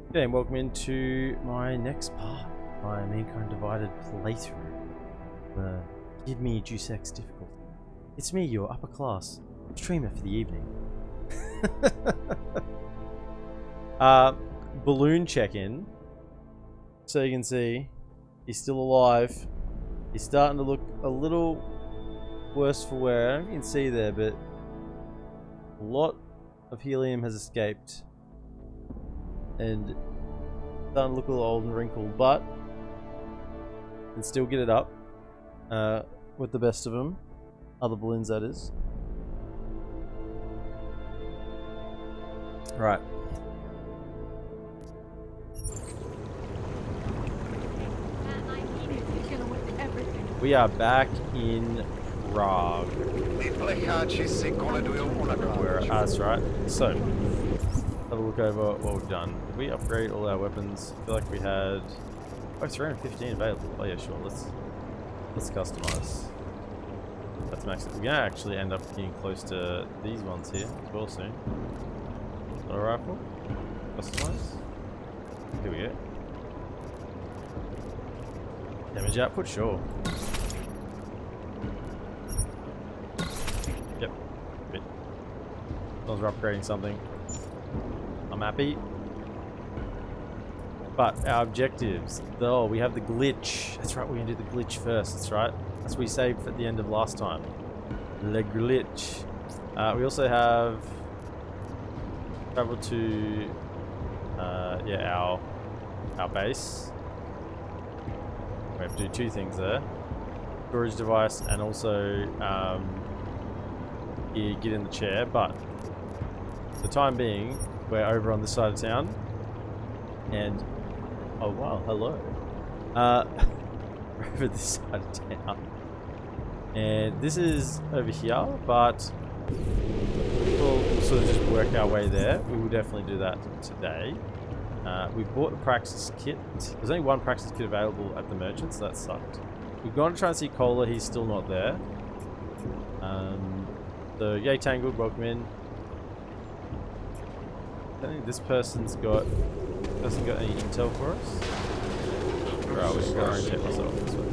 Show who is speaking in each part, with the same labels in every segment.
Speaker 1: Okay, and welcome into my next part, my Mankind Divided playthrough. The GiveMeDeusEx difficulty. It's me, your upper class streamer for the evening. Balloon check-in. So you can see, he's still alive. He's starting to look a little worse for wear. You can see there, but a lot of helium has escaped. And starting to look a little old and wrinkled, but can still get it up with the best of them. Other balloons, that is. Right. We are back in Prague. That's right. So, have a look over what we've done. Did we upgrade all our weapons? I feel like we had... Oh, it's around 15 available. Oh yeah, sure. Let's customize. That's max. We're gonna actually end up getting close to these ones here as well soon. Auto rifle. Customize. Here we go. Damage output, sure. Yep. Good. As long as we're upgrading something, I'm happy. But our objectives, though, we have the glitch. That's right, we're gonna do the glitch first. That's right. That's what we saved at the end of last time. The glitch. We also have travel to yeah, our base. We have to do two things there: storage device and also get in the chair. But for the time being, we're over on this side of town, and oh wow, hello. We're over this side of town, and this is over here, but we'll sort of just work our way there. We will definitely do that today. We bought a practice kit. There's only one practice kit available at the merchant, so that sucked. We've gone to try and see Cola. He's still not there. So yay Tangled, welcome in. I don't think this person's got... any intel for us? Where are we? Go and check myself. This way.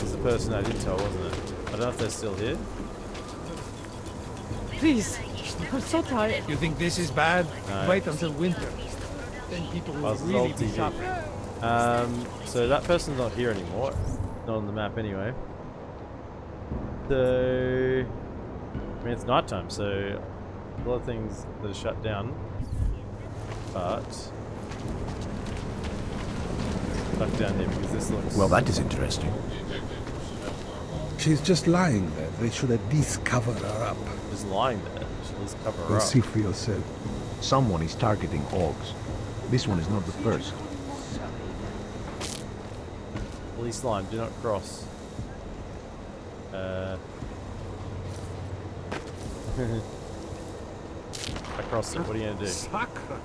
Speaker 1: It's the person that had intel, wasn't it? I don't know if they're still here.
Speaker 2: Please, I'm so tired.
Speaker 3: You think this is bad?
Speaker 1: No.
Speaker 3: Wait until winter. Then people will really be suffering.
Speaker 1: So that person's not here anymore. Not on the map anyway. So... I mean, it's nighttime, so... a lot of things that are shut down. But... back down here because this looks...
Speaker 4: Well, that is interesting. She's just lying there. They should at least cover her up.
Speaker 1: Just lying there. Should at least cover her
Speaker 4: You'll
Speaker 1: up.
Speaker 4: see for yourself.
Speaker 5: Someone is targeting Augs. This one is not the first.
Speaker 1: Police line, do not cross. I crossed it, what are you gonna do?
Speaker 3: Sucker.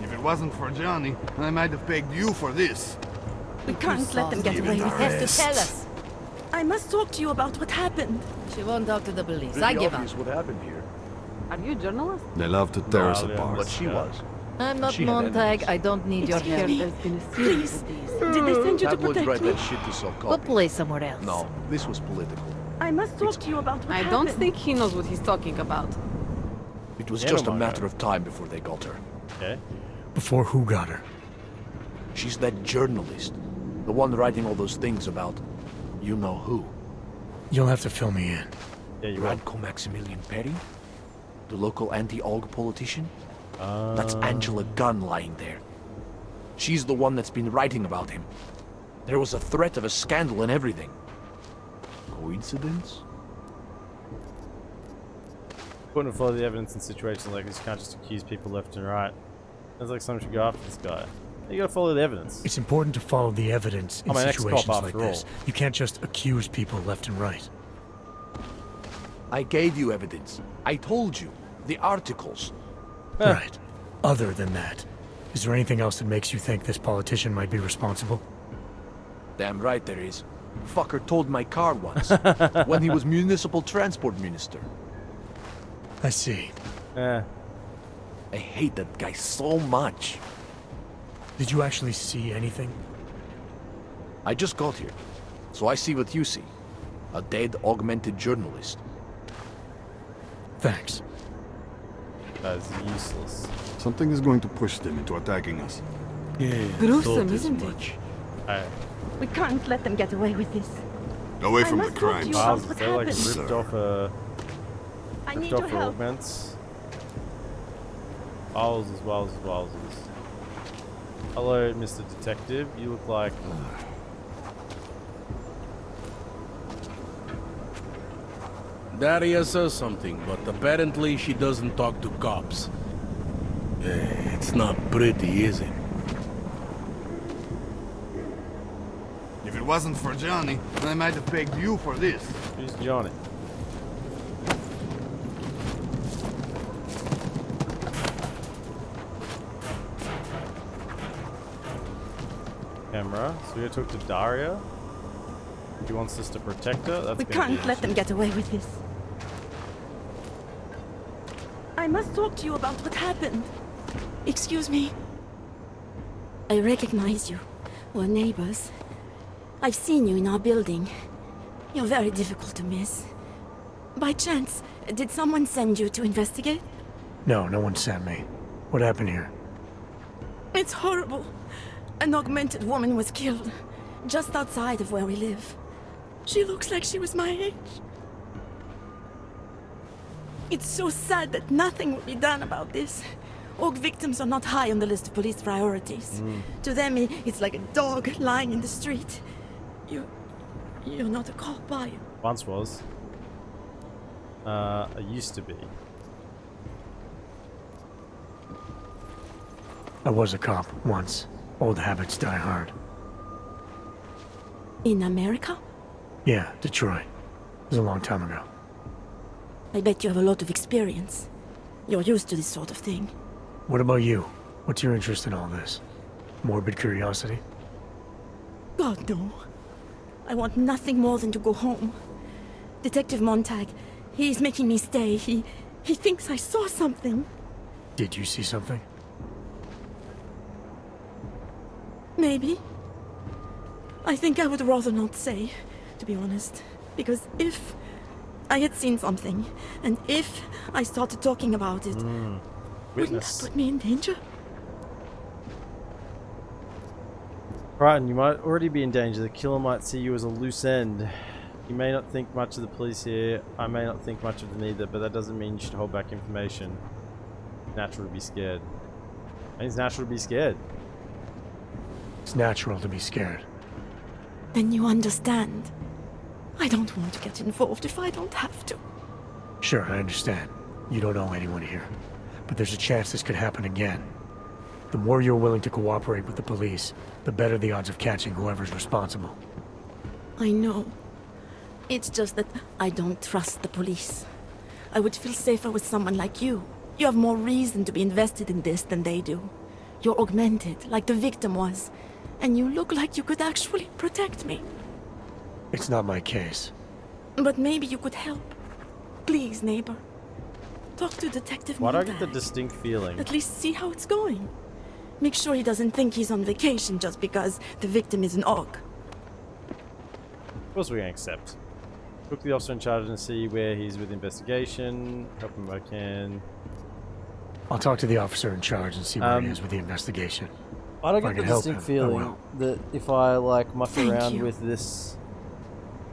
Speaker 3: If it wasn't for Johnny, I might have begged you for this.
Speaker 2: We can't let them get away with
Speaker 6: Has
Speaker 2: it.
Speaker 6: to tell us.
Speaker 2: I must talk to you about what happened.
Speaker 6: She won't talk to the police. I give up.
Speaker 5: What happened here?
Speaker 2: Are you a journalist?
Speaker 4: They love to tear us
Speaker 1: yeah.
Speaker 4: apart.
Speaker 5: But she was.
Speaker 6: I'm not
Speaker 5: She had
Speaker 6: Montag.
Speaker 5: enemies.
Speaker 6: I don't need your
Speaker 2: Excuse
Speaker 6: help.
Speaker 2: me.
Speaker 6: There's been a
Speaker 2: Please.
Speaker 6: series of these.
Speaker 2: Did they send you to
Speaker 5: Tabloids
Speaker 2: protect
Speaker 5: write
Speaker 2: me?
Speaker 5: that shit to sell
Speaker 6: Go
Speaker 5: copy.
Speaker 6: play somewhere else.
Speaker 5: No, this was political.
Speaker 2: I must talk to you about what
Speaker 7: I
Speaker 2: happened.
Speaker 7: don't think he knows what he's talking about.
Speaker 5: It was
Speaker 1: Yeah,
Speaker 5: just a
Speaker 1: no,
Speaker 5: matter of time before they got her.
Speaker 1: Okay.
Speaker 4: Before who got her?
Speaker 5: She's that journalist. The one writing all those things about you know who.
Speaker 4: You'll have to fill me in.
Speaker 1: Yeah, you will.
Speaker 5: Radko Maximilian Perry? The local anti-Aug politician? That's Angela Gunn lying there. She's the one that's been writing about him. There was a threat of a scandal and everything. Coincidence?
Speaker 1: Important to follow the evidence in situations like this. You can't just accuse people left and right. Sounds like someone should go after this guy. You gotta follow the evidence.
Speaker 8: It's important to follow the evidence in
Speaker 1: I'm an ex-cop
Speaker 8: situations like
Speaker 1: after
Speaker 8: this.
Speaker 1: all.
Speaker 8: You can't just accuse people left and right.
Speaker 5: I gave you evidence. I told you. The articles.
Speaker 8: Right. Other than that, is there anything else that makes you think this politician might be responsible?
Speaker 5: Damn right there is. Fucker told my car once, when he was municipal transport minister.
Speaker 8: I see.
Speaker 1: Eh.
Speaker 5: I hate that guy so much.
Speaker 8: Did you actually see anything?
Speaker 5: I just got here, so I see what you see. A dead, augmented journalist.
Speaker 8: Thanks.
Speaker 1: That's useless.
Speaker 3: Something is going to push them into attacking us.
Speaker 4: Yeah,
Speaker 7: Gruesome, isn't it?
Speaker 1: Hey,
Speaker 2: We can't let them get away with this.
Speaker 3: Away
Speaker 2: I
Speaker 3: from the
Speaker 2: must talk to
Speaker 3: crimes.
Speaker 2: you about
Speaker 1: Wowzers,
Speaker 2: what
Speaker 1: they like
Speaker 2: happened.
Speaker 1: ripped off a
Speaker 2: I need
Speaker 1: ripped
Speaker 2: your
Speaker 1: off her
Speaker 2: help.
Speaker 1: augments. Wowzers. Hello, Mr. Detective. You look like
Speaker 9: Daria says something, but apparently she doesn't talk to cops. It's not pretty, is it?
Speaker 3: If it wasn't for Johnny, I might have begged you for this.
Speaker 1: who's Johnny? Camera. So we're gonna talk to Daria. He wants us to protect her. That's
Speaker 2: We
Speaker 1: gonna be
Speaker 2: can't let them get away with this. I must talk to you about what happened. Excuse me. I recognize you. We're neighbors. I've seen you in our building. You're very difficult to miss. By chance, did someone send you to investigate?
Speaker 8: No, no one sent me. What happened here?
Speaker 2: It's horrible. An augmented woman was killed, just outside of where we live. She looks like she was my age. It's so sad that nothing will be done about this. Aug victims are not high on the list of police priorities. To them, it's like a dog lying in the street. You're not a cop, are you?
Speaker 1: Once was. I used to be.
Speaker 8: I was a cop once. Old habits die hard.
Speaker 2: In America?
Speaker 8: Yeah, Detroit. It was a long time ago.
Speaker 2: I bet you have a lot of experience. You're used to this sort of thing.
Speaker 8: What about you? What's your interest in all this? Morbid curiosity?
Speaker 2: God, no. I want nothing more than to go home. Detective Montag, he's making me stay. He thinks I saw something.
Speaker 8: Did you see something?
Speaker 2: Maybe. I think I would rather not say, to be honest. Because if I had seen something, and if I started talking about it, wouldn't
Speaker 1: Witness.
Speaker 2: that put me in danger?
Speaker 1: Right, and you might already be in danger. The killer might see you as a loose end. You may not think much of the police here. I may not think much of them either, but that doesn't mean you should hold back information. Natural to be scared. I think it's natural to be scared.
Speaker 8: It's natural to be scared.
Speaker 2: Then you understand. I don't want to get involved if I don't have to.
Speaker 8: Sure, I understand. You don't know anyone here. But there's a chance this could happen again. The more you're willing to cooperate with the police, the better the odds of catching whoever's responsible.
Speaker 2: I know. It's just that I don't trust the police. I would feel safer with someone like you. You have more reason to be invested in this than they do. You're augmented, like the victim was. And you look like you could actually protect me.
Speaker 8: It's not my case.
Speaker 2: But maybe you could help. Please, neighbor. Talk to Detective
Speaker 1: Why do I
Speaker 2: Montag.
Speaker 1: get the distinct feeling?
Speaker 2: At least see how it's going. Make sure he doesn't think he's on vacation just because the victim is an aug.
Speaker 1: Of course we're going to accept. Look the officer in charge and see where he's with investigation. Help him if I can.
Speaker 8: I'll talk to the officer in charge and see where he is with the investigation.
Speaker 1: I don't
Speaker 8: If I
Speaker 1: get the
Speaker 8: can help
Speaker 1: distinct
Speaker 8: him, I
Speaker 1: feeling
Speaker 8: will.
Speaker 1: that if I like muck
Speaker 2: Thank
Speaker 1: around
Speaker 2: you.
Speaker 1: with this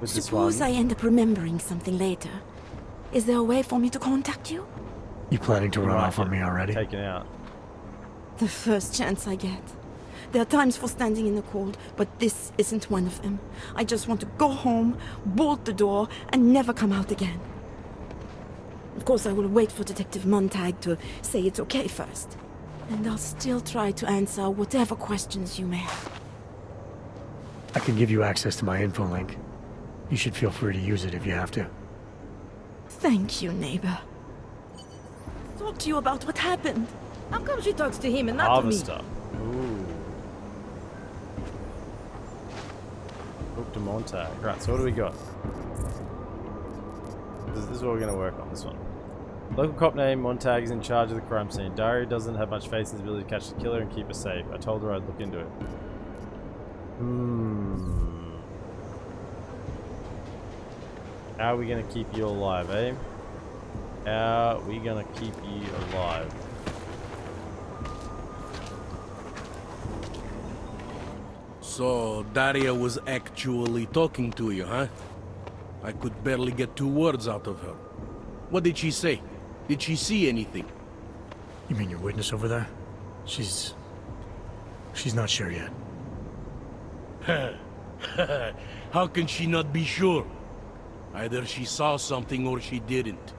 Speaker 2: Suppose I
Speaker 1: one.
Speaker 2: end up remembering something later. Is there a way for me to contact you?
Speaker 8: You planning to
Speaker 1: you
Speaker 8: run
Speaker 1: might
Speaker 8: off on
Speaker 1: get
Speaker 8: me already?
Speaker 1: Taken out.
Speaker 2: The first chance I get. There are times for standing in the cold, but this isn't one of them. I just want to go home, bolt the door, and never come out again. Of course, I will wait for Detective Montag to say it's okay first. And I'll still try to answer whatever questions you may have.
Speaker 8: I can give you access to my info link. You should feel free to use it if you have to.
Speaker 2: Thank you, neighbor. Talk to you about what happened.
Speaker 6: How come she talks to him and not to me?
Speaker 1: Harvester. Ooh. Talk to Montag. Right, so what do we got? This is what we're going to work on, this one. Local cop named Montag is in charge of the crime scene. Diary doesn't have much faith in his ability to catch the killer and keep her safe. I told her I'd look into it. How are we gonna keep you alive, eh? How are we gonna keep you alive?
Speaker 9: So, Daria was actually talking to you, huh? I could barely get 2 words out of her. What did she say? Did she see anything?
Speaker 8: You mean your witness over there? She's not sure yet.
Speaker 9: How can she not be sure? Either she saw something or she didn't.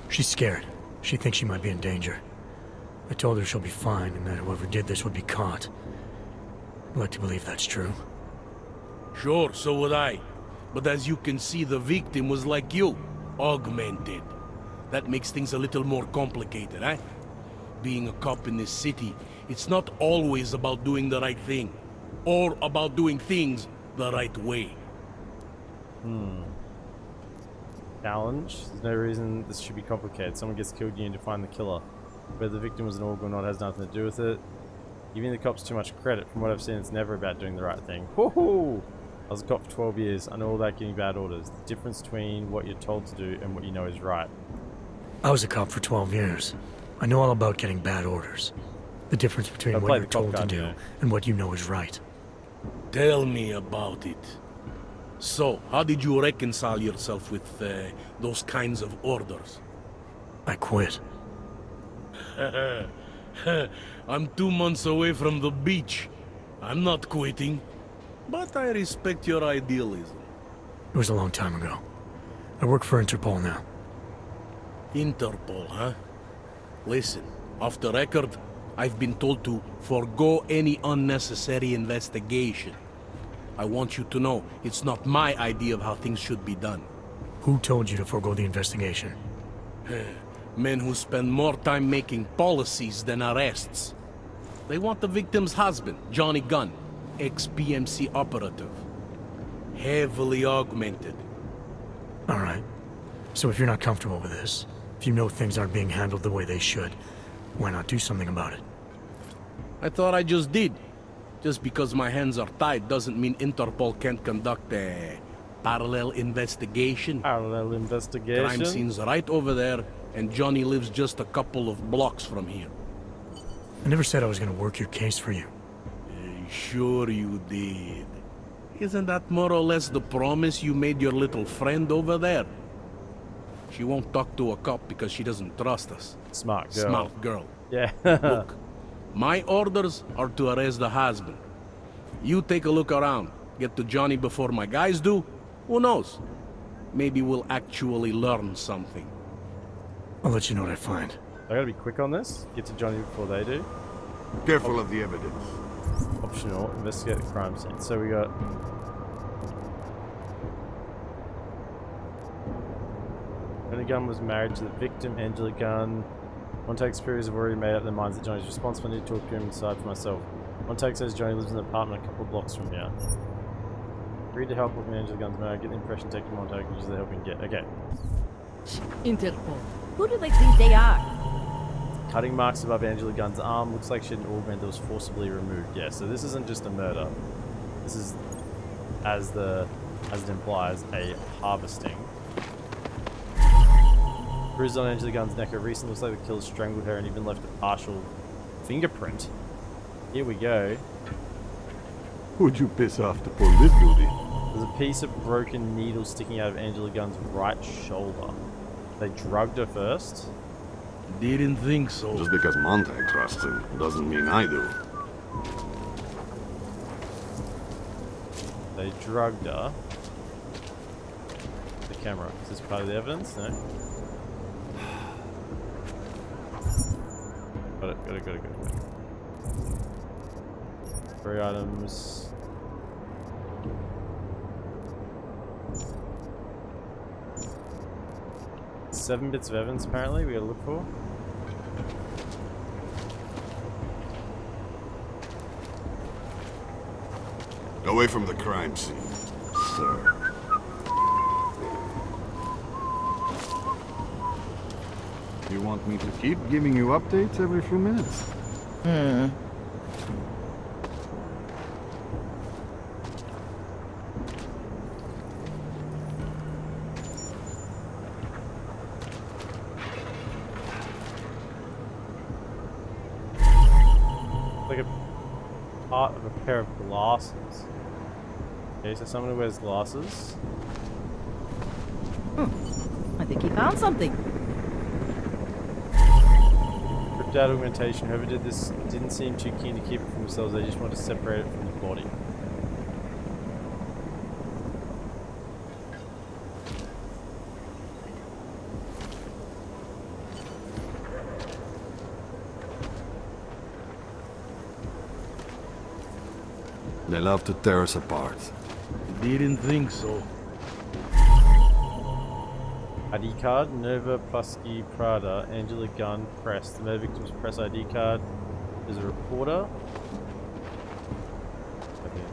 Speaker 8: She's scared. She thinks she might be in danger. I told her she'll be fine and that whoever did this would be caught. I'd like to believe that's true.
Speaker 9: Sure, so would I. But as you can see, the victim was like you, augmented. That makes things a little more complicated, eh? Being a cop in this city, it's not always about doing the right thing. Or about doing things the right way.
Speaker 1: Challenge. There's no reason this should be complicated. Someone gets killed, you need to find the killer. Whether the victim was an org or not has nothing to do with it. Giving the cops too much credit. From what I've seen, it's never about doing the right thing. Woohoo! I was a cop for 12 years. I know all about getting bad orders. The difference between what you're told to do and what you know is right.
Speaker 8: I was a cop for 12 years. I know all about getting bad orders. The difference between what you're told to do and what you know is right.
Speaker 9: Tell me about it. So, how did you reconcile yourself with those kinds of orders?
Speaker 8: I quit.
Speaker 9: I'm 2 months away from the beach. I'm not quitting. But I respect your idealism.
Speaker 8: It was a long time ago. I work for Interpol now.
Speaker 9: Interpol, huh? Listen, off the record, I've been told to forego any unnecessary investigation. I want you to know, it's not my idea of how things should be done.
Speaker 8: Who told you to forego the investigation?
Speaker 9: Men who spend more time making policies than arrests. They want the victim's husband, Johnny Gunn, ex-PMC operative. Heavily augmented.
Speaker 8: Alright. So if you're not comfortable with this, if you know things aren't being handled the way they should, why not do something about it?
Speaker 9: I thought I just did. Just because my hands are tied doesn't mean Interpol can't conduct a parallel investigation.
Speaker 1: Parallel investigation?
Speaker 9: Crime scene's right over there, and Johnny lives just a couple of blocks from here.
Speaker 8: I never said I was gonna work your case for you.
Speaker 9: Sure you did. Isn't that more or less the promise you made your little friend over there? She won't talk to a cop because she doesn't trust us.
Speaker 1: Smart girl.
Speaker 9: Smart girl.
Speaker 1: Yeah.
Speaker 9: Look, my orders are to arrest the husband. You take a look around. Get to Johnny before my guys do. Who knows? Maybe we'll actually learn something.
Speaker 8: I'll let you know what I find.
Speaker 1: I gotta be quick on this. Get to Johnny before they do.
Speaker 3: Careful of the evidence.
Speaker 1: Optional. Investigate the crime scene. So we got... Johnny Gunn was married to the victim, Angela Gunn. Montag's superiors have already made up their minds that Johnny's responsible. I need to talk to him aside for myself. Montag says Johnny lives in an apartment a couple of blocks from here. Agreed to help looking at Angela Gunn's marriage. Get the impression taken Montag can use the help we can get. Okay.
Speaker 6: Interpol. Who do they think they are?
Speaker 1: Cutting marks above Angela Gunn's arm. Looks like she had an augment that was forcibly removed. Yeah, so this isn't just a murder. This is, as it implies, a harvesting. Bruises on Angela Gunn's neck. Her recent looks like the killer strangled her and even left a partial fingerprint. Here we go.
Speaker 3: Who'd you piss off to pull this duty?
Speaker 1: There's a piece of broken needle sticking out of Angela Gunn's right shoulder. They drugged her first.
Speaker 9: Didn't think so.
Speaker 3: Just because Montag trusts him doesn't mean I do.
Speaker 1: They drugged her. The camera. Is this part of the evidence? No. Got it. 3 items. Seven bits of evidence apparently we gotta look for.
Speaker 3: Away from the crime scene, sir. You want me to keep giving you updates every few minutes?
Speaker 1: Like a part of a pair of glasses. Okay, so someone who wears glasses.
Speaker 6: I think he found something.
Speaker 1: Ripped out augmentation. Whoever did this didn't seem too keen to keep it for themselves. They just want to separate it from the body.
Speaker 3: They love to tear us apart.
Speaker 9: Didn't think so.
Speaker 1: ID card, Nova Plusky Prada, Angela Gunn, press. The murder victim's press ID card. There's a reporter. Okay.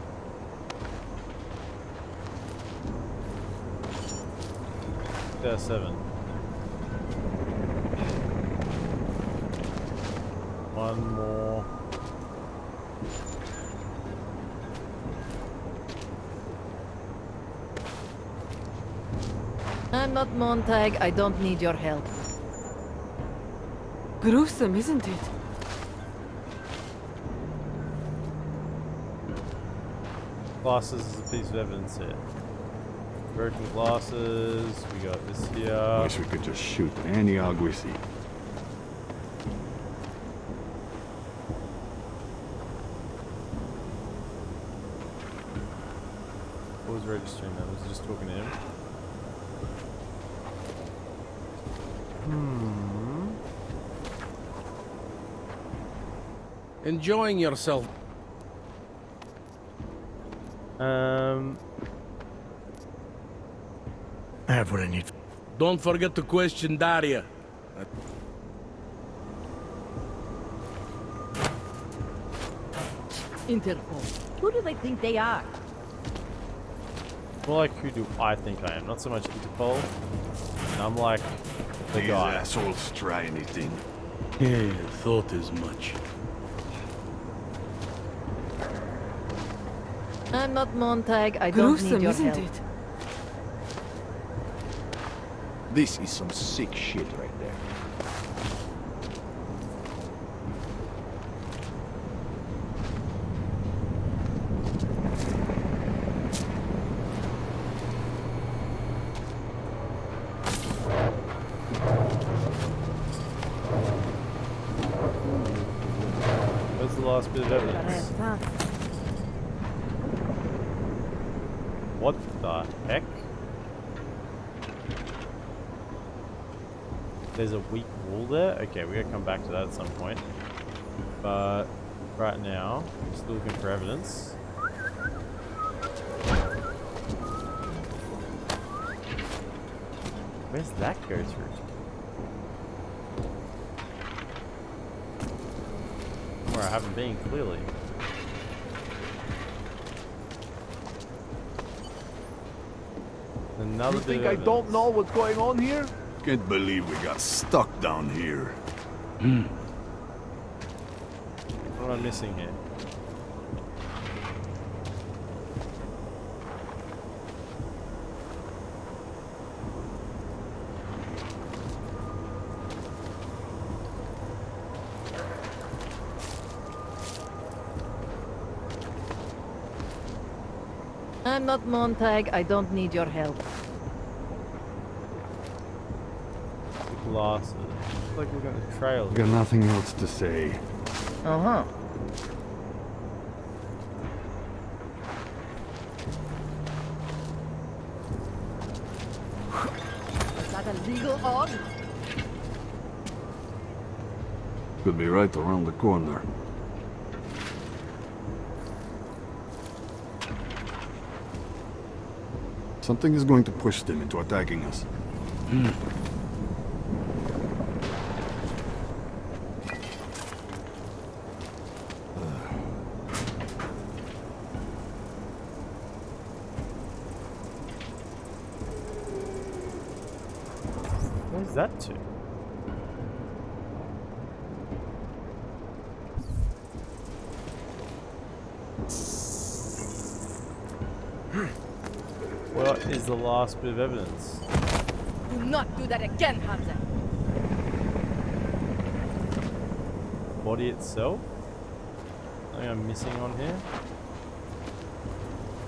Speaker 1: There's 7. One more.
Speaker 6: I'm not Montag. I don't need your help.
Speaker 7: Gruesome, isn't it?
Speaker 1: Glasses is a piece of evidence here. Broken glasses. We got this here.
Speaker 3: Wish we could just shoot any aug we see.
Speaker 1: What was registering that? Was just talking to him?
Speaker 9: Enjoying yourself.
Speaker 8: I have what I need.
Speaker 9: Don't forget to question Daria.
Speaker 6: Interpol. Who do they think they are?
Speaker 1: More like, who do I think I am? Not so much Interpol. I'm like the
Speaker 3: These
Speaker 1: guy.
Speaker 3: assholes try anything.
Speaker 9: Yeah, thought as much.
Speaker 6: I'm not Montag. I don't need
Speaker 7: Gruesome,
Speaker 6: your
Speaker 7: isn't
Speaker 6: help.
Speaker 7: it?
Speaker 5: This is some sick shit right there.
Speaker 1: Where's the last bit of evidence? What the heck? There's a weak wall there? Okay, we gotta come back to that at some point. But right now, I'm still looking for evidence. Where's that go through? Where I haven't been, clearly. Another
Speaker 5: You
Speaker 1: bit
Speaker 5: think
Speaker 1: of
Speaker 5: I don't
Speaker 1: evidence.
Speaker 5: know what's going on here?
Speaker 3: Can't believe we got stuck down here.
Speaker 1: What am I missing here?
Speaker 6: I'm not Montag. I don't need your help.
Speaker 1: The glasses. Looks like we're going to trail.
Speaker 3: Got nothing else to say.
Speaker 6: Uh-huh. Is that a legal aug?
Speaker 3: Could be right around the corner. Something is going to push them into attacking us.
Speaker 1: Where's that to? the last bit of evidence?
Speaker 6: Do not do that again, Hamza.
Speaker 1: Body itself? Something I'm missing on here?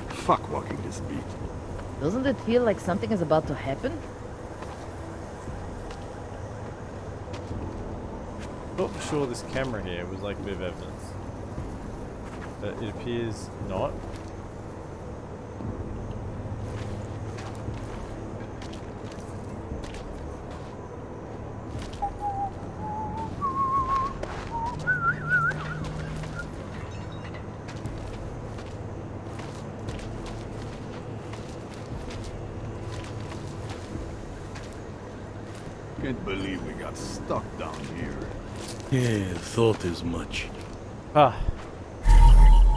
Speaker 3: Fuck walking this beat.
Speaker 6: Doesn't it feel like something is about to happen?
Speaker 1: Thought for sure this camera here was like a bit of evidence. But it appears not.
Speaker 3: Can't believe we got stuck down here.
Speaker 9: Yeah, thought as much.
Speaker 1: Ah.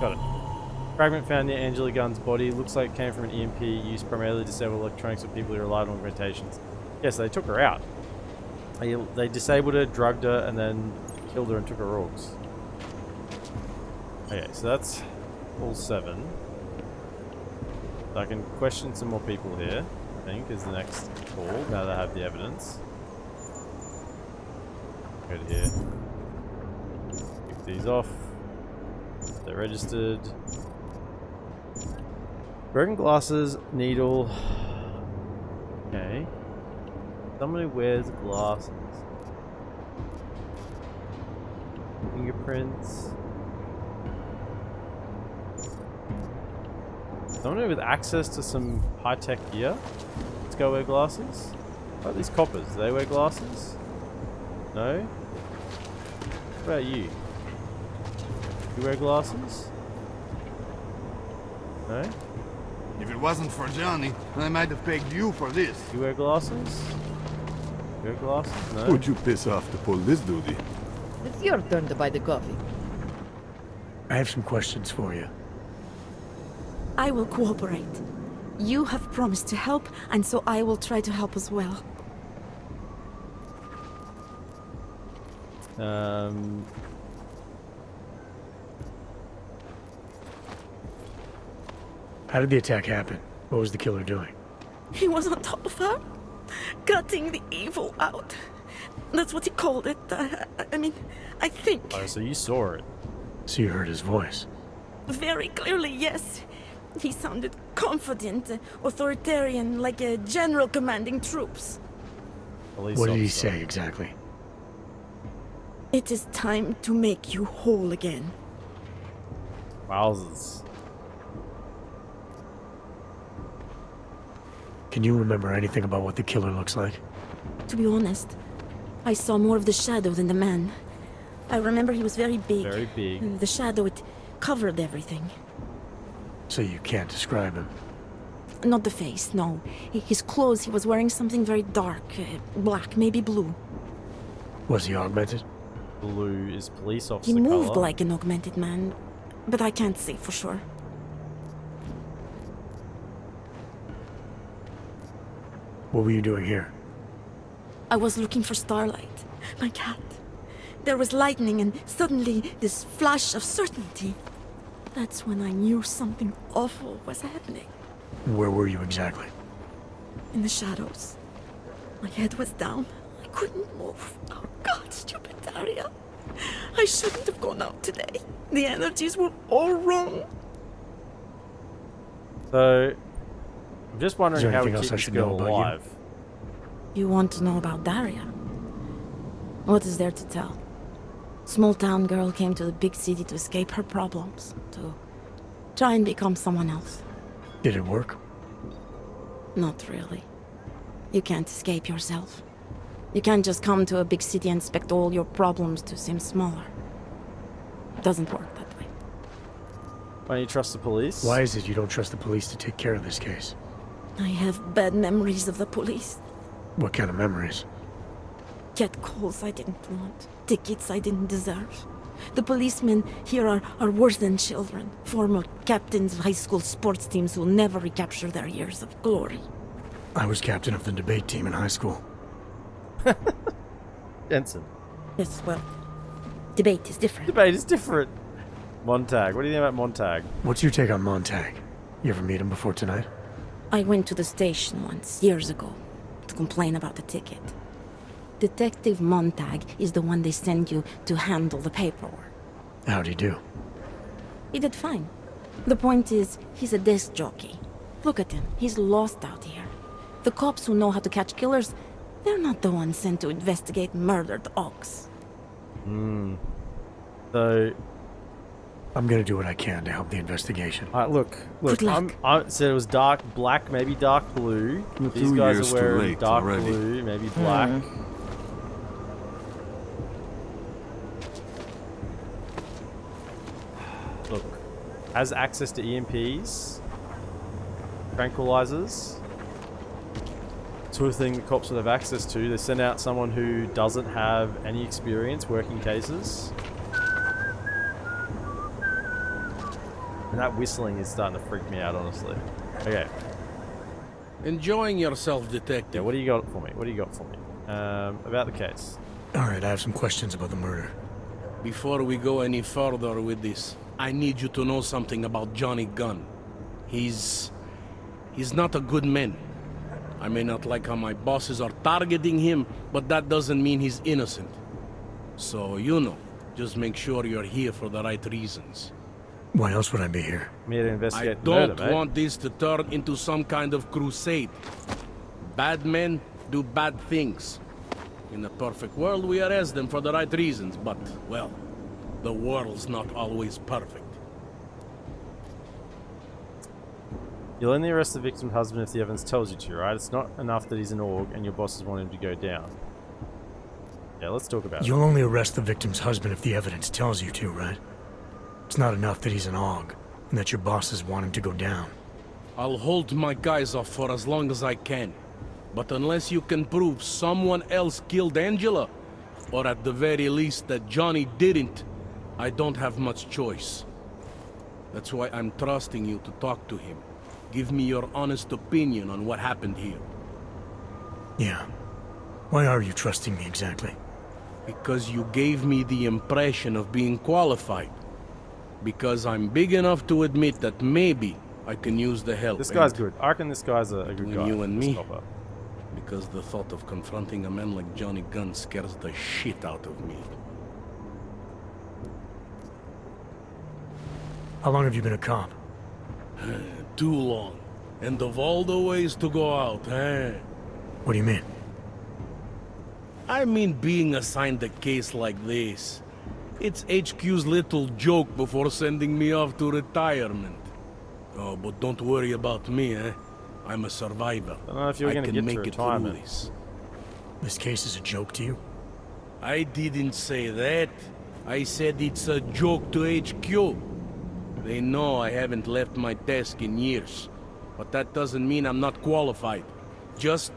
Speaker 1: Got it. Fragment found near Angela Gunn's body. Looks like it came from an EMP used primarily to disable electronics for people who relied on augmentations. Yes, they took her out. They disabled her, drugged her, and then killed her and took her organs. Okay, so that's all 7. So I can question some more people here, I think, is the next call, now that I have the evidence. Go to here. Pick these off. They're registered. Broken glasses, needle. Okay. Someone who wears glasses. Fingerprints. Someone with access to some high-tech gear. Let's go wear glasses. What about these coppers? Do they wear glasses? No? What about you? You wear glasses? No?
Speaker 3: If it wasn't for Johnny, I might have pegged you for this.
Speaker 1: You wear glasses? You wear glasses? No?
Speaker 3: Who'd you piss off to pull this duty?
Speaker 6: It's your turn to buy the coffee.
Speaker 8: I have some questions for you.
Speaker 2: I will cooperate. You have promised to help, and so I will try to help as well.
Speaker 8: How did the attack happen? What was the killer doing?
Speaker 2: He was on top of her, cutting the evil out. That's what he called it. I mean, I think.
Speaker 1: Oh, so you saw it.
Speaker 8: So you heard his voice?
Speaker 2: Very clearly, yes. He sounded confident, authoritarian, like a general commanding troops.
Speaker 1: Police
Speaker 8: What did he
Speaker 1: officer.
Speaker 8: say exactly?
Speaker 2: It is time to make you whole again.
Speaker 1: Wowzers.
Speaker 8: Can you remember anything about what the killer looks like?
Speaker 2: To be honest, I saw more of the shadow than the man. I remember he was very big.
Speaker 1: Very big.
Speaker 2: The shadow, it covered everything.
Speaker 8: So you can't describe him.
Speaker 2: Not the face, no. His clothes, he was wearing something very dark. Black, maybe blue.
Speaker 8: Was he augmented?
Speaker 1: Blue is police officer
Speaker 2: He moved
Speaker 1: color.
Speaker 2: like an augmented man, but I can't say for sure.
Speaker 8: What were you doing here?
Speaker 2: I was looking for Starlight, my cat. There was lightning and suddenly this flash of certainty. That's when I knew something awful was happening.
Speaker 8: Where were you exactly?
Speaker 2: In the shadows. My head was down. I couldn't move. Oh God, stupid Daria. I shouldn't have gone out today. The energies were all wrong.
Speaker 1: So, I'm just wondering
Speaker 8: Is there
Speaker 1: how we
Speaker 8: anything
Speaker 1: keep
Speaker 8: else I
Speaker 1: this
Speaker 8: should
Speaker 1: girl
Speaker 8: know about you?
Speaker 1: alive.
Speaker 2: You want to know about Daria? What is there to tell? Small town girl came to the big city to escape her problems, to try and become someone else.
Speaker 8: Did it work?
Speaker 2: Not really. You can't escape yourself. You can't just come to a big city and expect all your problems to seem smaller. It doesn't work that way.
Speaker 1: Why don't you trust the police?
Speaker 8: Why is it you don't trust the police to take care of this case?
Speaker 2: I have bad memories of the police.
Speaker 8: What kind of memories?
Speaker 2: Get calls I didn't want. Tickets I didn't deserve. The policemen here are worse than children. Former captains of high school sports teams who will never recapture their years of glory.
Speaker 8: I was captain of the debate team in high school.
Speaker 1: Jensen.
Speaker 2: Yes, well, debate is different.
Speaker 1: Debate is different. Montag. What do you think about Montag?
Speaker 8: What's your take on Montag? You ever meet him before tonight?
Speaker 2: I went to the station once, years ago, to complain about the ticket. Detective Montag is the one they send you to handle the paperwork.
Speaker 8: How'd he do?
Speaker 2: He did fine. The point is, he's a disc jockey. Look at him, he's lost out here. The cops who know how to catch killers, they're not the ones sent to investigate murdered ox.
Speaker 1: So,
Speaker 8: I'm gonna do what I can to help the investigation.
Speaker 1: look.
Speaker 2: Good luck.
Speaker 1: I said it was dark black, maybe dark blue. These guys are wearing dark blue, maybe black. Look, has access to EMPs, tranquilizers. Sort of thing the cops would have access to. They send out someone who doesn't have any experience working cases. And that whistling is starting to freak me out, honestly. Okay.
Speaker 9: Enjoying yourself, detective.
Speaker 1: Yeah, what do you got for me? What do you got for me? About the case.
Speaker 8: Alright, I have some questions about the murder.
Speaker 9: Before we go any further with this, I need you to know something about Johnny Gunn. He's not a good man. I may not like how my bosses are targeting him, but that doesn't mean he's innocent. So, you know, just make sure you're here for the right reasons.
Speaker 8: Why else would I be here?
Speaker 1: I'm here to investigate
Speaker 9: I
Speaker 1: the murder,
Speaker 9: don't
Speaker 1: mate.
Speaker 9: want this to turn into some kind of crusade. Bad men do bad things. In a perfect world, we arrest them for the right reasons, but, well, the world's not always perfect.
Speaker 1: You'll only arrest the victim's husband if the evidence tells you to, right? It's not enough that he's an org and your bosses want him to go down. Yeah, let's talk about it.
Speaker 8: You'll only arrest the victim's husband if the evidence tells you to, right? It's not enough that he's an aug, and that your bosses want him to go down.
Speaker 9: I'll hold my guys off for as long as I can. But unless you can prove someone else killed Angela, or at the very least that Johnny didn't, I don't have much choice. That's why I'm trusting you to talk to him. Give me your honest opinion on what happened here.
Speaker 8: Yeah. Why are you trusting me exactly?
Speaker 9: Because you gave me the impression of being qualified. Because I'm big enough to admit that maybe I can use the help.
Speaker 1: This guy's good. I reckon this guy's a good
Speaker 9: Between
Speaker 1: guy.
Speaker 9: you and
Speaker 1: this
Speaker 9: me.
Speaker 1: copper.
Speaker 9: Because the thought of confronting a man like Johnny Gunn scares the shit out of me.
Speaker 8: How long have you been a cop?
Speaker 9: Too long. And of all the ways to go out,
Speaker 8: What do you mean?
Speaker 9: I mean being assigned a case like this. It's HQ's little joke before sending me off to retirement. Oh, but don't worry about me, I'm a survivor.
Speaker 1: I don't know if you're going to
Speaker 9: can
Speaker 1: get to
Speaker 9: make it through
Speaker 1: retirement.
Speaker 9: this.
Speaker 8: This case is a joke to you?
Speaker 9: I didn't say that. I said it's a joke to HQ. They know I haven't left my desk in years. But that doesn't mean I'm not qualified. Just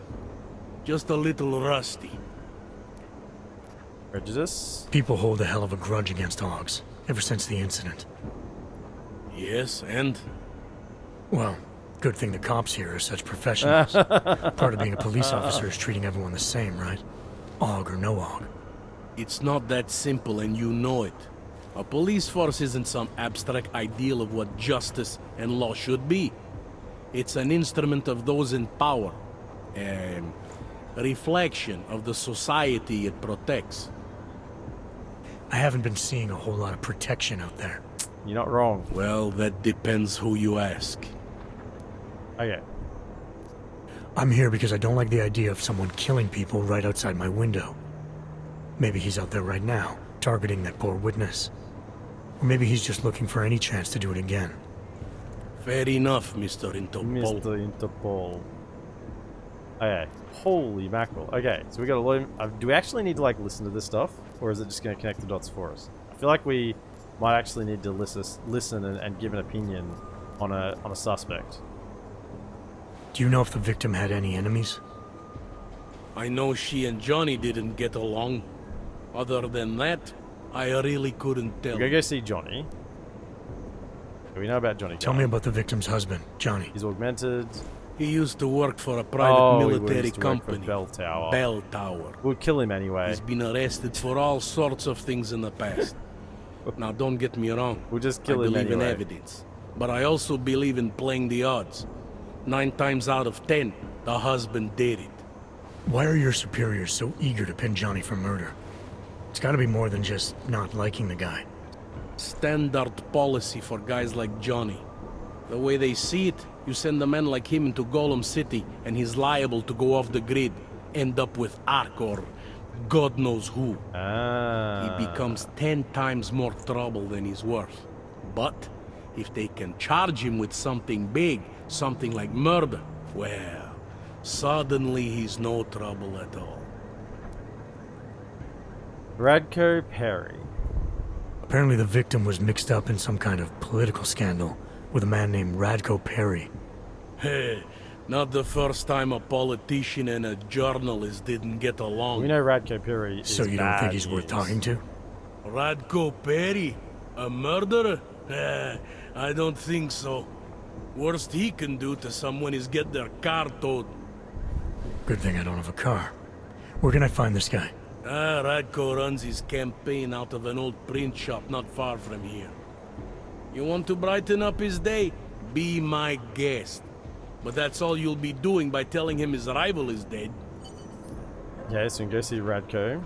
Speaker 9: a little rusty.
Speaker 1: Prejudice?
Speaker 8: People hold a hell of a grudge against Augs, ever since the incident.
Speaker 9: Yes, and?
Speaker 8: Well, good thing the cops here are such professionals. Part of being a police officer is treating everyone the same, right? Aug or no Aug.
Speaker 9: It's not that simple, and you know it. A police force isn't some abstract ideal of what justice and law should be. It's an instrument of those in power. A reflection of the society it protects.
Speaker 8: I haven't been seeing a whole lot of protection out there.
Speaker 1: You're not wrong.
Speaker 9: Well, that depends who you ask.
Speaker 1: Okay.
Speaker 8: I'm here because I don't like the idea of someone killing people right outside my window. Maybe he's out there right now, targeting that poor witness. Or maybe he's just looking for any chance to do it again.
Speaker 9: Fair enough, Mr. Interpol.
Speaker 1: Mr. Interpol. Okay. Holy mackerel. Okay, so we got a lot. Do we actually need to like listen to this stuff, or is it just going to connect the dots for us? I feel like we might actually need to listen and give an opinion on a suspect.
Speaker 8: Do you know if the victim had any enemies?
Speaker 9: I know she and Johnny didn't get along. Other than that, I really couldn't tell.
Speaker 1: We're going to go see Johnny. We know about Johnny.
Speaker 8: Tell me about the victim's husband, Johnny.
Speaker 1: He's augmented.
Speaker 9: He used to work for a private military
Speaker 1: he used to work for
Speaker 9: company.
Speaker 1: Bell Tower.
Speaker 9: Bell Tower.
Speaker 1: We'll kill him anyway.
Speaker 9: He's been arrested for all sorts of things in the past. Now, don't get me wrong.
Speaker 1: We'll just kill him
Speaker 9: I believe
Speaker 1: anyway.
Speaker 9: in evidence. But I also believe in playing the odds. 9 times out of 10, the husband did it.
Speaker 8: Why are your superiors so eager to pin Johnny for murder? It's gotta be more than just not liking the guy.
Speaker 9: Standard policy for guys like Johnny. The way they see it, you send a man like him into Golem City, and he's liable to go off the grid, end up with Ark or God knows who. He becomes 10 times more trouble than he's worth. But if they can charge him with something big, something like murder, well, suddenly he's no trouble at all.
Speaker 1: Radko Perry.
Speaker 8: Apparently the victim was mixed up in some kind of political scandal with a man named Radko Perry.
Speaker 9: Hey, not the first time a politician and a journalist didn't get along.
Speaker 1: We know Radko Perry is
Speaker 8: So you don't think he's
Speaker 1: bad
Speaker 8: worth
Speaker 1: news.
Speaker 8: talking to?
Speaker 9: Radko Perry? A murderer? I don't think so. Worst he can do to someone is get their car towed.
Speaker 8: Good thing I don't have a car. Where can I find this guy?
Speaker 9: Radko runs his campaign out of an old print shop not far from here. You want to brighten up his day? Be my guest. But that's all you'll be doing by telling him his rival is dead.
Speaker 1: Okay, so we can go see Radko.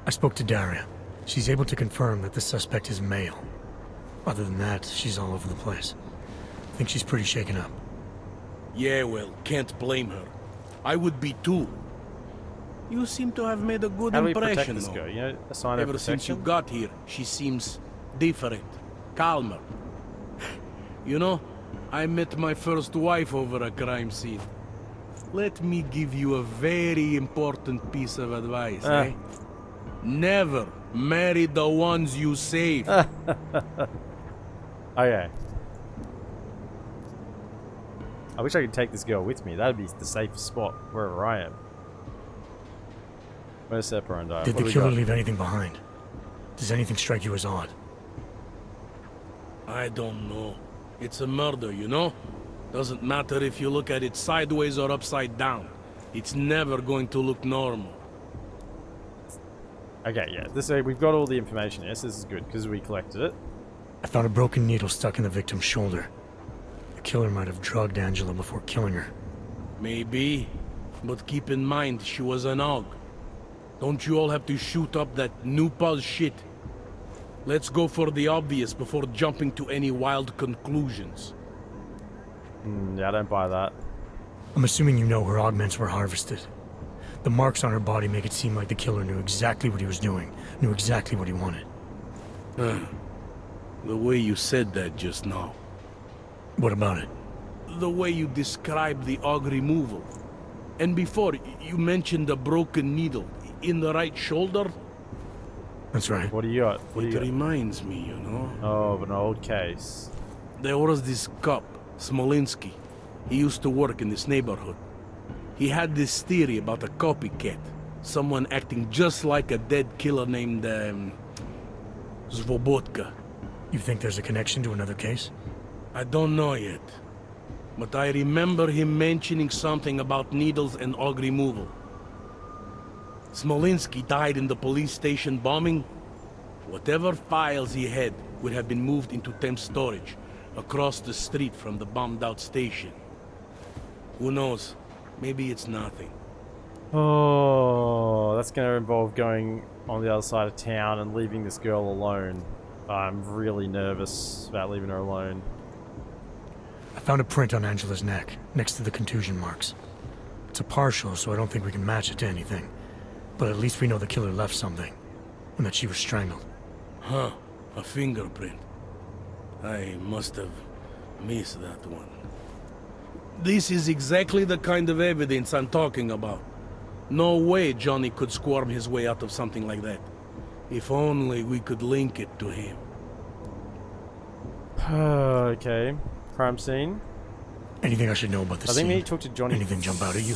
Speaker 8: I spoke to Daria. She's able to confirm that the suspect is male. Other than that, she's all over the place. I think she's pretty shaken up.
Speaker 9: Yeah, well, can't blame her. I would be too. You seem to have made a good
Speaker 1: How do we protect
Speaker 9: impression,
Speaker 1: this
Speaker 9: though.
Speaker 1: girl? You know, a sign of
Speaker 9: Ever since you
Speaker 1: protection?
Speaker 9: got here, she seems different, calmer. You know, I met my first wife over a crime scene. Let me give you a very important piece of advice, eh? Never marry the ones you save.
Speaker 1: Okay. I wish I could take this girl with me. That'd be the safest spot, wherever I am. Where's Separandi?
Speaker 8: Did the killer leave anything behind? Does anything strike you as odd?
Speaker 9: I don't know. It's a murder, you know? Doesn't matter if you look at it sideways or upside down. It's never going to look normal.
Speaker 1: Okay, yeah. We've got all the information. Yes, this is good, because we collected it.
Speaker 8: I found a broken needle stuck in the victim's shoulder. The killer might have drugged Angela before killing her.
Speaker 9: Maybe. But keep in mind, she was an aug. Don't you all have to shoot up that new pulse shit? Let's go for the obvious before jumping to any wild conclusions.
Speaker 1: Yeah, I don't buy that.
Speaker 8: I'm assuming you know her augments were harvested. The marks on her body make it seem like the killer knew exactly what he was doing, knew exactly what he wanted.
Speaker 9: The way you said that just now.
Speaker 8: What about it?
Speaker 9: The way you described the aug removal. And before, you mentioned a broken needle in the right shoulder.
Speaker 8: That's right.
Speaker 1: What do you got? What do
Speaker 9: It
Speaker 1: you got?
Speaker 9: reminds me, you know.
Speaker 1: Oh, of an old case.
Speaker 9: There was this cop, Smolinski. He used to work in this neighborhood. He had this theory about a copycat. Someone acting just like a dead killer named, Svobotka.
Speaker 8: You think there's a connection to another case?
Speaker 9: I don't know yet. But I remember him mentioning something about needles and aug removal. Smolinski died in the police station bombing. Whatever files he had would have been moved into temp storage across the street from the bombed out station. Who knows? Maybe it's nothing.
Speaker 1: Oh, that's going to involve going on the other side of town and leaving this girl alone. I'm really nervous about leaving her alone.
Speaker 8: I found a print on Angela's neck, next to the contusion marks. It's a partial, so I don't think we can match it to anything. But at least we know the killer left something, and that she was strangled.
Speaker 9: Huh, a fingerprint. I must have missed that one. This is exactly the kind of evidence I'm talking about. No way Johnny could squirm his way out of something like that. If only we could link it to him.
Speaker 1: Okay. Crime scene.
Speaker 8: Anything I should know about the
Speaker 1: I think we
Speaker 8: scene?
Speaker 1: need to talk to Johnny.
Speaker 8: Anything jump out at you?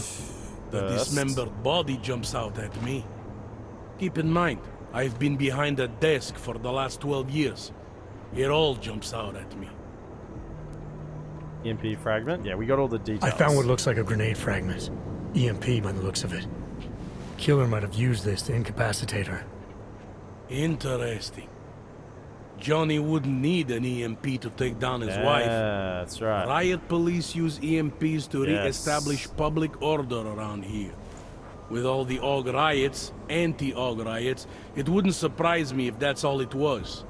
Speaker 9: The
Speaker 1: first.
Speaker 9: dismembered body jumps out at me. Keep in mind, I've been behind a desk for the last 12 years. It all jumps out at me.
Speaker 1: EMP fragment. Yeah, we got all the details.
Speaker 8: I found what looks like a grenade fragment. EMP by the looks of it. Killer might have used this to incapacitate her.
Speaker 9: Interesting. Johnny wouldn't need an EMP to take down his wife.
Speaker 1: That's right.
Speaker 9: Riot police use EMPs to
Speaker 1: Yes.
Speaker 9: re-establish public order around here. With all the AUG riots, anti-AUG riots, it wouldn't surprise me if that's all it was.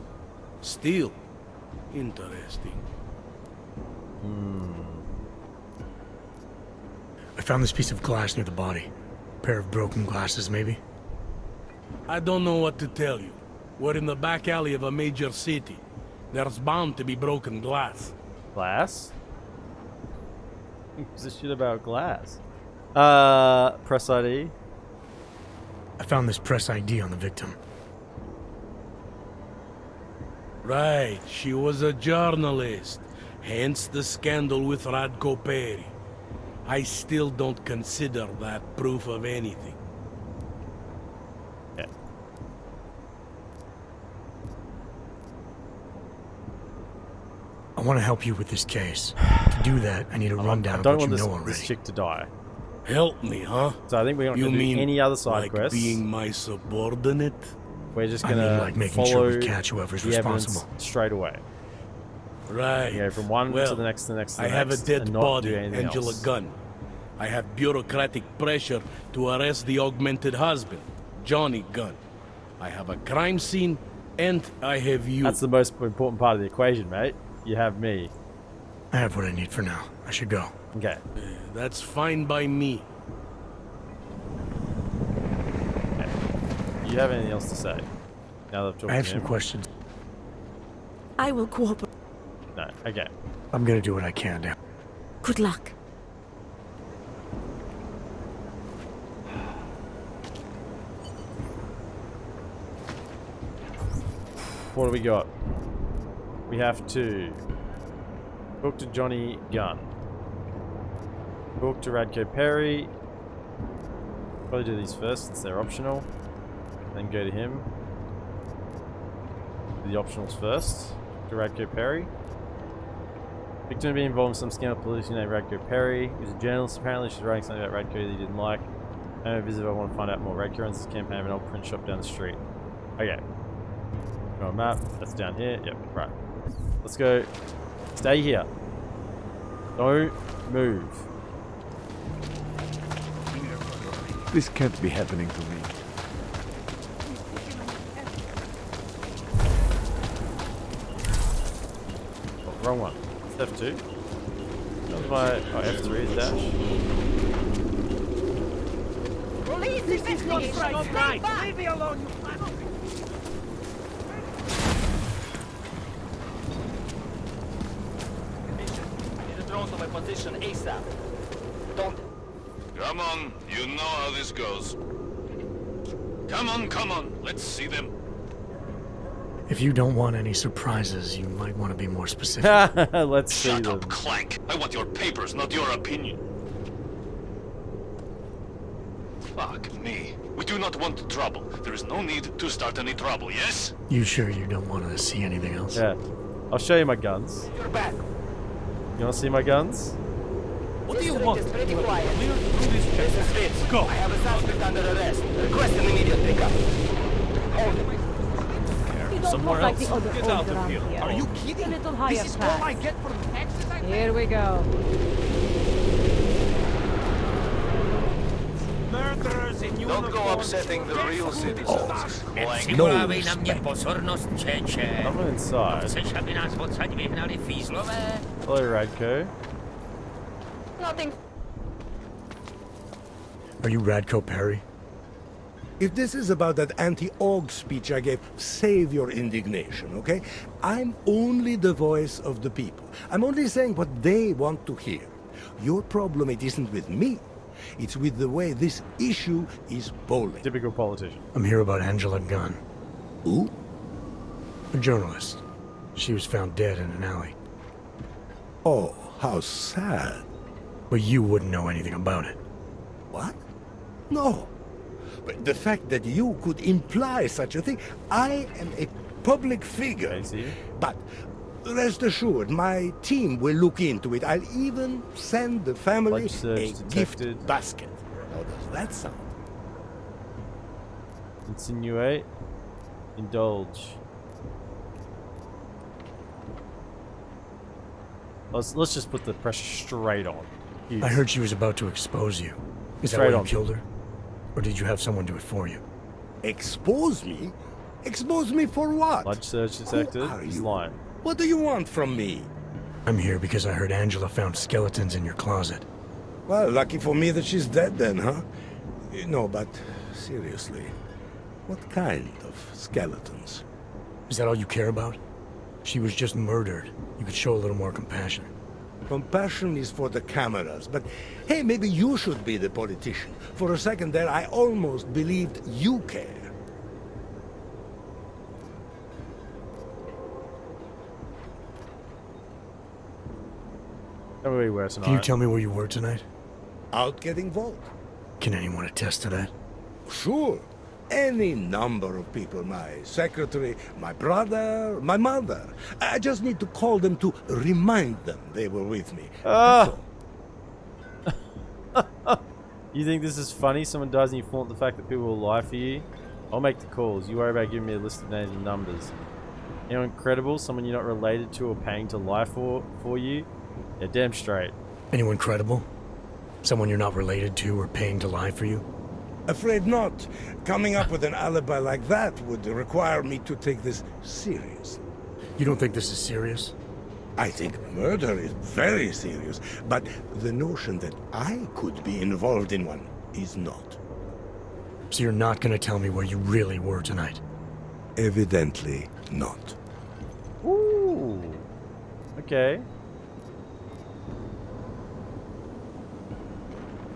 Speaker 9: Still, interesting.
Speaker 8: I found this piece of glass near the body. A pair of broken glasses, maybe?
Speaker 9: I don't know what to tell you. We're in the back alley of a major city. There's bound to be broken glass.
Speaker 1: Glass? Who's this shit about glass? Press ID.
Speaker 8: I found this press ID on the victim.
Speaker 9: Right, she was a journalist. Hence the scandal with Radko Perry. I still don't consider that proof of anything.
Speaker 1: Yeah.
Speaker 8: I want to help you with this case. To do that, I need a rundown
Speaker 1: I
Speaker 8: of
Speaker 1: don't
Speaker 8: what
Speaker 1: want
Speaker 8: you know
Speaker 1: this
Speaker 8: already.
Speaker 1: chick to die.
Speaker 9: Help me, huh?
Speaker 1: So I think we're not
Speaker 9: You
Speaker 1: going to do
Speaker 9: mean
Speaker 1: any other side
Speaker 9: like
Speaker 1: quests.
Speaker 9: being my subordinate?
Speaker 1: We're just
Speaker 8: I
Speaker 1: going
Speaker 8: mean,
Speaker 1: to
Speaker 8: like making
Speaker 1: follow
Speaker 8: sure we catch whoever's
Speaker 1: the evidence
Speaker 8: responsible.
Speaker 1: straight away.
Speaker 9: Right.
Speaker 1: You go from one
Speaker 9: well,
Speaker 1: to the next, to the next, to the
Speaker 9: I have a
Speaker 1: next,
Speaker 9: dead
Speaker 1: and not
Speaker 9: body,
Speaker 1: do anything
Speaker 9: Angela
Speaker 1: else.
Speaker 9: Gunn. I have bureaucratic pressure to arrest the augmented husband, Johnny Gunn. I have a crime scene, and I have you.
Speaker 1: That's the most important part of the equation, mate. You have me.
Speaker 8: I have what I need for now. I should go.
Speaker 1: Okay.
Speaker 9: That's fine by me.
Speaker 1: Do you have anything else to say? Now that I've talked
Speaker 8: I have
Speaker 1: to
Speaker 8: some
Speaker 1: him?
Speaker 8: questions.
Speaker 2: I will cooperate.
Speaker 1: No. Okay.
Speaker 8: I'm gonna do what I can now.
Speaker 2: Good luck.
Speaker 1: What do we got? We have to talk to Johnny Gunn. Talk to Radko Perry. Probably do these first since they're optional. Then go to him. Do the optionals first. To Radko Perry. Victim to be involved in some scandal police named Radko Perry. He's a journalist. Apparently she's writing something about Radko that he didn't like. I'm a visitor. I want to find out more. Radko runs this campaign of an old print shop down the street. Okay. Go on map. That's down here. Yep. Right. Let's go. Stay here. Don't move.
Speaker 4: This can't be happening to me.
Speaker 1: Oh, wrong one. It's F2. That was my F3 is dash.
Speaker 6: Police investigation! Stay back! Leave me alone, you
Speaker 10: Need a drone to my position ASAP. Don't...
Speaker 3: Come on, you know how this goes. Come on, let's see them.
Speaker 8: If you don't want any surprises, you might want to be more specific.
Speaker 1: Let's see
Speaker 3: Shut
Speaker 1: them.
Speaker 3: up, Clank. I want your papers, not your opinion. Fuck me. We do not want trouble. There is no need to start any trouble, yes?
Speaker 8: You sure you don't want to see anything else?
Speaker 1: Yeah. I'll show you my guns.
Speaker 10: You're back.
Speaker 1: You want to see my guns?
Speaker 10: What do you want? It's pretty quiet. This is Fitz. Go. I have a suspect under arrest. Request an immediate pickup. Hold him.
Speaker 6: You don't look like the other ones around here.
Speaker 10: Are you
Speaker 6: A
Speaker 10: kidding?
Speaker 6: little higher
Speaker 10: This is all I
Speaker 6: class.
Speaker 10: get for the taxes I pay?
Speaker 6: Here we go.
Speaker 10: Murderers in uniform. Don't go upsetting the real citizens. Clank.
Speaker 11: Přivolávej na mě pozornost, čeče.
Speaker 1: I'm inside.
Speaker 11: Chceš, aby nás odsaď vyhnali fízlové?
Speaker 1: Hello, Radko.
Speaker 6: Nothing.
Speaker 8: Are you Radko Perry?
Speaker 12: If this is about that anti-AUG speech I gave, save your indignation, okay? I'm only the voice of the people. I'm only saying what they want to hear. Your problem, it isn't with me. It's with the way this issue is bowling.
Speaker 1: Typical politician.
Speaker 8: I'm here about Angela Gunn.
Speaker 12: Who?
Speaker 8: A journalist. She was found dead in an alley.
Speaker 12: Oh, how sad.
Speaker 8: But you wouldn't know anything about it.
Speaker 12: What? No. But the fact that you could imply such a thing, I am a public figure.
Speaker 1: I see.
Speaker 12: But rest assured, my team will look into it. I'll even send the family
Speaker 1: Alleged search
Speaker 12: a
Speaker 1: detected.
Speaker 12: gift basket. How does that sound?
Speaker 1: Insinuate. Indulge. Let's just put the pressure straight on.
Speaker 8: I heard she was about to expose you. Is that
Speaker 1: Straight
Speaker 8: why
Speaker 1: on.
Speaker 8: you killed her? Or did you have someone do it for you?
Speaker 12: Expose me? Expose me for what?
Speaker 1: Blood search detected.
Speaker 12: Who are
Speaker 1: He's
Speaker 12: you?
Speaker 1: lying.
Speaker 12: What do you want from me?
Speaker 8: I'm here because I heard Angela found skeletons in your closet.
Speaker 12: Well, lucky for me that she's dead then, huh? No, but seriously, what kind of skeletons?
Speaker 8: Is that all you care about? She was just murdered. You could show a little more compassion.
Speaker 12: Compassion is for the cameras, but hey, maybe you should be the politician. For a second there, I almost believed you care.
Speaker 1: Tell me where you were tonight.
Speaker 8: Can you tell me where you were tonight?
Speaker 12: Out getting vote.
Speaker 8: Can anyone attest to that?
Speaker 12: Sure. Any number of people. My secretary, my brother, my mother. I just need to call them to remind them they were with me. That's all.
Speaker 1: You think this is funny? Someone dies and you flaunt the fact that people will lie for you? I'll make the calls. You worry about giving me a list of names and numbers. Anyone credible? Someone you're not related to or paying to lie for you? Yeah, damn straight.
Speaker 8: Anyone credible? Someone you're not related to or paying to lie for you?
Speaker 12: Afraid not. Coming up with an alibi like that would require me to take this seriously.
Speaker 8: You don't think this is serious?
Speaker 12: I think murder is very serious, but the notion that I could be involved in one is not.
Speaker 8: So you're not gonna tell me where you really were tonight?
Speaker 12: Evidently not.
Speaker 1: Ooh. Okay.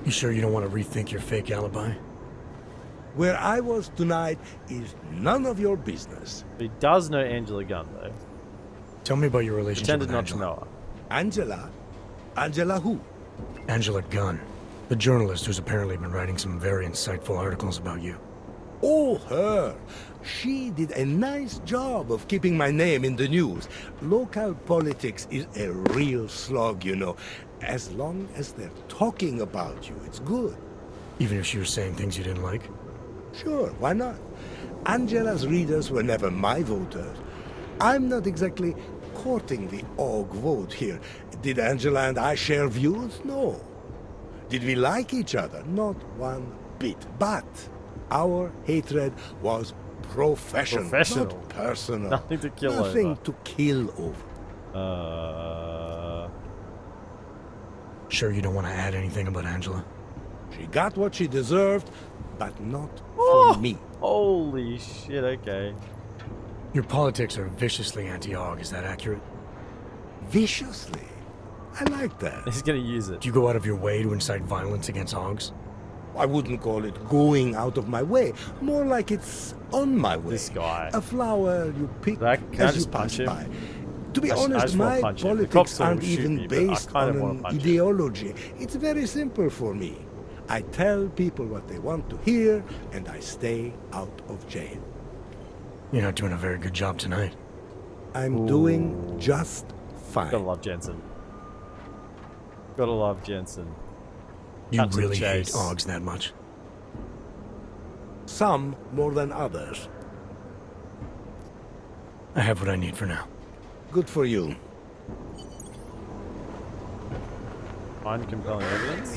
Speaker 8: You sure you don't want to rethink your fake alibi?
Speaker 12: Where I was tonight is none of your business.
Speaker 1: He does know Angela Gunn, though.
Speaker 8: Tell me about your relationship
Speaker 1: Pretended
Speaker 8: with
Speaker 1: not
Speaker 8: Angela.
Speaker 1: to know her.
Speaker 12: Angela? Angela who?
Speaker 8: Angela Gunn, the journalist who's apparently been writing some very insightful articles about you.
Speaker 12: Oh, her. She did a nice job of keeping my name in the news. Local politics is a real slog, you know. As long as they're talking about you, it's good.
Speaker 8: Even if she was saying things you didn't like?
Speaker 12: Sure, why not? Angela's readers were never my voters. I'm not exactly courting the AUG vote here. Did Angela and I share views? No. Did we like each other? Not one bit. But our hatred was professional, not personal.
Speaker 1: Nothing to kill
Speaker 12: Nothing
Speaker 1: over.
Speaker 12: to kill over.
Speaker 8: Sure you don't want to add anything about Angela?
Speaker 12: She got what she deserved, but not for me.
Speaker 1: Holy shit, okay.
Speaker 8: Your politics are viciously anti-AUG, is that accurate?
Speaker 12: Viciously? I like that.
Speaker 1: He's gonna use it.
Speaker 8: Do you go out of your way to incite violence against AUGs?
Speaker 12: I wouldn't call it going out of my way. More like it's on my way.
Speaker 1: This guy.
Speaker 12: A flower you pick
Speaker 1: Can I
Speaker 12: as
Speaker 1: just
Speaker 12: you
Speaker 1: punch
Speaker 12: pass
Speaker 1: him?
Speaker 12: by. To be
Speaker 1: I
Speaker 12: honest,
Speaker 1: just wanna
Speaker 12: my
Speaker 1: punch him. The cops
Speaker 12: politics
Speaker 1: will
Speaker 12: aren't
Speaker 1: shoot
Speaker 12: even
Speaker 1: me, but I
Speaker 12: based
Speaker 1: kind
Speaker 12: on
Speaker 1: of wanna
Speaker 12: an
Speaker 1: punch him.
Speaker 12: ideology. It's very simple for me. I tell people what they want to hear, and I stay out of jail.
Speaker 8: You're not doing a very good job tonight.
Speaker 12: I'm doing just fine.
Speaker 1: Gotta love Jensen. Gotta love Jensen.
Speaker 8: You
Speaker 1: Cut to the
Speaker 8: really hate
Speaker 1: chase.
Speaker 8: AUGs that much?
Speaker 12: Some more than others.
Speaker 8: I have what I need for now.
Speaker 12: Good for you.
Speaker 1: Find compelling evidence.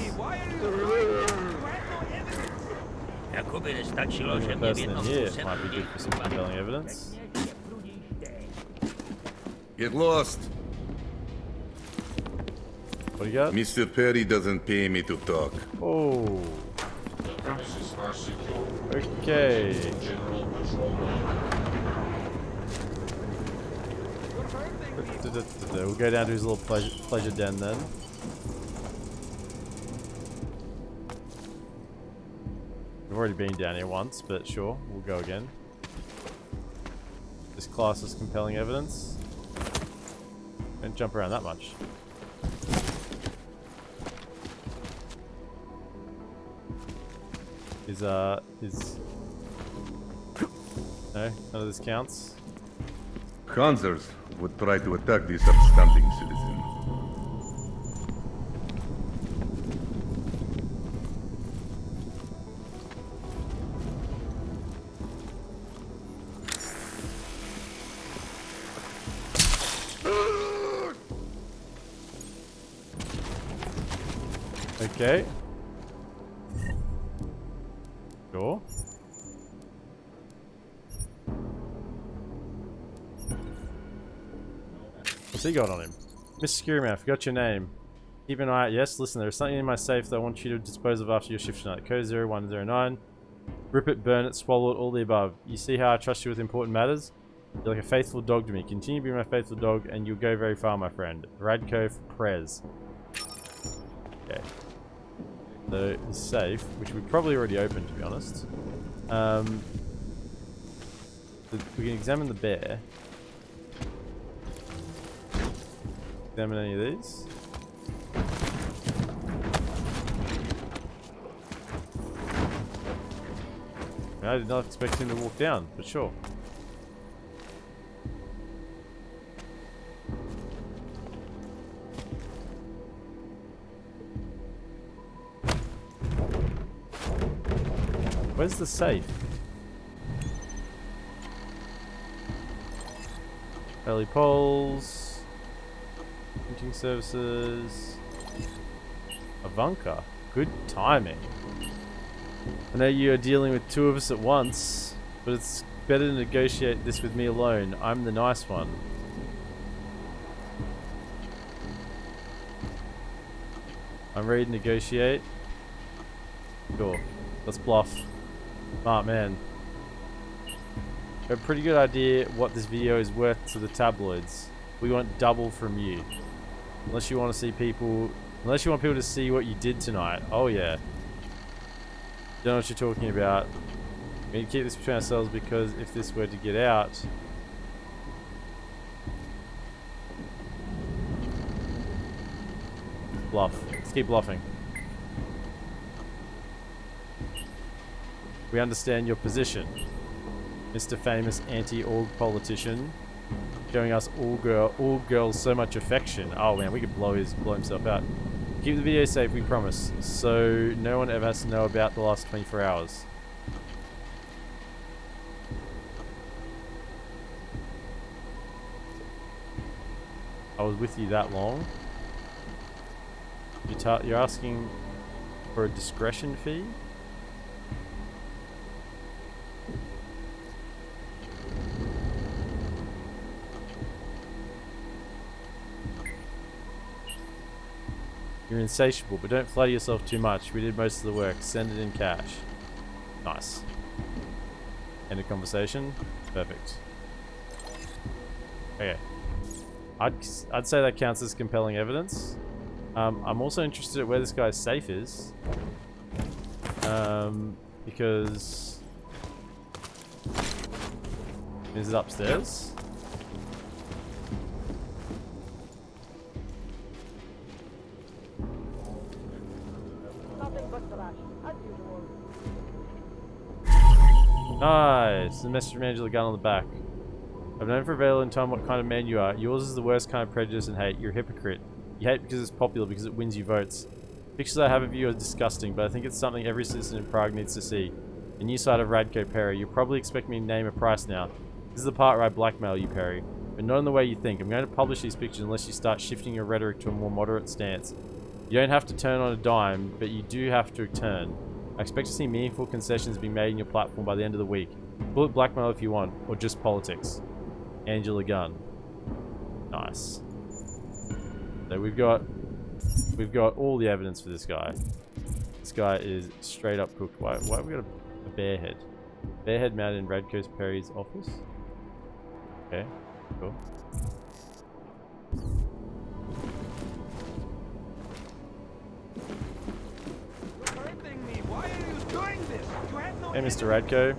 Speaker 11: Jakoby nestačilo, že
Speaker 1: The
Speaker 11: mě v
Speaker 1: person
Speaker 11: jednom
Speaker 1: in here
Speaker 11: kuse
Speaker 1: might be good for some compelling evidence.
Speaker 13: Get lost.
Speaker 1: What do you got?
Speaker 13: Mr. Perry doesn't pay me to talk.
Speaker 1: Oh. Okay. We'll go down to his little pleasure den then. We've already been down here once, but sure, we'll go again. This class is compelling evidence. Don't jump around that much. No, none of this counts.
Speaker 13: Hanzers would try to attack this upstanding citizen.
Speaker 1: Okay. Sure. What's he got on him? Mr. Security Man, I forgot your name. Keep an eye out. Yes, listen, there is something in my safe that I want you to dispose of after your shift tonight. Code 0109. Rip it, burn it, swallow it, all the above. You see how I trust you with important matters? You're like a faithful dog to me. Continue being my faithful dog and you'll go very far, my friend. Radko for Prez. Okay. So, the safe, which we probably already opened, to be honest. We can examine the bear. Examine any of these. I did not expect him to walk down, but sure. Where's the safe? Early polls. Printing services. Ivanka. Good timing. I know you are dealing with two of us at once, but it's better to negotiate this with me alone. I'm the nice one. I'm ready to negotiate. Sure. Let's bluff. Smart man. Got a pretty good idea what this video is worth to the tabloids. We want double from you. Unless you want to see people... Unless you want people to see what you did tonight. Oh yeah. Don't know what you're talking about. We need to keep this between ourselves because if this were to get out... Bluff. Let's keep bluffing. We understand your position, Mr. Famous anti-org politician, showing us all girls so much affection. Oh man, we could blow himself out. Keep the video safe, we promise, so no one ever has to know about the last 24 hours. I was with you that long. You're asking for a discretion fee? You're insatiable, but don't flatter yourself too much. We did most of the work. Send it in cash. Nice. End of conversation. Perfect. Okay. I'd say that counts as compelling evidence. I'm also interested at where this guy's safe is. Because... Is it upstairs? Nice! The message from Angela gun on the back. I've known for a very long time what kind of man you are. Yours is the worst kind of prejudice and hate. You're a hypocrite. You hate because it's popular, because it wins you votes. Pictures I have of you are disgusting, but I think it's something every citizen in Prague needs to see. The new side of Radko, Perry. You probably expect me to name a price now. This is the part where I blackmail you, Perry. But not in the way you think. I'm going to publish these pictures unless you start shifting your rhetoric to a more moderate stance. You don't have to turn on a dime, but you do have to turn. I expect to see meaningful concessions being made in your platform by the end of the week. Call it blackmail if you want, or just politics. Angela Gunn. Nice. So we've got all the evidence for this guy. This guy is straight up cooked. Why have we got a bear head? Bear head mounted in Radko Perry's office. Okay, cool. Hey, Mr. Radko.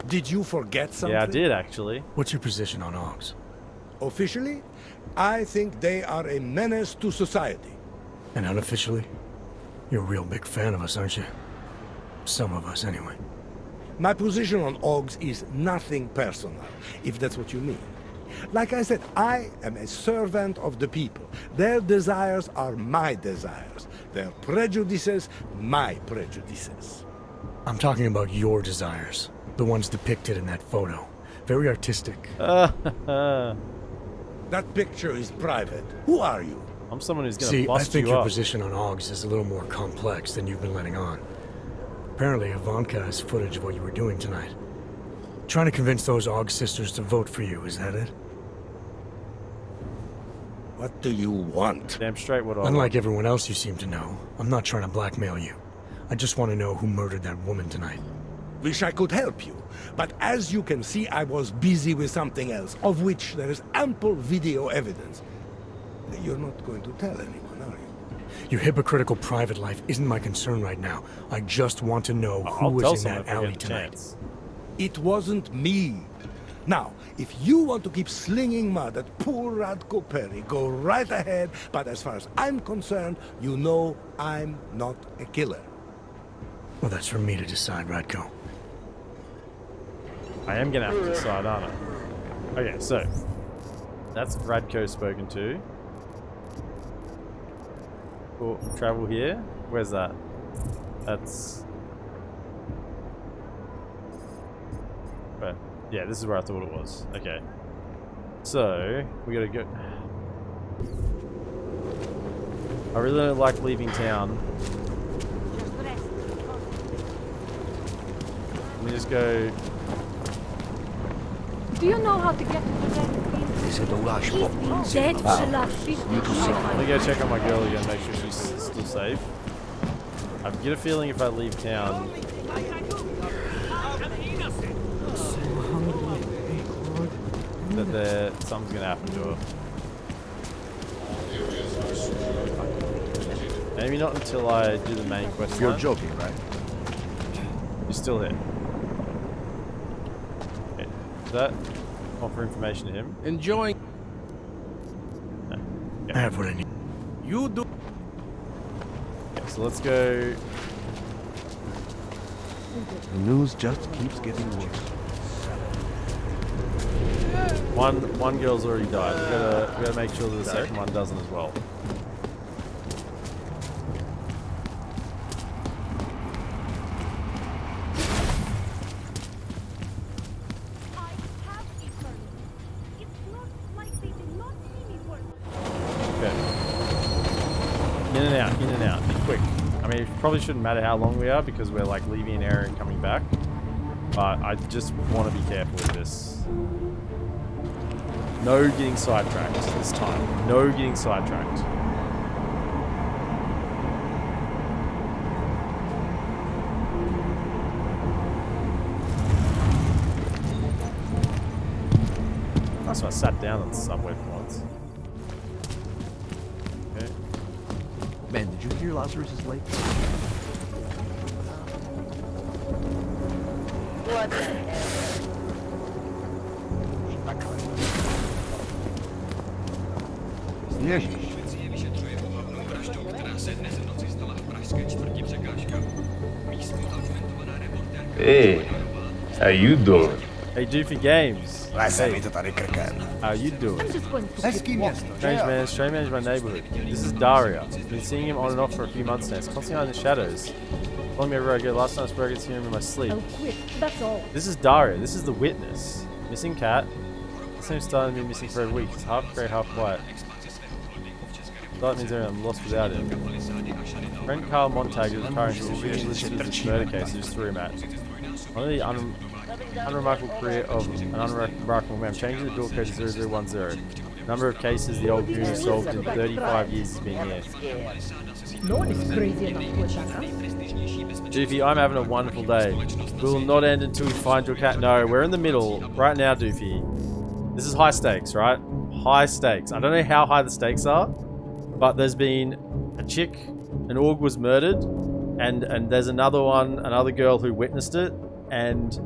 Speaker 12: Did you forget something?
Speaker 1: Yeah, I did actually.
Speaker 8: What's your position on Augs?
Speaker 12: Officially, I think they are a menace to society.
Speaker 8: And unofficially? You're a real big fan of us, aren't you? Some of us, anyway.
Speaker 12: My position on Augs is nothing personal, if that's what you mean. Like I said, I am a servant of the people. Their desires are my desires. Their prejudices, my prejudices.
Speaker 8: I'm talking about your desires. The ones depicted in that photo. Very artistic.
Speaker 12: That picture is private. Who are you?
Speaker 1: I'm someone who's gonna
Speaker 8: See, I
Speaker 1: bust
Speaker 8: think
Speaker 1: you
Speaker 8: your
Speaker 1: up.
Speaker 8: position on Augs is a little more complex than you've been letting on. Apparently, Ivanka has footage of what you were doing tonight. Trying to convince those Aug sisters to vote for you, is that it?
Speaker 12: What do you want?
Speaker 1: Damn straight what I want.
Speaker 8: Unlike everyone else you seem to know, I'm not trying to blackmail you. I just want to know who murdered that woman tonight.
Speaker 12: Wish I could help you, but as you can see, I was busy with something else, of which there is ample video evidence. You're not going to tell anyone, are you?
Speaker 8: Your hypocritical private life isn't my concern right now. I just want to know who was in that alley tonight.
Speaker 12: It wasn't me. Now, if you want to keep slinging mud at poor Radko Perry, go right ahead, but as far as I'm concerned, you know I'm not a killer.
Speaker 8: Well, that's for me to decide, Radko.
Speaker 1: I am gonna have to decide, aren't I? Okay, so that's Radko spoken to. We'll travel here. Where's that? That's. Where? Yeah, this is where I thought it was. Okay. So we gotta go. I really don't like leaving town. Let me just go.
Speaker 6: Do you know how to get to the red? He's been dead for the last 50 years.
Speaker 1: Let me go check on my girl again, make sure she's still safe. I get a feeling if I leave town. That something's gonna happen to her. Maybe not until I do the main quest.
Speaker 4: You're
Speaker 1: line.
Speaker 4: joking, right?
Speaker 1: You're still here. Okay. Does that offer information to him?
Speaker 9: Enjoying.
Speaker 1: No.
Speaker 8: I have what I need.
Speaker 9: You do.
Speaker 1: Okay, so let's go.
Speaker 4: The news just keeps getting worse.
Speaker 1: One girl's already died. We gotta make sure that the second one doesn't as well. In and out, be quick. I mean, it probably shouldn't matter how long we are because we're like leaving an area and coming back. But I just want to be careful with this. No getting sidetracked this time. No getting sidetracked. That's why I sat down on the subway for once. Okay.
Speaker 4: Man, did you hear Lazarus is late?
Speaker 10: What the hell?
Speaker 14: Hey, how you doing?
Speaker 1: Hey, Doofy Games. Hey, how you doing?
Speaker 6: I'm just going to
Speaker 1: Strange man is my neighborhood. This is Daria. Been seeing him on and off for a few months now. He's constantly hiding in the shadows. Following me everywhere I go. Last night I swear I could hear him in my sleep.
Speaker 6: I'll quit. That's all.
Speaker 1: This is Daria. This is the witness. Missing cat. This name started me missing for a week. It's half grey, half white. That means I'm lost without him. Friend Carl Montag is retiring to this murder case. He just threw him at. One of the unremarkable career of an unremarkable man. Changing the door code to 0010. Number of cases the old goon has solved in 35 years he's been here.
Speaker 6: No one is crazy enough to attack us.
Speaker 1: Doofy, I'm having a wonderful day. We will not end until we find your cat. No, we're in the middle right now, Doofy. This is high stakes, right? High stakes. I don't know how high the stakes are, but there's been a chick, an org was murdered, and there's another girl who witnessed it, and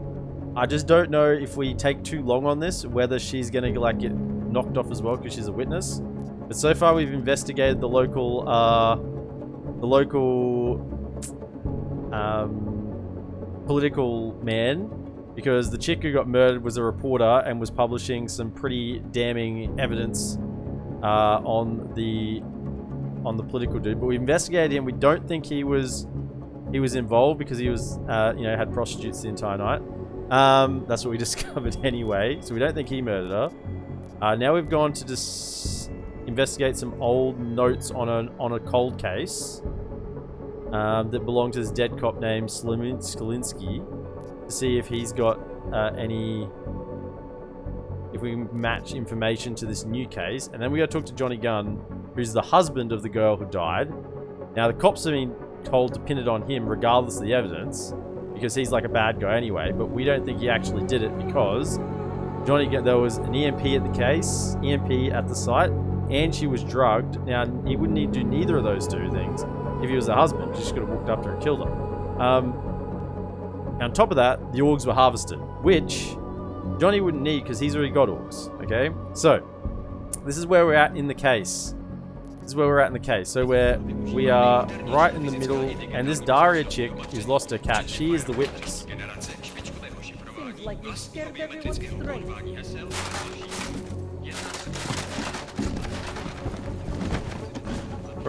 Speaker 1: I just don't know if we take too long on this, whether she's gonna like get knocked off as well because she's a witness. But so far we've investigated the local political man, because the chick who got murdered was a reporter and was publishing some pretty damning evidence on the political dude. But we investigated him. We don't think he was involved because he was had prostitutes the entire night. That's what we discovered anyway. So we don't think he murdered her. Now we've gone to investigate some old notes on a cold case that belonged to this dead cop named Skalinsky to see if he's got if we can match information to this new case. And then we gotta talk to Johnny Gunn, who's the husband of the girl who died. Now the cops have been told to pin it on him regardless of the evidence, because he's like a bad guy anyway, but we don't think he actually did it because there was an EMP at the case, EMP at the site, and she was drugged. Now, he wouldn't need to do neither of those two things if he was the husband. He just could have walked up to her and killed her. On top of that, the orgs were harvested, which Johnny wouldn't need because he's already got orgs, okay? So, this is where we're at in the case. So we are right in the middle, and this Daria chick who's lost her cat, she is the witness.
Speaker 6: Seems like you scared everyone straight.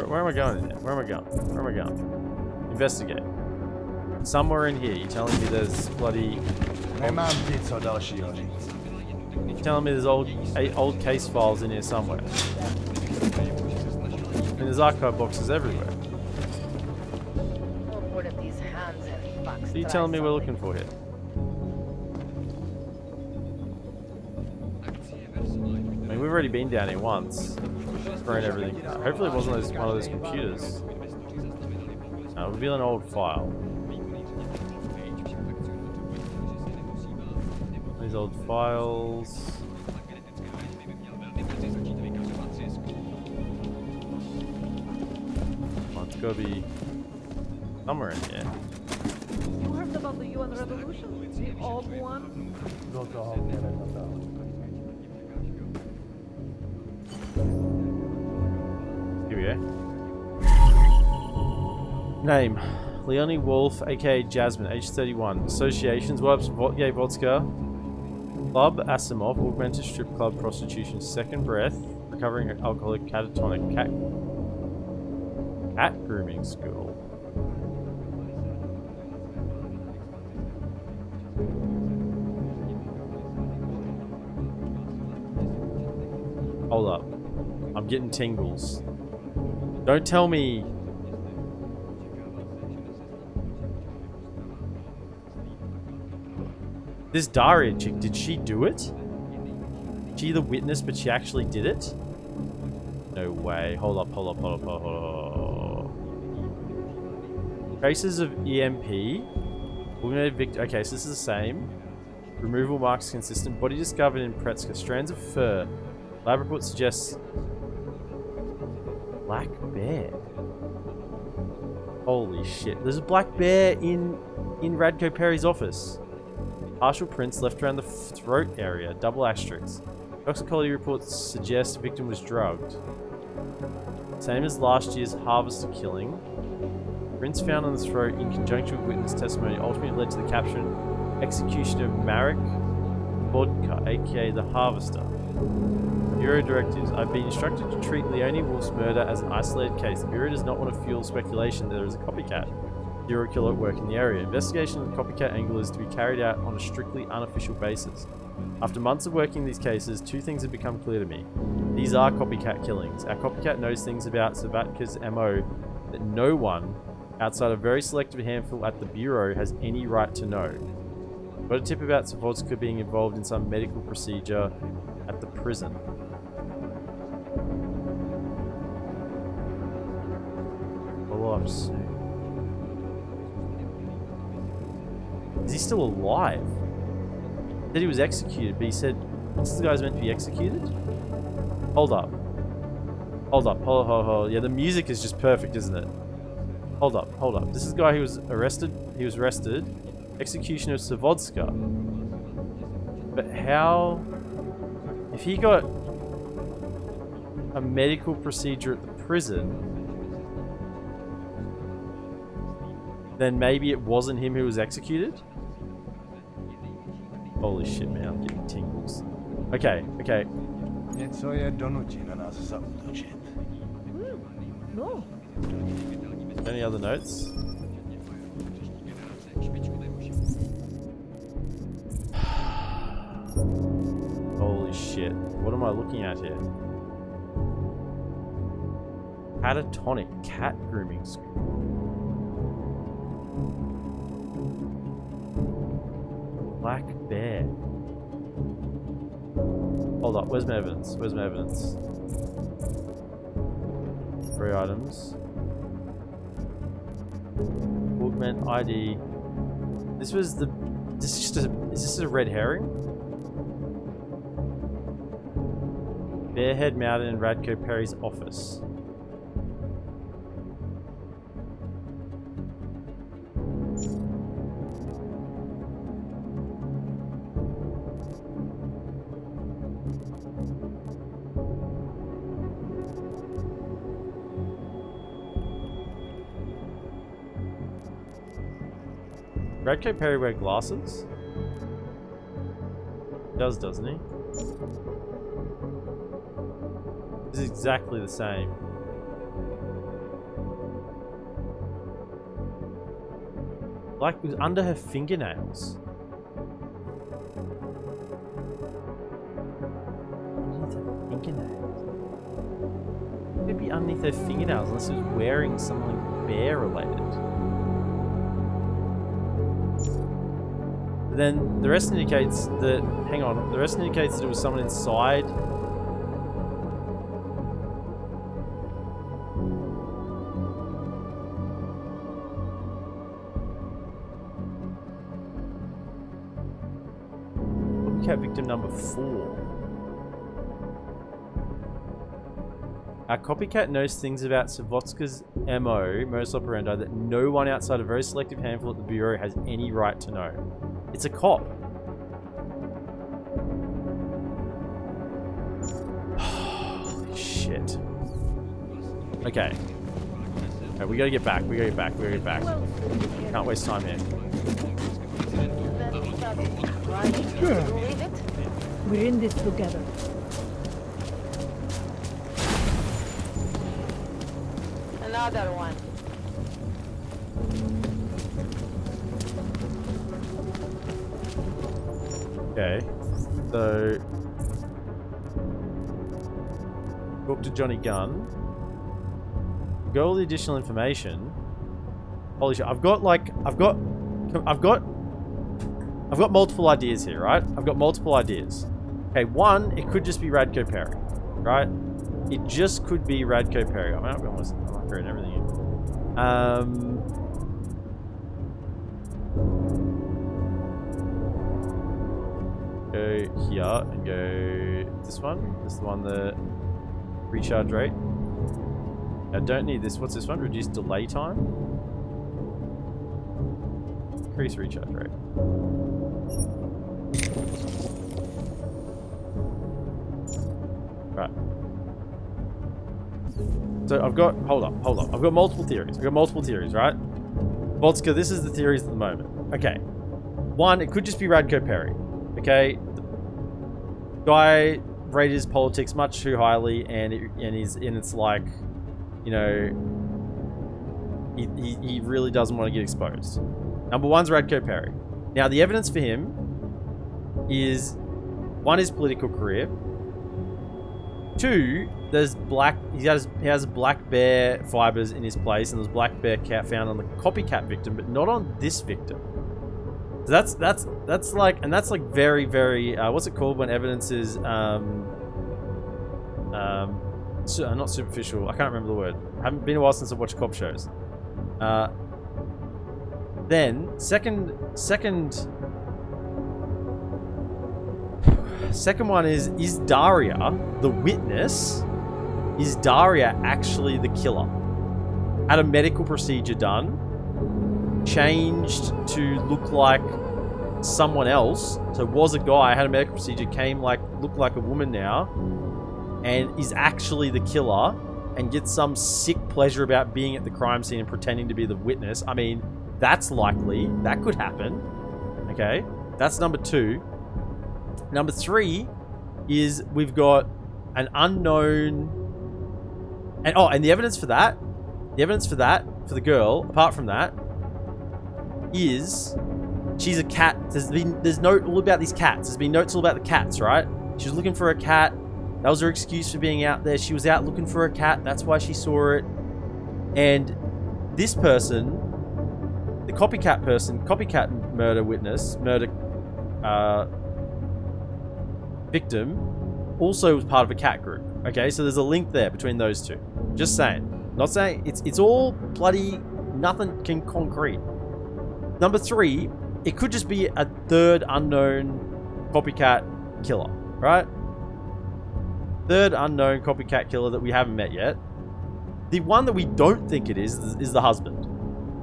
Speaker 1: Where am I going in there? Where am I going? Investigate. Somewhere in here, you're telling me there's bloody... You're telling me there's old case files in here somewhere. And there's archive boxes everywhere.
Speaker 6: What are these hands and fucks?
Speaker 1: What are you telling me we're looking for here? I mean, we've already been down here once. Thrown everything. Hopefully it wasn't one of those computers. Reveal an old file. These old files. Oh, it's gotta be somewhere in here.
Speaker 6: You heard about the UN revolution? The old one?
Speaker 1: Here we go. Name: Leonie Wolf, aka Jasmine, age 31. Associations: Vodka Vodka, Club Asimov, Augmented Strip Club, Prostitution, Second Breath, Recovering Alcoholic, Catatonic, Cat Grooming School. Hold up. I'm getting tingles. Don't tell me... This Daria chick, did she do it? She the witness, but she actually did it? No way. Hold up. Traces of EMP. Okay, so this is the same. Removal marks consistent. Body discovered in Pretska. Strands of fur. Lab report suggests... Black bear. Holy shit. There's a black bear in Radko Perry's office. Partial prints left around the throat area. Double asterisks. Toxicology reports suggest the victim was drugged. Same as last year's harvester killing. Prints found on the throat in conjunction with witness testimony ultimately led to the caption, execution of Marek Vodka, aka the Harvester. Bureau directives: I've been instructed to treat Leonie Wolf's murder as an isolated case. The Bureau does not want to fuel speculation that there is a copycat serial killer at work in the area. Investigation of the copycat angle is to be carried out on a strictly unofficial basis. After months of working these cases, two things have become clear to me. These are copycat killings. Our copycat knows things about Savatka's MO that no one, outside a very selective handful at the Bureau, has any right to know. Got a tip about Savodska being involved in some medical procedure at the prison. Follow up soon. Is he still alive? He said he was executed, but he said this guy's meant to be executed? Hold up. Hold. Yeah, the music is just perfect, isn't it? Hold up. This is the guy who was arrested. He was arrested. Execution of Savodska. But how... If he got a medical procedure at the prison, then maybe it wasn't him who was executed? Holy shit, man, I'm getting tingles. Okay.
Speaker 6: No.
Speaker 1: Any other notes? Holy shit. What am I looking at here? Catatonic cat grooming school. Black bear. Hold up, where's my evidence? Where's my evidence? 3 items. Augment ID. This was the... This is just a... Is this a red herring? Bearhead Mountain in Radko Perry's office. Radko Perry wear glasses? Does, doesn't he? This is exactly the same. Like it was under her fingernails. Underneath her fingernails. It could be underneath her fingernails unless she was wearing something bear related. Then the rest indicates that, hang on, the rest indicates that it was someone inside. Copycat victim number 4. Our copycat knows things about Savotska's MO, modus operandi, that no one outside a very selective handful at the Bureau has any right to know. It's a cop. Holy shit. Okay. Okay, we gotta get back. We gotta get back. We gotta get back. Can't waste time here.
Speaker 6: We're in this together.
Speaker 7: Another one.
Speaker 1: Okay, so talk to Johnny Gunn. Got all the additional information. Holy shit! I've got multiple ideas here, right? I've got multiple ideas. Okay, one, it could just be Radko Perry, right? It just could be Radko Perry. I mean, I've almost written everything in. Go here and go this one. This is the one that recharge rate. I don't need this. What's this one? Reduce delay time. Increase recharge rate. Right. So I've got, hold up. I've got multiple theories, right? Vodska, this is the theories at the moment. Okay. One, it could just be Radko Perry. Okay. The guy rated his politics much too highly, and it's like, you know, he really doesn't want to get exposed. Number one's Radko Perry. Now the evidence for him is, one, his political career. 2, there's he has black bear fibers in his place, and there's black bear cat found on the copycat victim, but not on this victim. So that's like, and that's like very, very what's it called when evidence is not superficial. I can't remember the word. I haven't been a while since I've watched cop shows. Then second one is Daria the witness? Is Daria actually the killer? Had a medical procedure done, changed to look like someone else, so was a guy, had a medical procedure, looked like a woman now, and is actually the killer, and gets some sick pleasure about being at the crime scene and pretending to be the witness. I mean, that's likely. That could happen. Okay, that's number 2. Number 3 is we've got an unknown, and the evidence for that, for the girl, apart from that, is she's a cat. There's note all about these cats. There's been notes all about the cats, right? She was looking for a cat. That was her excuse for being out there. She was out looking for a cat. That's why she saw it. And this person, the copycat person, copycat murder witness, murder victim, also was part of a cat group. Okay, so there's a link there between those two. Just saying. Not saying it's all bloody nothing concrete. Number 3, it could just be a third unknown copycat killer, right? Third unknown copycat killer that we haven't met yet. The one that we don't think it is the husband.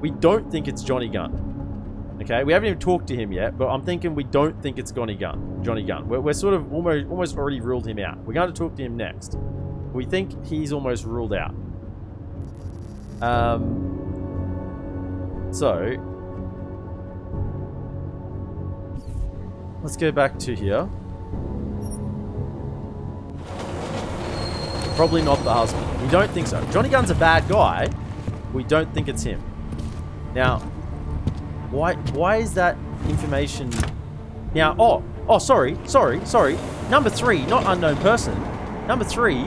Speaker 1: We don't think it's Johnny Gunn. Okay, we haven't even talked to him yet, but I'm thinking we don't think it's Johnny Gunn. We're sort of almost already ruled him out. We're going to talk to him next. We think he's almost ruled out. So let's go back to here. Probably not the husband. We don't think so. Johnny Gunn's a bad guy. We don't think it's him. Now, why is that information... Now, sorry. Number 3, not unknown person. Number 3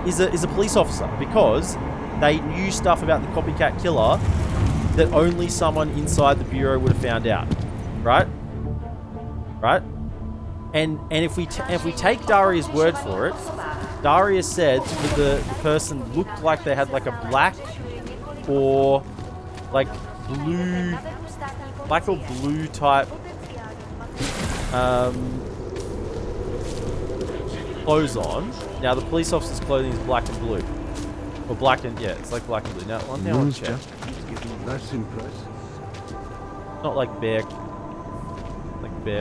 Speaker 1: is a police officer because they knew stuff about the copycat killer that only someone inside the bureau would have found out. Right? Right? And if we take Daria's word for it, Daria said that the person looked like they had like a black or blue type clothes on. Now the police officer's clothing is black and blue. Or black and, yeah, it's like black and blue. Now I'll check. Not like bare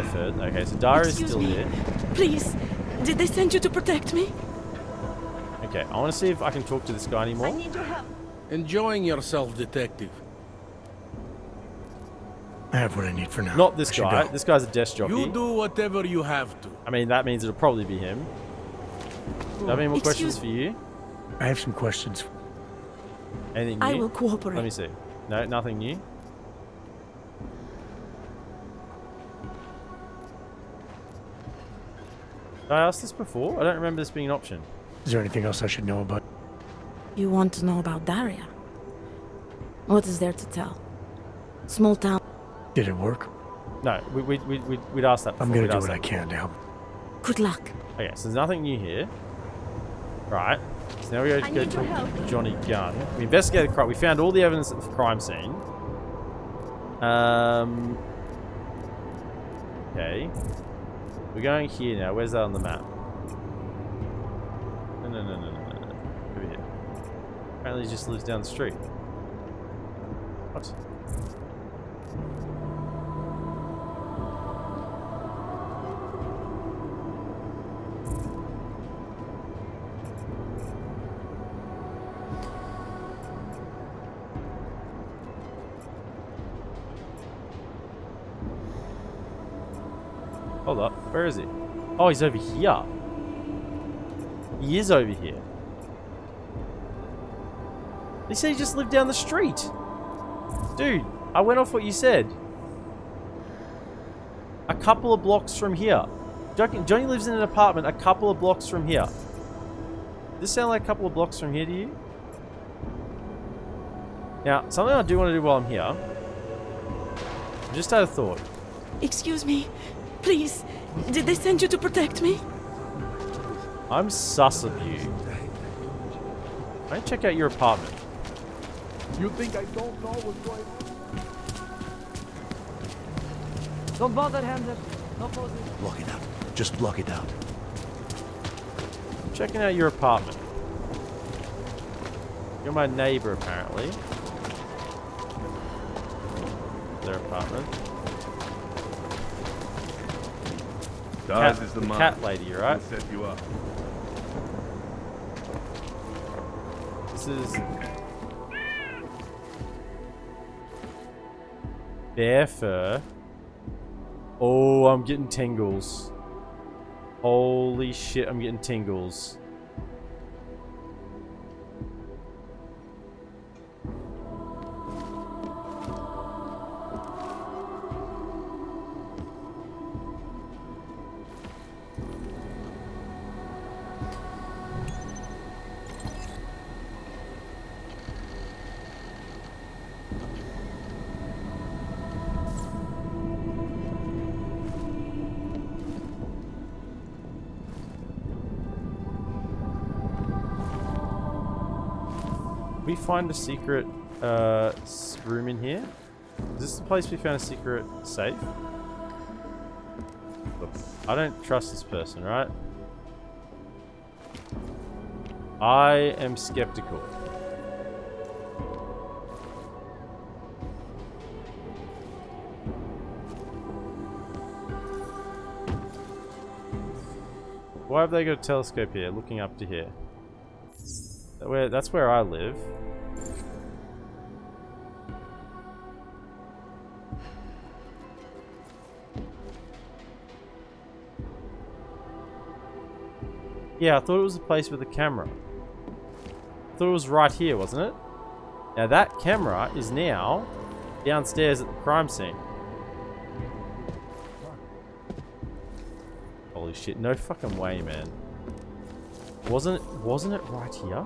Speaker 1: fur. Okay, so Daria's still here.
Speaker 2: Please, did they send you to protect me?
Speaker 1: Okay, I want to see if I can talk to this guy anymore.
Speaker 2: I need your help.
Speaker 9: Enjoying yourself, detective.
Speaker 8: I have what I need for now.
Speaker 1: Not this guy. This guy's a desk jockey.
Speaker 9: You do whatever you have to.
Speaker 1: I mean, that means it'll probably be him. Do I have any more questions for you?
Speaker 8: I have some questions.
Speaker 1: Anything new?
Speaker 2: I will cooperate.
Speaker 1: Let me see. No, nothing new. Did I ask this before? I don't remember this being an option.
Speaker 8: Is there anything else I should know about?
Speaker 2: You want to know about Daria? What is there to tell? Small town.
Speaker 8: Did it work?
Speaker 1: No, we'd asked that before.
Speaker 8: I'm gonna do what I can to help.
Speaker 2: Good luck.
Speaker 1: Okay, so there's nothing new here. Right. So now we go talk to Johnny Gunn. We investigated the crime. We found all the evidence at the crime scene. Okay. We're going here now. Where's that on the map? No. Over here. Apparently he just lives down the street. What? Hold up. Where is he? Oh, he's over here. He is over here. They said he just lived down the street. Dude, I went off what you said. A couple of blocks from here. Johnny lives in an apartment a couple of blocks from here. Does this sound like a couple of blocks from here to you? Now, something I do want to do while I'm here. I just had a thought.
Speaker 2: Excuse me. Please, did they send you to protect me?
Speaker 1: I'm sus of you. Why don't you check out your apartment?
Speaker 5: You think I don't know what's going on?
Speaker 7: Don't bother, Handler. No poses.
Speaker 5: Block it out. Just block it out.
Speaker 1: I'm checking out your apartment. You're my neighbor, apparently. Their apartment.
Speaker 13: Is the
Speaker 1: cat lady, right?
Speaker 13: Set you up.
Speaker 1: This is bear fur. Oh, I'm getting tingles. Holy shit, I'm getting tingles. Did we find a secret room in here? Is this the place we found a secret safe? Look, I don't trust this person, right? I am skeptical. Why have they got a telescope here, looking up to here? That's where I live. Yeah, I thought it was the place with the camera. I thought it was right here, wasn't it? Now that camera is now downstairs at the crime scene. Holy shit, no fucking way, man. Wasn't it right here?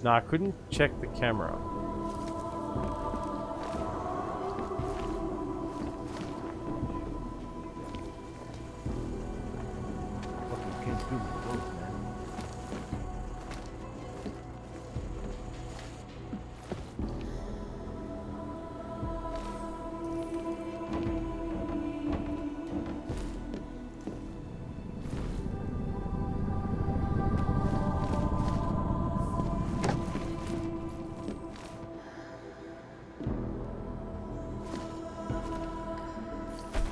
Speaker 1: No, I couldn't check the camera.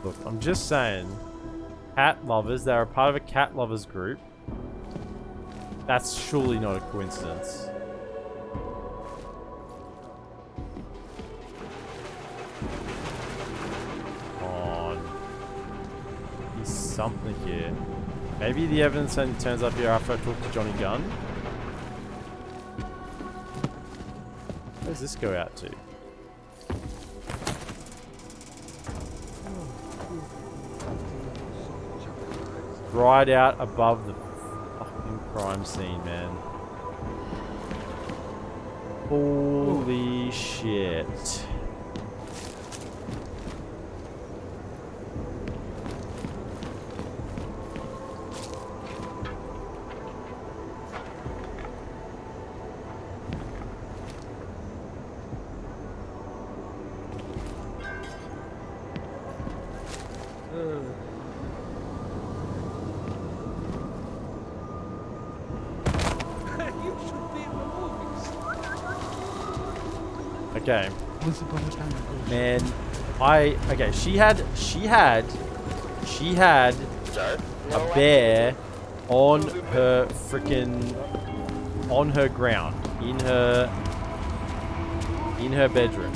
Speaker 1: Look, I'm just saying, cat lovers, they're a part of a cat lovers group. That's surely not a coincidence. Come on. There's something here. Maybe the evidence only turns up here after I talk to Johnny Gunn. Where does this go out to? Right out above the fucking crime scene, man. Holy shit. Okay. Man, okay, she had a bear on her on her ground in her bedroom.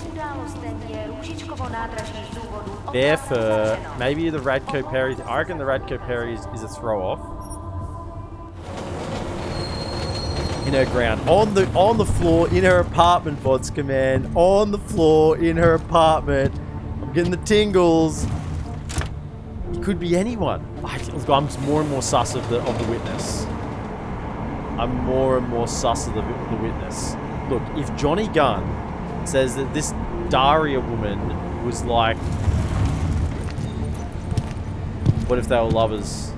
Speaker 1: Bear fur, maybe the Radco Perry. I reckon the Radco Perry is a throw off. In her ground, on the floor in her apartment, Vodka man, on the floor in her apartment. I'm getting the tingles. It could be anyone. I'm more and more sus of the witness. I'm more and more sus of the witness. Look, if Johnny Gunn says that this Daria woman was like, what if they were lovers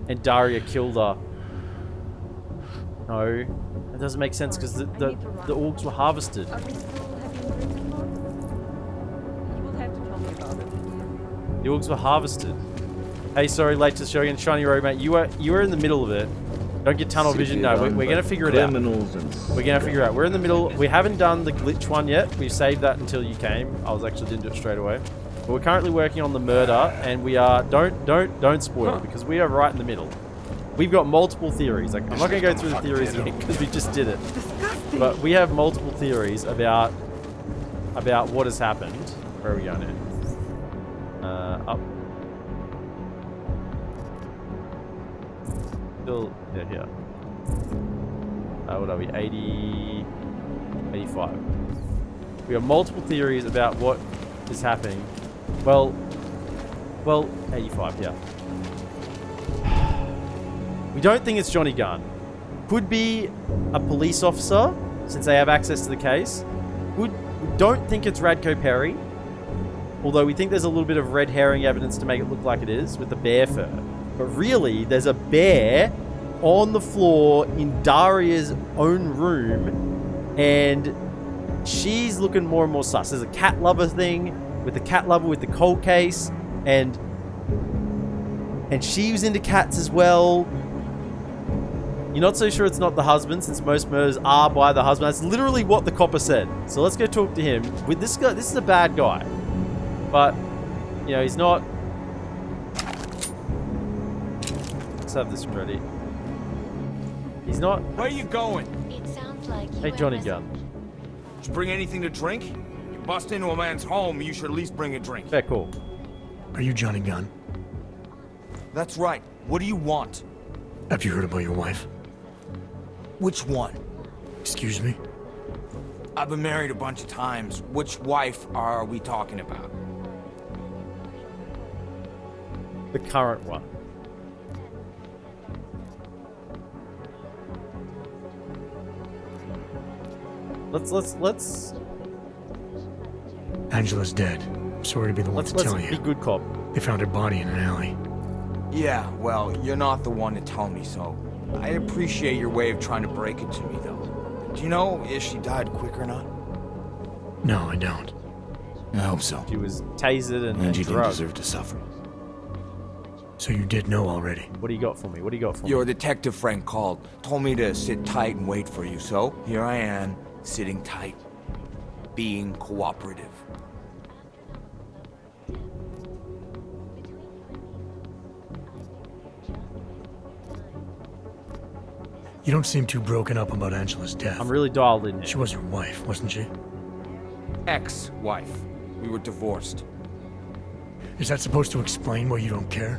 Speaker 1: and Daria killed her? No, it doesn't make sense because the orgs were harvested. The orgs were harvested. Hey, sorry, late to the show again. Shiny Road, mate. You were in the middle of it. Don't get tunnel vision. No, we're gonna figure it out. We're gonna figure it out. We're in the middle. We haven't done the glitch one yet. We saved that until you came. I didn't do it straight away. But we're currently working on the murder, and we are don't spoil it because we are right in the middle. We've got multiple theories. Like, I'm not going to go through the theories again because we just did it. But we have multiple theories about what has happened. Where are we going now? Up. Still, yeah, here. What are we? 80, 85. We have multiple theories about what is happening. Well, 85, yeah. We don't think it's Johnny Gunn. Could be a police officer, since they have access to the case. We don't think it's Radko Perry, although we think there's a little bit of red herring evidence to make it look like it is with the bear fur. But really, there's a bear on the floor in Daria's own room, and she's looking more and more sus. There's a cat lover thing with the cat lover with the cold case, and she was into cats as well. You're not so sure it's not the husband, since most murders are by the husband. That's literally what the copper said. So let's go talk to him. With this guy, this is a bad guy, but you know he's not. Let's have this ready. He's not.
Speaker 15: Where are you going?
Speaker 6: It sounds like
Speaker 1: Hey, Johnny Gunn.
Speaker 15: Did you bring anything to drink? You bust into a man's home, you should at least bring a drink.
Speaker 1: Fair call.
Speaker 8: Are you Johnny Gunn?
Speaker 15: That's right. What do you want?
Speaker 8: Have you heard about your wife?
Speaker 15: Which one?
Speaker 8: Excuse me?
Speaker 15: I've been married a bunch of times. Which wife are we talking about?
Speaker 1: The current one. Let's.
Speaker 8: Angela's dead. I'm sorry to be the one to tell you.
Speaker 1: Let's be good cop.
Speaker 8: They found her body in an alley.
Speaker 15: Yeah, well, you're not the one to tell me so. I appreciate your way of trying to break it to me, though. Do you know if she died quick or not?
Speaker 8: No, I don't.
Speaker 15: I hope so.
Speaker 1: She was tasered and
Speaker 15: she didn't
Speaker 1: drugged.
Speaker 15: deserve to suffer.
Speaker 8: So you did know already?
Speaker 1: What do you got for me? What do you got for me?
Speaker 15: Your detective friend called, told me to sit tight and wait for you, so here I am, sitting tight, being cooperative.
Speaker 8: You don't seem too broken up about Angela's death.
Speaker 1: I'm really dialed in here.
Speaker 8: She was your wife, wasn't she?
Speaker 15: Ex-wife. We were divorced.
Speaker 8: Is that supposed to explain why you don't care?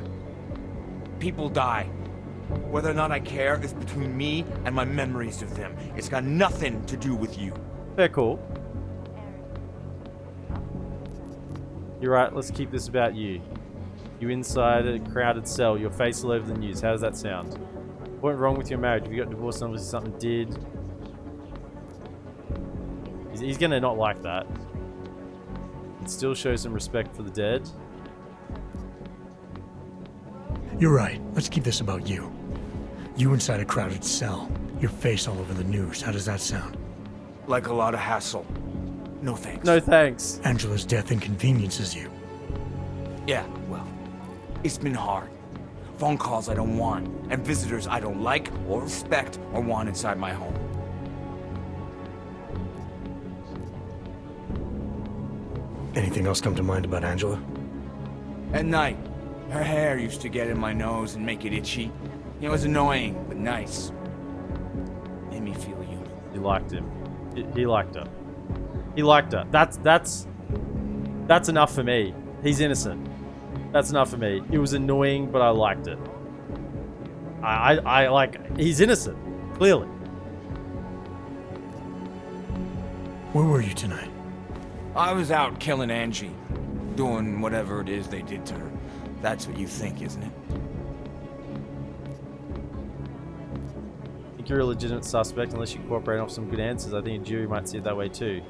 Speaker 15: People die. Whether or not I care is between me and my memories of them. It's got nothing to do with you.
Speaker 1: Fair call. You're right, let's keep this about you. You inside a crowded cell, your face all over the news. How does that sound? What went wrong with your marriage? Have you got divorced? Obviously something did. He's gonna not like that. And still show some respect for the dead.
Speaker 8: You're right. Let's keep this about you. You inside a crowded cell. Your face all over the news. How does that sound?
Speaker 15: Like a lot of hassle. No thanks.
Speaker 1: No thanks.
Speaker 8: Angela's death inconveniences you.
Speaker 15: Yeah, well, it's been hard. Phone calls I don't want, and visitors I don't like or respect or want inside my home.
Speaker 8: Anything else come to mind about Angela?
Speaker 15: At night, her hair used to get in my nose and make it itchy. It was annoying, but nice. Made me feel human.
Speaker 1: You liked him. He liked her. He liked her. That's enough for me. He's innocent. That's enough for me. It was annoying, but I liked it. I like... He's innocent. Clearly.
Speaker 8: Where were you tonight?
Speaker 15: I was out killing Angie. Doing whatever it is they did to her. That's what you think, isn't it?
Speaker 1: I think you're a legitimate suspect unless you cooperate and offer some good answers. I think a jury might see it that way too.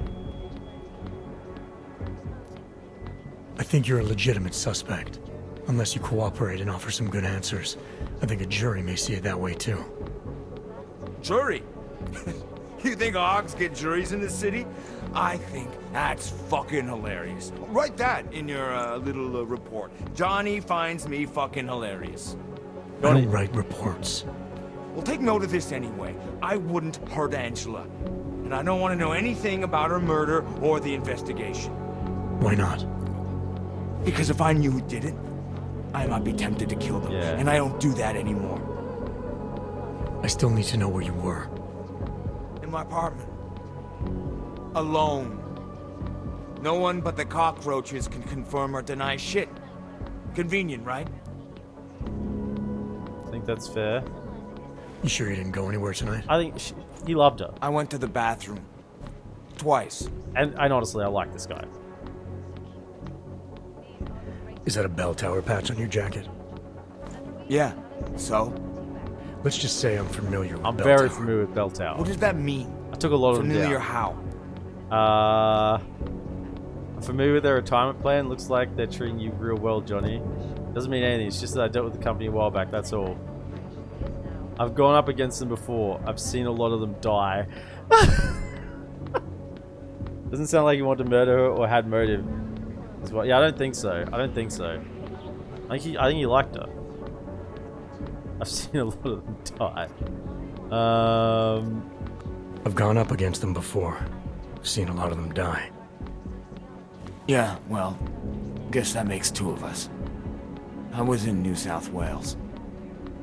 Speaker 8: I think you're a legitimate suspect. Unless you cooperate and offer some good answers. I think a jury may see it that way too.
Speaker 15: Jury? You think Augs get juries in this city? I think that's fucking hilarious. Write that in your little report. Johnny finds me fucking hilarious.
Speaker 8: I don't write reports.
Speaker 15: Well, take note of this anyway. I wouldn't hurt Angela. And I don't want to know anything about her murder or the investigation.
Speaker 8: Why not?
Speaker 15: Because if I knew who did it, I might be tempted to kill them.
Speaker 1: Yeah.
Speaker 15: And I don't do that anymore.
Speaker 8: I still need to know where you were.
Speaker 15: In my apartment. Alone. No one but the cockroaches can confirm or deny shit. Convenient, right?
Speaker 1: I think that's fair.
Speaker 8: You sure you didn't go anywhere tonight?
Speaker 1: I think he loved her.
Speaker 15: I went to the bathroom. Twice.
Speaker 1: And honestly, I like this guy.
Speaker 8: Is that a bell tower patch on your jacket?
Speaker 15: Yeah, so?
Speaker 8: Let's just say I'm familiar with
Speaker 1: I'm
Speaker 8: Bell
Speaker 1: very
Speaker 8: Tower.
Speaker 1: familiar with Bell Tower.
Speaker 15: What does that mean?
Speaker 1: I took a lot of them
Speaker 15: Familiar
Speaker 1: down.
Speaker 15: how?
Speaker 1: I'm familiar with their retirement plan. Looks like they're treating you real well, Johnny. Doesn't mean anything. It's just that I dealt with the company a while back. That's all. I've gone up against them before. I've seen a lot of them die. Doesn't sound like you want to murder her or had motive. Well, yeah, I don't think so. I don't think so. I think you liked her. I've seen a lot of them die.
Speaker 8: I've gone up against them before. I've seen a lot of them die.
Speaker 15: Yeah, well, guess that makes two of us. I was in New South Wales.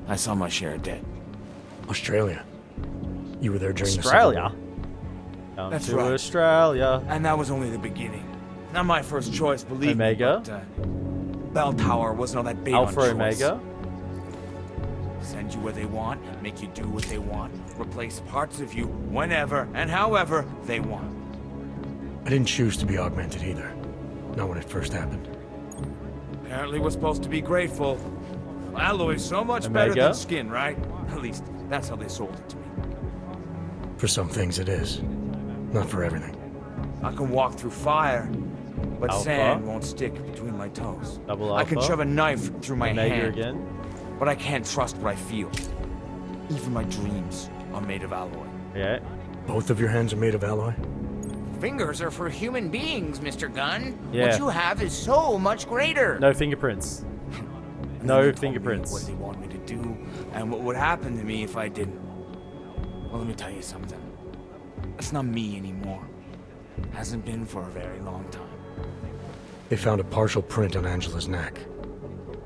Speaker 15: I saw my share of dead.
Speaker 8: Australia. You were there during
Speaker 1: Australia?
Speaker 8: the Civil War.
Speaker 1: Come
Speaker 15: That's
Speaker 1: to
Speaker 15: right.
Speaker 1: Australia.
Speaker 15: And that was only the beginning. Not my first choice, believe
Speaker 1: Omega?
Speaker 15: me. But, Bell Tower wasn't all that big
Speaker 1: Alpha
Speaker 15: on choice.
Speaker 1: Omega?
Speaker 15: Send you where they want, make you do what they want, replace parts of you whenever and however they want.
Speaker 8: I didn't choose to be augmented either. Not when it first happened.
Speaker 15: Apparently we're supposed to be grateful. Alloy's so much better
Speaker 1: Omega?
Speaker 15: than skin, right? At least, that's how they sold it to me.
Speaker 8: For some things it is. Not for everything.
Speaker 15: I can walk through fire, but
Speaker 1: Alpha?
Speaker 15: sand won't stick between my toes.
Speaker 1: Double
Speaker 15: I can
Speaker 1: alpha?
Speaker 15: shove a knife through my
Speaker 1: Omega
Speaker 15: hand,
Speaker 1: again?
Speaker 15: but I can't trust what I feel. Even my dreams are made of alloy.
Speaker 1: Yeah.
Speaker 8: Both of your hands are made of alloy?
Speaker 10: Fingers are for human beings, Mr. Gunn.
Speaker 1: Yeah.
Speaker 10: What you have is so much greater.
Speaker 1: No fingerprints.
Speaker 15: And
Speaker 1: No
Speaker 15: then they told me
Speaker 1: fingerprints.
Speaker 15: what they want me to do, and what would happen to me if I didn't. Well, let me tell you something. It's not me anymore. Hasn't been for a very long time.
Speaker 8: They found a partial print on Angela's neck.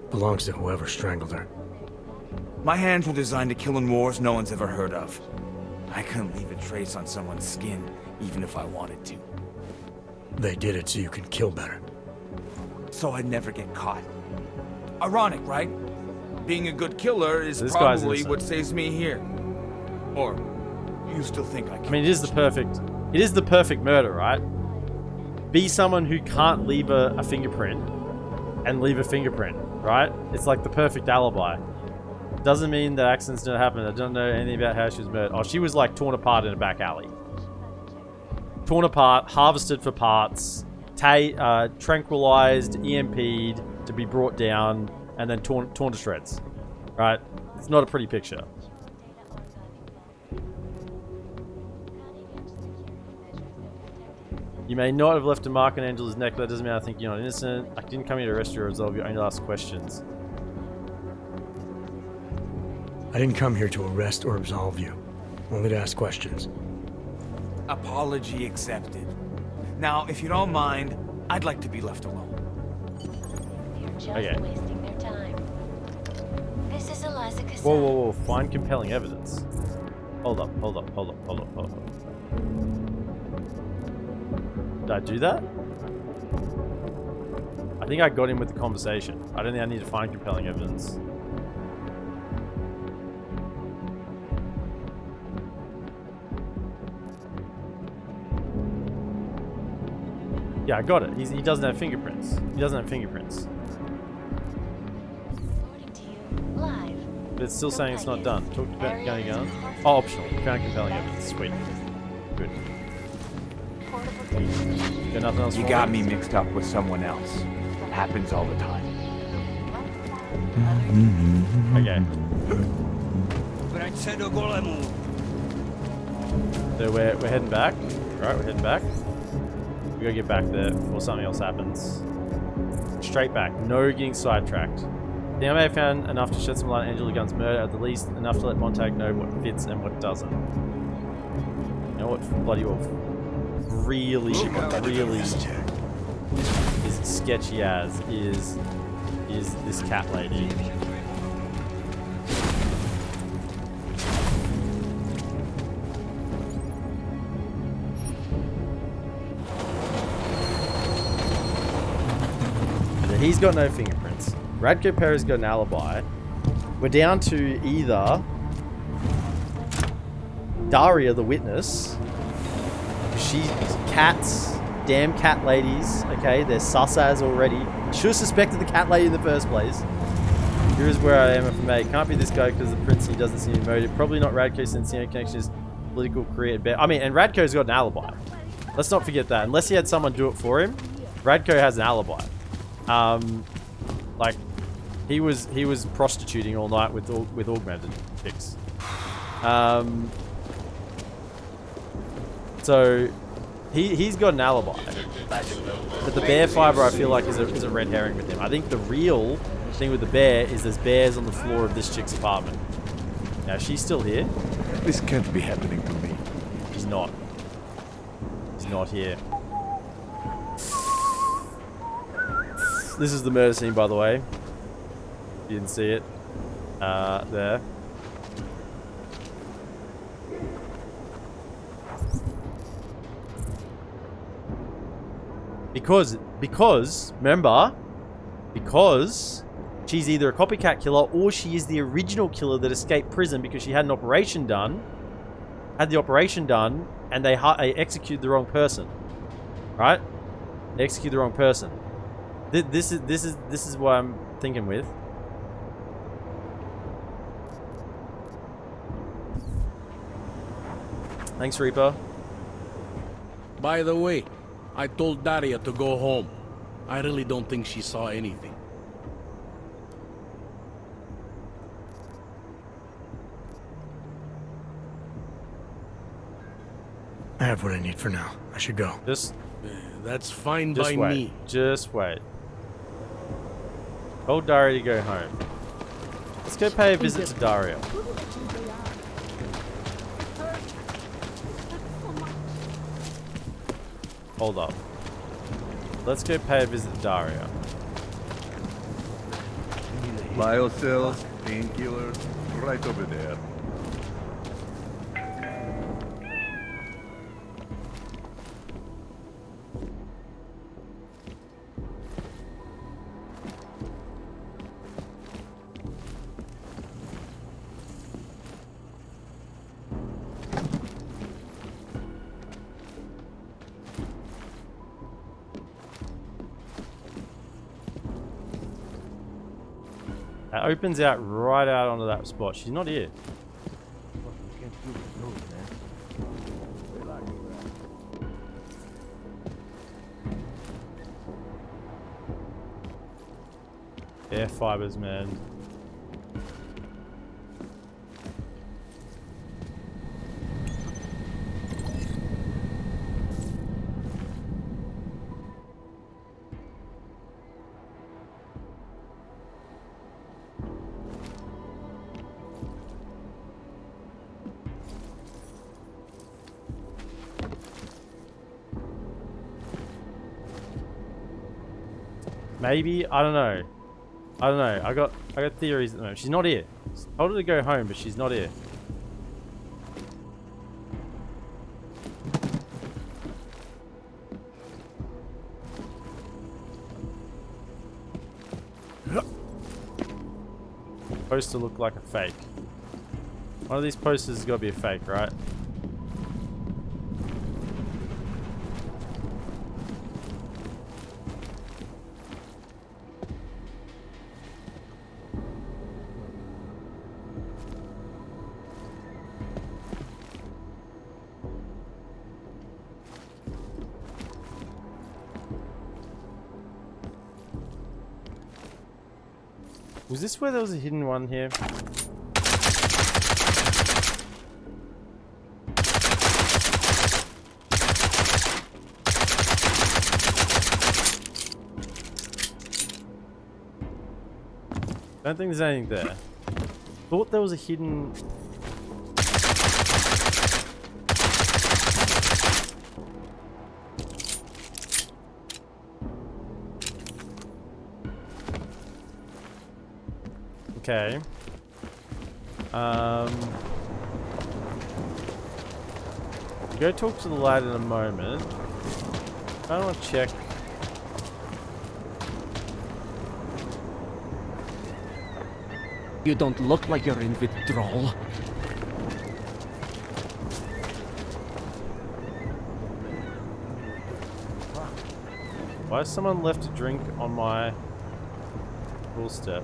Speaker 8: Belongs to whoever strangled her.
Speaker 15: My hands were designed to kill in wars no one's ever heard of. I couldn't leave a trace on someone's skin, even if I wanted to.
Speaker 8: They did it so you can kill better.
Speaker 15: So I'd never get caught. Ironic, right? Being a good killer is
Speaker 1: This guy's
Speaker 15: probably
Speaker 1: innocent.
Speaker 15: what saves me here. Or, you still think I can?
Speaker 1: I mean, it is the perfect murder, right? Be someone who can't leave a fingerprint and leave a fingerprint, right? It's like the perfect alibi. Doesn't mean that accidents didn't happen. I don't know anything about how she was murdered. Oh, she was like torn apart in a back alley. Torn apart, harvested for parts, tranquilized, EMP'd to be brought down, and then torn to shreds. Right? It's not a pretty picture. You may not have left a mark on Angela's neck, but that doesn't mean I think you're not innocent. I didn't come here to arrest you or resolve you, only to ask questions.
Speaker 8: I didn't come here to arrest or absolve you. Only to ask questions.
Speaker 15: Apology accepted. Now, if you don't mind, I'd like to be left alone.
Speaker 1: Okay.
Speaker 16: Wasting their time. This is Eliza Cassell.
Speaker 1: Whoa, whoa, whoa. Find compelling evidence. Hold up. Did I do that? I think I got him with the conversation. I don't think I need to find compelling evidence. Yeah, I got it. He doesn't have fingerprints.
Speaker 16: Live.
Speaker 1: But it's still saying it's not done. Talk about going on. Oh, optional. Found compelling evidence. Sweet. Good. Got nothing else
Speaker 15: You
Speaker 1: for
Speaker 15: got me mixed up with someone else. Happens all the time.
Speaker 1: Okay. So we're heading back. Alright, we're heading back. We gotta get back there before something else happens. Straight back. No getting sidetracked. I think I may have found enough to shed some light on Angela Gunn's murder, at the least enough to let Montag know what fits and what doesn't. You know what bloody well really is sketchy as is this cat lady. He's got no fingerprints. Radko Perry's got an alibi. We're down to either Daria, the witness. She's cats, damn cat ladies. Okay, they're sus as already. Should have suspected the cat lady in the first place. Here is where I am if I may. Can't be this guy because the Princey doesn't seem emotive. Probably not Radko since the only connection is political career. I mean, and Radko's got an alibi. Let's not forget that. Unless he had someone do it for him, Radko has an alibi. Like, he was prostituting all night with augmented chicks. So he's got an alibi. But the bear fiber, I feel like, is a red herring with him. I think the real thing with the bear is there's bears on the floor of this chick's apartment. Now, she's still here.
Speaker 4: This can't be happening to me.
Speaker 1: She's not. She's not here. This is the murder scene, by the way. You didn't see it. There. Because, remember, because she's either a copycat killer or she is the original killer that escaped prison because she had an operation done, and they executed the wrong person, right? They executed the wrong person. This is what I'm thinking with. Thanks, Reaper.
Speaker 9: By the way, I told Daria to go home. I really don't think she saw anything.
Speaker 8: I have what I need for now. I should go.
Speaker 9: That's fine by me.
Speaker 1: Just wait. Told Daria to go home. Let's go pay a visit to Daria. Hold up. Let's go pay a visit to Daria.
Speaker 13: Biocells, painkillers, right over there.
Speaker 1: That opens out right out onto that spot. She's not here. Air fibers, man. Maybe, I don't know. I got theories at the moment. She's not here. I told her to go home, but she's not here. Supposed to look like a fake. One of these posters has got to be a fake, right? Was this where there was a hidden one here? Don't think there's anything there. Thought there was a hidden... Okay. Go talk to the lad in a moment. I want to check.
Speaker 17: You don't look like you're in withdrawal.
Speaker 1: Why has someone left a drink on my doorstep?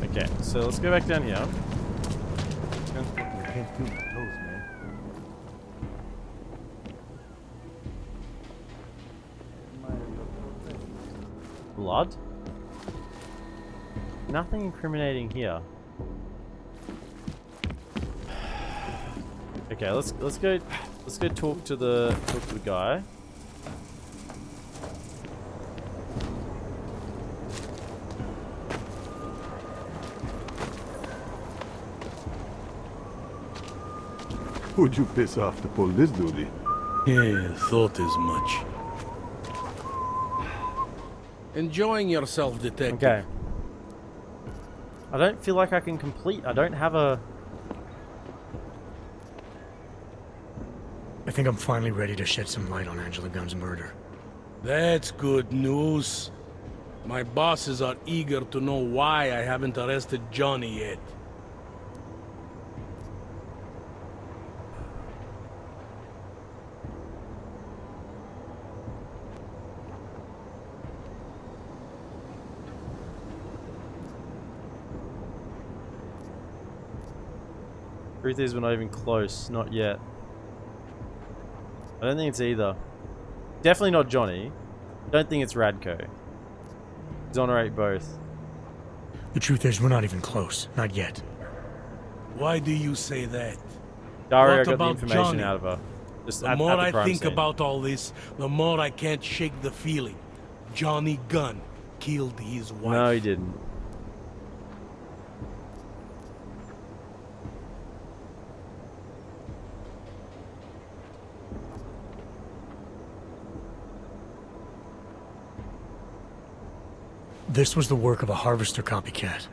Speaker 1: Okay, so let's go back down here.
Speaker 4: I can't feel my toes, man.
Speaker 1: Blood? Nothing incriminating here. Okay, let's go talk to the guy.
Speaker 4: Who'd you piss off to pull this duty?
Speaker 9: Yeah, thought as much. Enjoying yourself, detective.
Speaker 1: Okay. I don't feel like I can complete. I don't have a...
Speaker 8: I think I'm finally ready to shed some light on Angela Gunn's murder.
Speaker 9: That's good news. My bosses are eager to know why I haven't arrested Johnny yet.
Speaker 1: Truth is, we're not even close. Not yet. I don't think it's either. Definitely not Johnny. Don't think it's Radko. Exonerate both.
Speaker 8: The truth is, we're not even close. Not yet.
Speaker 9: Why do you say that?
Speaker 1: Daria
Speaker 9: What
Speaker 1: got the
Speaker 9: about
Speaker 1: information
Speaker 9: Johnny?
Speaker 1: out of her. Just
Speaker 9: The
Speaker 1: at
Speaker 9: more
Speaker 1: the
Speaker 9: I
Speaker 1: crime
Speaker 9: think
Speaker 1: scene.
Speaker 9: about all this, the more I can't shake the feeling. Johnny Gunn killed his wife.
Speaker 1: No, he didn't.
Speaker 8: This was the work of a harvester copycat.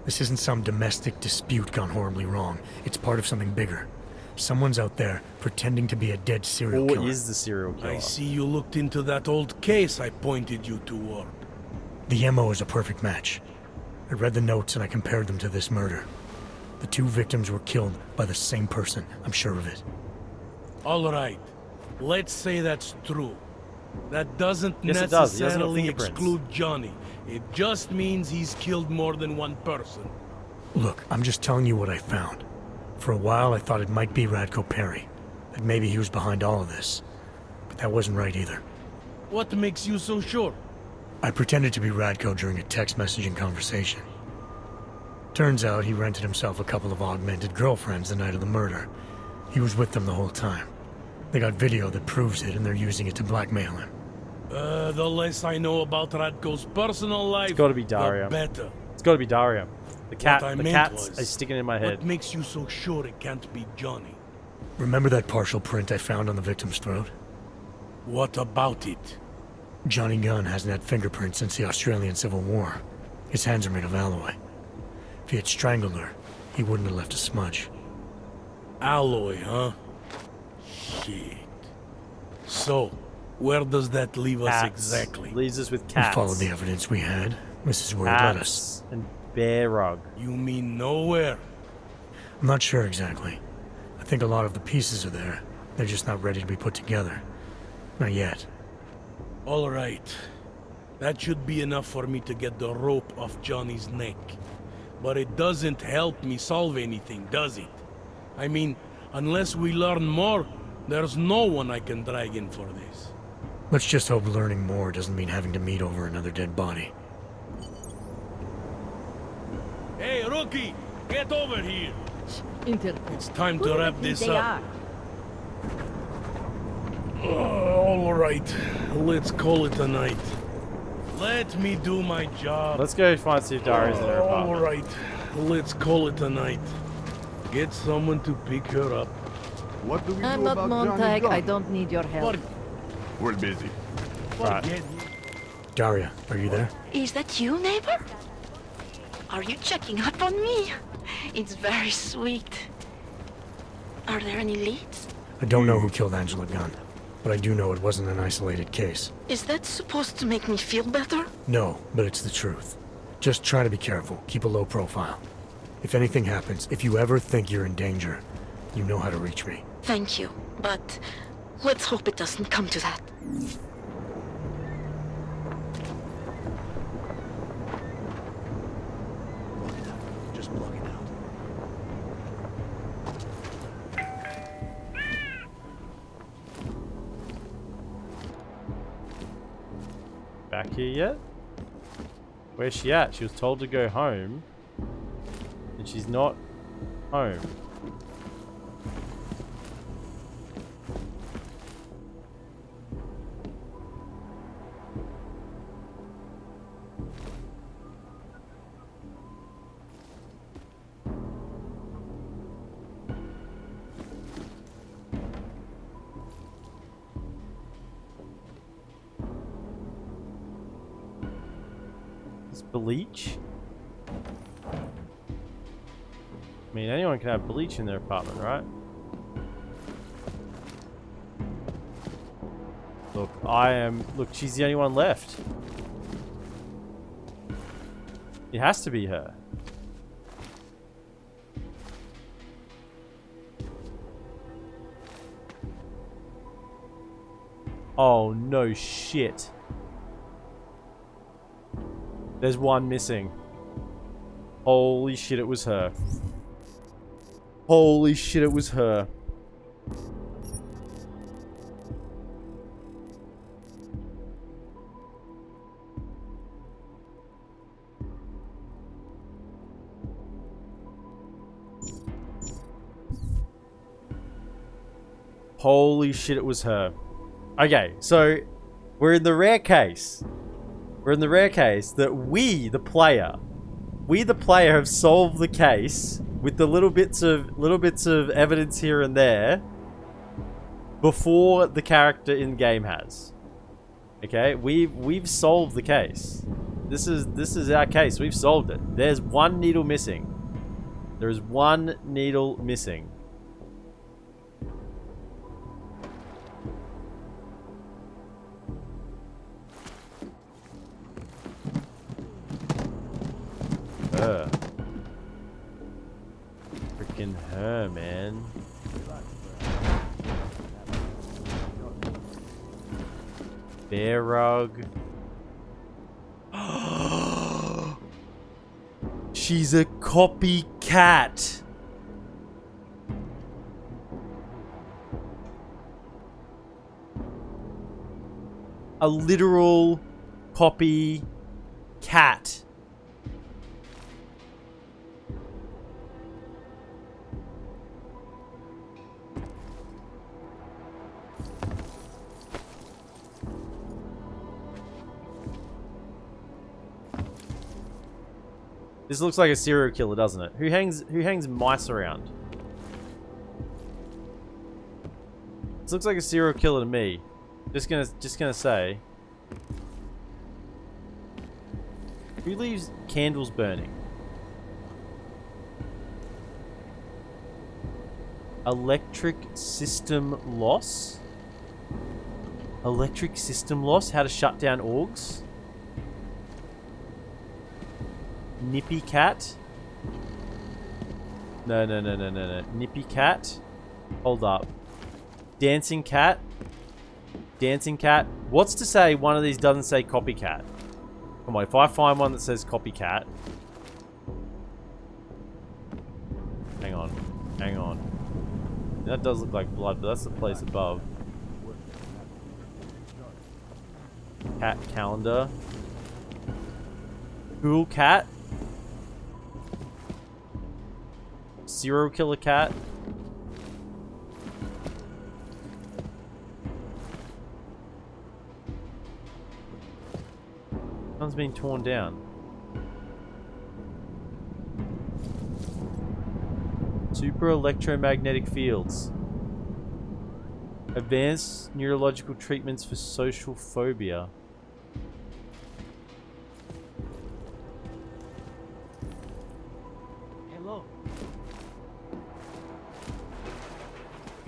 Speaker 8: This isn't some domestic dispute gone horribly wrong. It's part of something bigger. Someone's out there pretending to be a dead serial killer.
Speaker 1: Or is the serial killer?
Speaker 9: I see you looked into that old case I pointed you toward.
Speaker 8: The MO is a perfect match. I read the notes and I compared them to this murder. The two victims were killed by the same person, I'm sure of it.
Speaker 9: All right. Let's say that's true. That doesn't
Speaker 1: Yes, it does. He hasn't got
Speaker 9: necessarily
Speaker 1: fingerprints.
Speaker 9: exclude Johnny. It just means he's killed more than one person.
Speaker 8: Look, I'm just telling you what I found. For a while I thought it might be Radko Perry, that maybe he was behind all of this. But that wasn't right either.
Speaker 9: What makes you so sure?
Speaker 8: I pretended to be Radko during a text messaging conversation. Turns out he rented himself a couple of augmented girlfriends the night of the murder. He was with them the whole time. They got video that proves it and they're using it to blackmail him.
Speaker 9: The less I know about Radko's personal life,
Speaker 1: It's got to be Daria.
Speaker 9: the better.
Speaker 1: It's got to be Daria. The cat.
Speaker 9: What I
Speaker 1: The
Speaker 9: meant
Speaker 1: cat's
Speaker 9: was,
Speaker 1: is sticking in my head.
Speaker 9: What makes you so sure it can't be Johnny?
Speaker 8: Remember that partial print I found on the victim's throat?
Speaker 9: What about it?
Speaker 8: Johnny Gunn hasn't had fingerprints since the Australian Civil War. His hands are made of alloy. If he had strangled her, he wouldn't have left a smudge.
Speaker 9: Alloy, huh? Shit. So, where does that leave us
Speaker 1: Cats.
Speaker 9: exactly?
Speaker 1: Leaves us with
Speaker 8: We
Speaker 1: cats.
Speaker 8: followed the evidence we had. This is where it led us.
Speaker 1: Cats and bear rug.
Speaker 9: You mean nowhere?
Speaker 8: I'm not sure exactly. I think a lot of the pieces are there. They're just not ready to be put together. Not yet.
Speaker 9: All right. That should be enough for me to get the rope off Johnny's neck. But it doesn't help me solve anything, does it? I mean, unless we learn more, there's no one I can drag in for this.
Speaker 8: Let's just hope learning more doesn't mean having to meet over another dead body.
Speaker 9: Hey, rookie! Get over here!
Speaker 6: Interpol.
Speaker 9: It's time
Speaker 6: Who
Speaker 9: to
Speaker 6: do
Speaker 9: wrap
Speaker 6: they
Speaker 9: this
Speaker 6: think they
Speaker 9: up.
Speaker 6: are?
Speaker 9: All right. Let's call it a night. Let me do my job.
Speaker 1: Let's go find see if Daria's in her
Speaker 9: All
Speaker 1: apartment.
Speaker 9: right. Let's call it a night. Get someone to pick her up.
Speaker 4: What do we
Speaker 6: I'm
Speaker 4: do
Speaker 6: not
Speaker 4: about Johnny
Speaker 6: Montag.
Speaker 4: Gunn?
Speaker 6: I don't need your help.
Speaker 4: We're busy.
Speaker 1: Right.
Speaker 9: Forget
Speaker 8: Daria, are you there?
Speaker 2: Is that you, neighbor? Are you checking up on me? It's very sweet. Are there any leads?
Speaker 8: I don't know who killed Angela Gunn, but I do know it wasn't an isolated case.
Speaker 2: Is that supposed to make me feel better?
Speaker 8: No, but it's the truth. Just try to be careful. Keep a low profile. If anything happens, if you ever think you're in danger, you know how to reach me.
Speaker 2: Thank you, but let's hope it doesn't come to that.
Speaker 5: Just block it out.
Speaker 1: Back here yet? Where's she at? She was told to go home. And she's not home. Bleach? I mean, anyone can have bleach in their apartment, right? Look, look, she's the only one left. It has to be her. Oh, no shit. There's one missing. Holy shit, it was her. Holy shit, it was her. Holy shit, it was her. Okay, so we're in the rare case. We're in the rare case that we, the player, have solved the case with the little bits of evidence here and there before the character in game has. Okay, we've solved the case. This is our case. We've solved it. There's one needle missing. There is one needle missing. Her. Freaking her, man. Bear rug. She's a copycat. A literal copy cat. This looks like a serial killer, doesn't it? Who hangs mice around? This looks like a serial killer to me. Just gonna say. Who leaves candles burning? Electric system loss? Electric system loss? How to shut down orgs? Nippy cat? No. Nippy cat? Hold up. Dancing cat? Dancing cat? What's to say one of these doesn't say copycat? Come on, if I find one that says copycat. Hang on. That does look like blood, but that's the place above. Cat calendar. Cool cat. Serial killer cat. One's been torn down. Super electromagnetic fields. Advanced neurological treatments for social phobia.
Speaker 17: Hello.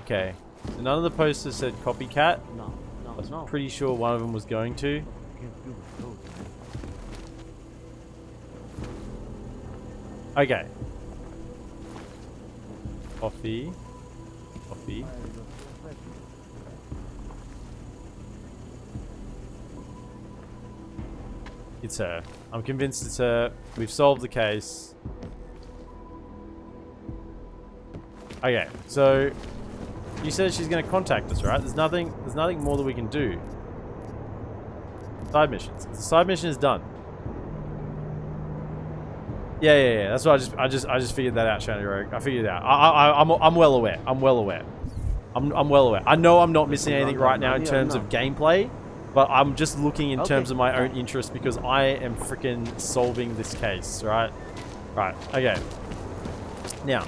Speaker 1: Okay. So none of the posters said copycat.
Speaker 17: No.
Speaker 1: I was pretty sure one of them was going to. Okay. Coffee. Coffee. It's her. I'm convinced it's her. We've solved the case. Okay, so you said she's going to contact us, right? There's nothing more that we can do. Side missions. The side mission is done. Yeah. That's what I just figured that out, Shiny Rogue. I figured it out. I'm well aware. I'm well aware. I know I'm not missing anything right now in terms of gameplay, but I'm just looking in terms of my own interest because I am freaking solving this case, right? Right. Okay. Now.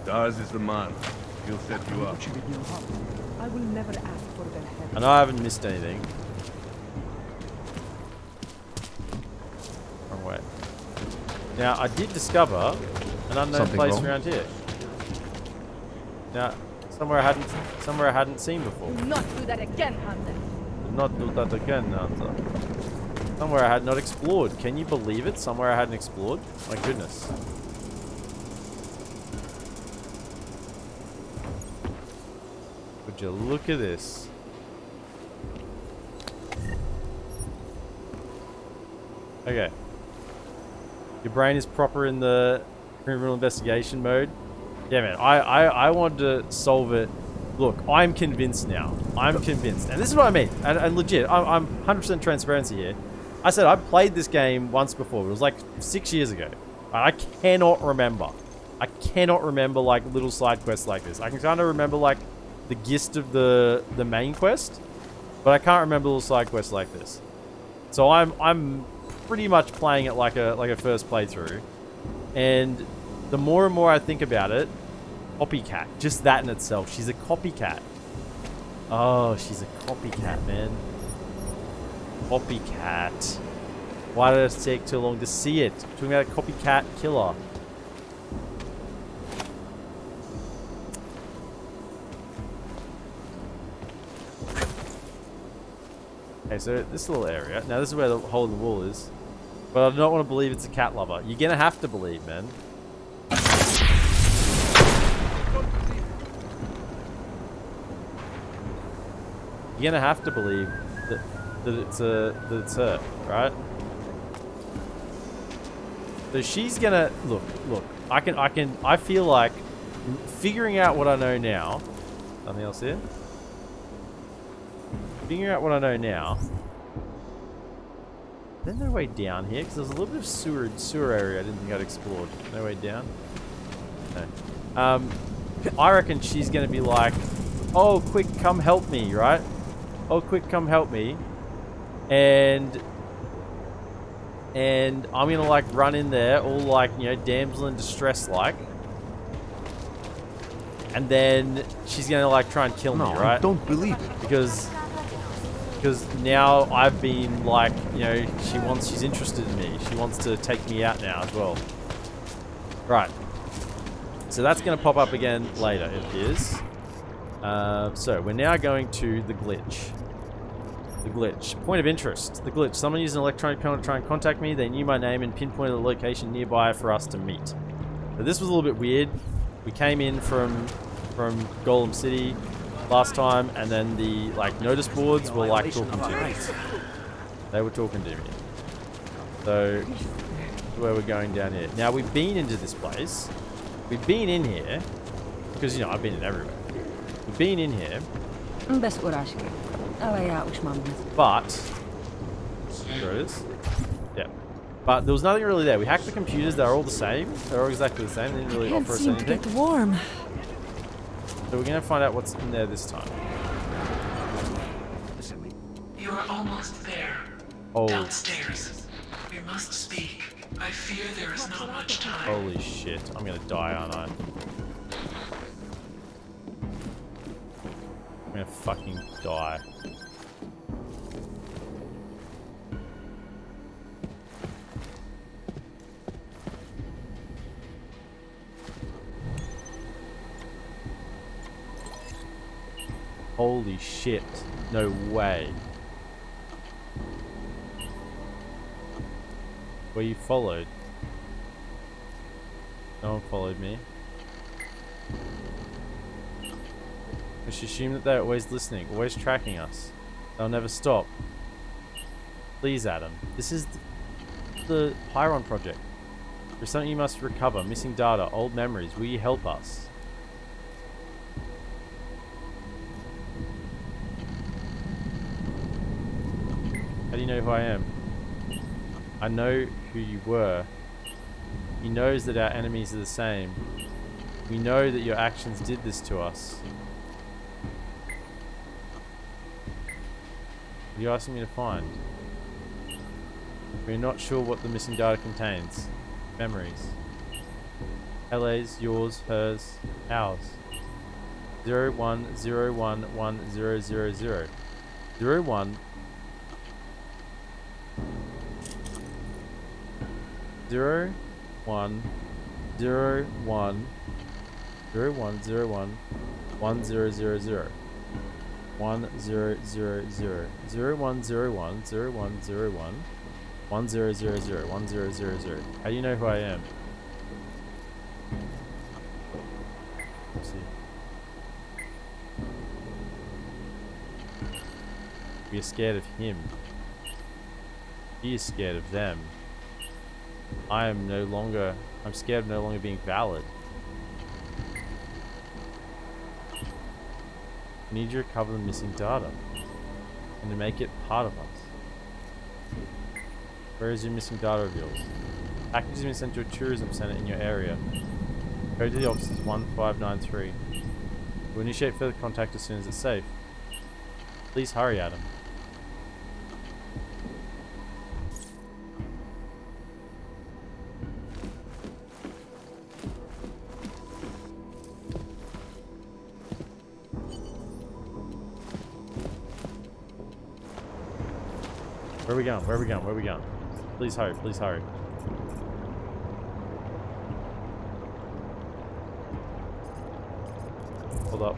Speaker 13: Daz is the man. He'll set you up.
Speaker 7: I will never ask for their help.
Speaker 1: I know I haven't missed anything. Wrong way. Now, I did discover an unknown place around here. Now, somewhere I hadn't seen before.
Speaker 7: Do not do that again, Hunter.
Speaker 1: Do not do that again, Hunter. Somewhere I had not explored. Can you believe it? Somewhere I hadn't explored? My goodness. Would you look at this? Okay. Your brain is proper in the criminal investigation mode. Yeah, man. I wanted to solve it. Look, I'm convinced now. I'm convinced. And this is what I mean. And legit, I'm 100% transparency here. I said I played this game once before. It was like 6 years ago. I cannot remember. I cannot remember like little side quests like this. I can kind of remember like the gist of the main quest, but I can't remember little side quests like this. So I'm pretty much playing it like a first playthrough, and the more and more I think about it, copycat, just that in itself, she's a copycat. Oh, she's a copycat, man. Copycat. Why did it take too long to see it? Talking about a copycat killer. Okay, so this little area. Now this is where the hole in the wall is. But I do not want to believe it's a cat lover. You're gonna have to believe, man. You're gonna have to believe that it's her, right? So she's gonna look. I feel like figuring out what I know now. Nothing else here. Figuring out what I know now. There's no way down here because there's a little bit of sewer area I didn't think I'd explored. No way down. No. I reckon she's gonna be like, "Oh, quick, come help me!" Right? "Oh, quick, come help me!" And I'm gonna like run in there, all like, you know, damsel in distress like. And then she's gonna like try and kill me, right?
Speaker 5: I don't believe it.
Speaker 1: Because now I've been like, you know, she's interested in me. She wants to take me out now as well. Right. So that's gonna pop up again later, it appears. So we're now going to the glitch. The glitch. Point of interest. The glitch. Someone used an electronic panel to try and contact me. They knew my name and pinpointed a location nearby for us to meet. So this was a little bit weird. We came in from Golem City last time, and then the like notice boards were like talking to me. They were talking to me. So where we're going down here. Now we've been into this place. We've been in here because, you know, I've been in everywhere. We've been in here. But there it is. Yeah. But there was nothing really there. We hacked the computers. They're all the same. They're all exactly the same. They didn't really offer us anything.
Speaker 2: Can't seem to get warm.
Speaker 1: So we're gonna find out what's in there this time.
Speaker 18: You are almost there.
Speaker 1: Oh.
Speaker 18: Downstairs. We must speak. I fear there is not much time.
Speaker 1: Holy shit. I'm gonna die, aren't I? I'm gonna fucking die. Holy shit. No way. Were you followed? No one followed me. I should assume that they're always listening, always tracking us. They'll never stop. Please, Adam. This is the Pyron project. There's something you must recover. Missing data, old memories. Will you help us? How do you know who I am? I know who you were. He knows that our enemies are the same. We know that your actions did this to us. What are you asking me to find? We're not sure what the missing data contains. Memories. LA's, yours, hers, ours. 01011000. 01 0 1 0 1 0 1 0 1 1 0 0 0 1 0 0 0 0 1 0 1 0 1 0 1 1 0 0 0 1 0 0 0. How do you know who I am? Let's see. We are scared of him. He is scared of them. I'm scared of no longer being valid. I need you to recover the missing data and to make it part of us. Where is your missing data of yours? Package has been sent to a tourism center in your area. Go to the offices 1593. We'll initiate further contact as soon as it's safe. Please hurry, Adam. Where are we going? Where are we going? Where are we going? Please hurry, please hurry. Hold up.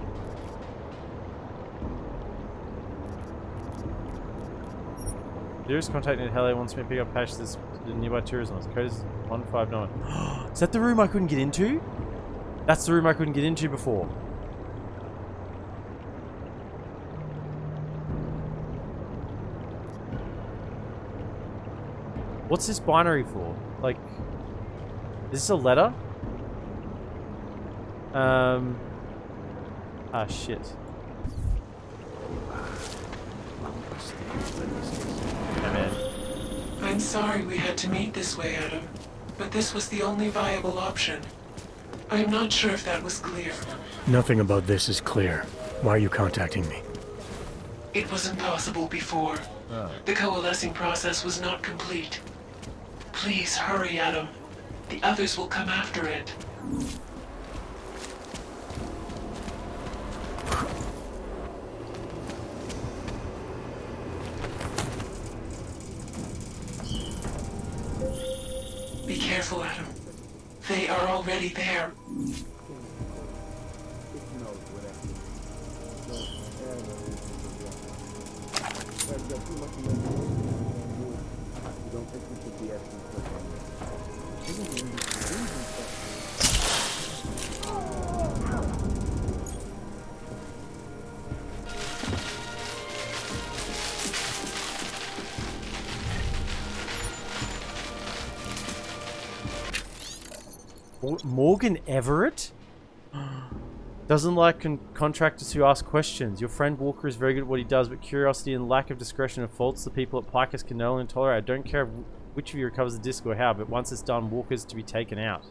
Speaker 1: Dearest contact in LA wants me to pick up patch this nearby tourism. The code is 159. Is that the room I couldn't get into? That's the room I couldn't get into before. What's this binary for? Like, is this a letter? Ah, shit. Hey, man.
Speaker 18: I'm sorry we had to meet this way, Adam, but this was the only viable option. I'm not sure if that was clear.
Speaker 8: Nothing about this is clear. Why are you contacting me?
Speaker 18: It was impossible before. The coalescing process was not complete. Please hurry, Adam. The others will come after it. Be careful, Adam. They are already there.
Speaker 1: Morgan Everett? Doesn't like contractors who ask questions. Your friend Walker is very good at what he does, but curiosity and lack of discretion are faults the people at Picus can no longer tolerate. I don't care which of you recovers the disc or how, but once it's done, Walker's to be taken out.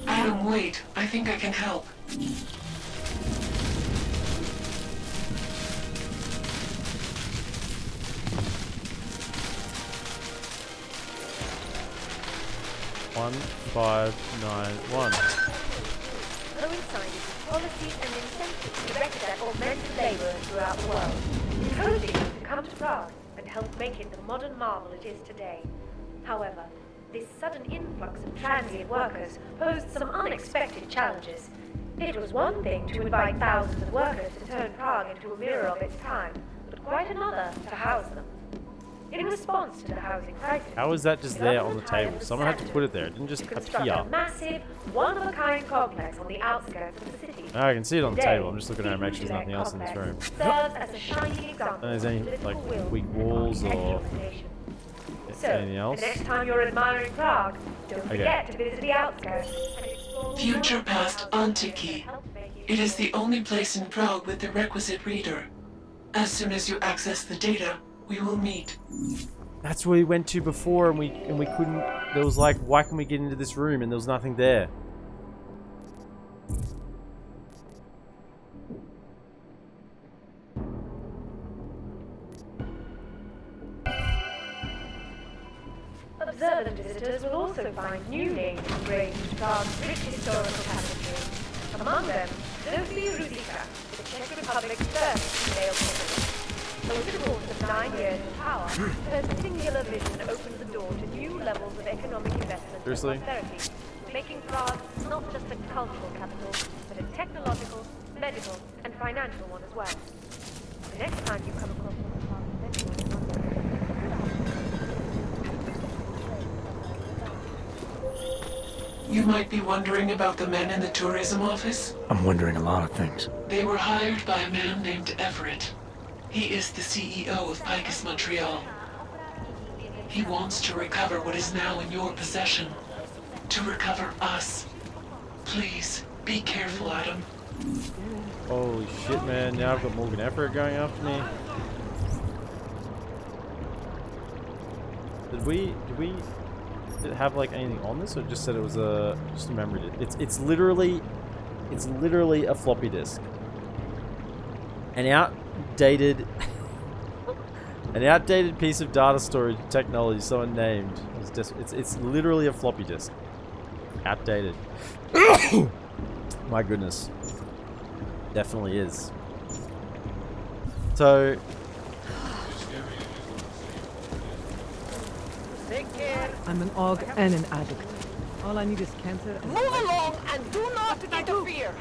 Speaker 18: Adam, wait. I think I can help.
Speaker 1: One, 591.
Speaker 6: Coincided with policies and incentives directed at augmented labor
Speaker 19: throughout the world, encouraging them to come to Prague and help make it the modern marvel it is today. However, this sudden influx of transient workers posed some unexpected challenges. It was one thing to invite thousands of workers to turn Prague into a mirror of its time, but quite another to house them. In response to the housing crisis,
Speaker 1: how is that just there on the table? Someone had to put it there. It didn't just appear.
Speaker 19: A massive, one-of-a-kind complex on the outskirts of the city.
Speaker 1: Oh, I can see it on the table. I'm just looking around to make sure there's nothing else in this room.
Speaker 19: Serves as a shining example.
Speaker 1: And there's any like weak walls or anything else?
Speaker 19: The next time you're admiring Prague, don't forget to visit the outskirts and explore
Speaker 18: Future past Antiki. It is the only place in Prague with the requisite reader. As soon as you access the data, we will meet.
Speaker 1: That's where we went to before, and we couldn't. There was like, why can we get into this room? And there was nothing there.
Speaker 19: Observant visitors will also find new names engraved into Prague's rich historical tapestry. Among them, Sophie Ruzicka, the Czech Republic's first female president. Over the course of 9 years in power, her singular vision opened the door to new levels of economic investment and prosperity, making Prague not just a cultural capital, but a technological, medical, and financial one as well. The next time you come across one of Prague's
Speaker 18: You might be wondering about the men in the tourism office.
Speaker 8: I'm wondering a lot of things.
Speaker 18: They were hired by a man named Everett. He is the CEO of Picus Montreal. He wants to recover what is now in your possession. To recover us. Please, be careful, Adam.
Speaker 1: Holy shit, man. Now I've got Morgan Everett going after me. Did we have like anything on this, or just said it was just a memory disk? It's literally a floppy disk. An outdated piece of data storage technology someone named. It's literally a floppy disk. Outdated. My goodness. Definitely is. So
Speaker 7: I'm an aug and an addict. All I need is cancer.
Speaker 10: Move along and do not interfere.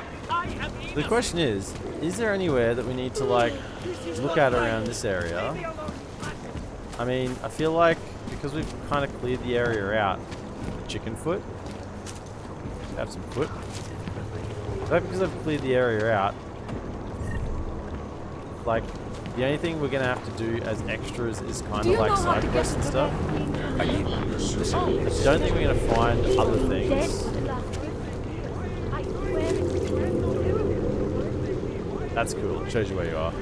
Speaker 1: the question is there anywhere that we need to like look at around this area? I mean, I feel like because we've kind of cleared the area out, the chicken foot. Have some foot. So because I've cleared the area out, like the only thing we're gonna have to do as extras is kind of like side quests and stuff. I don't think we're gonna find other things. That's cool. It shows you where you are.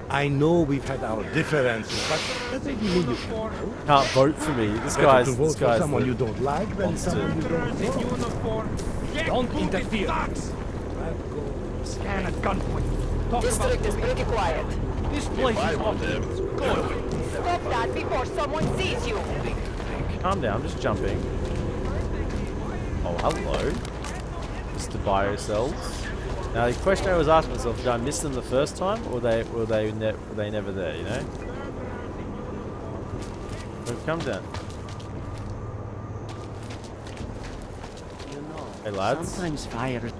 Speaker 12: I know we've had our differences, but that doesn't mean you
Speaker 1: can't vote for me. This guy's
Speaker 12: someone you don't like than someone you don't know.
Speaker 10: Don't interfere. Scan at gunpoint. District is pretty quiet.
Speaker 3: This place is awful. Go away.
Speaker 10: Stop that before someone sees you.
Speaker 1: Calm down, I'm just jumping. Oh, hello. Mr. Biocells. Now the question I was asking myself, did I miss them the first time, or were they never there, you know? We've come down. Hey lads.
Speaker 17: Sometimes fire.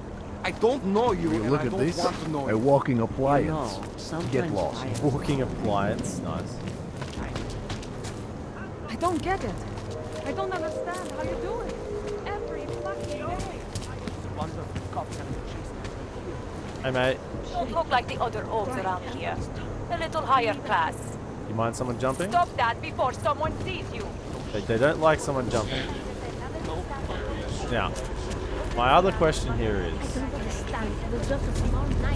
Speaker 15: I don't know you, and
Speaker 4: look
Speaker 15: I
Speaker 4: at
Speaker 15: don't
Speaker 4: this.
Speaker 15: want to know
Speaker 4: A
Speaker 15: you.
Speaker 4: walking appliance. Get
Speaker 17: sometimes
Speaker 4: lost.
Speaker 17: fire.
Speaker 1: Walking appliance, nice.
Speaker 7: I don't get it. I don't understand how you do it. Every fucking day.
Speaker 1: Hey mate,
Speaker 10: Don't look like the other oaks around here. A little higher class.
Speaker 1: you mind someone jumping?
Speaker 10: Stop that before someone sees you.
Speaker 1: They don't like someone jumping. Now, my other question here is,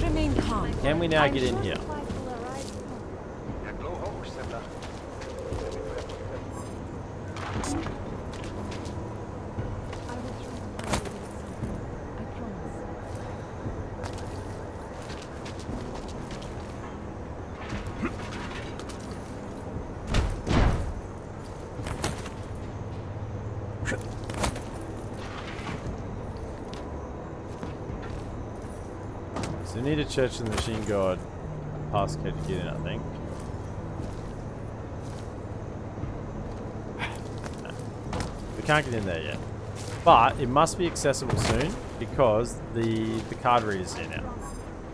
Speaker 2: Remain calm.
Speaker 1: can we now get in here? So we need a Church of the Machine God passcode to get in, I think. No. We can't get in there yet. But it must be accessible soon because the card reader's here now.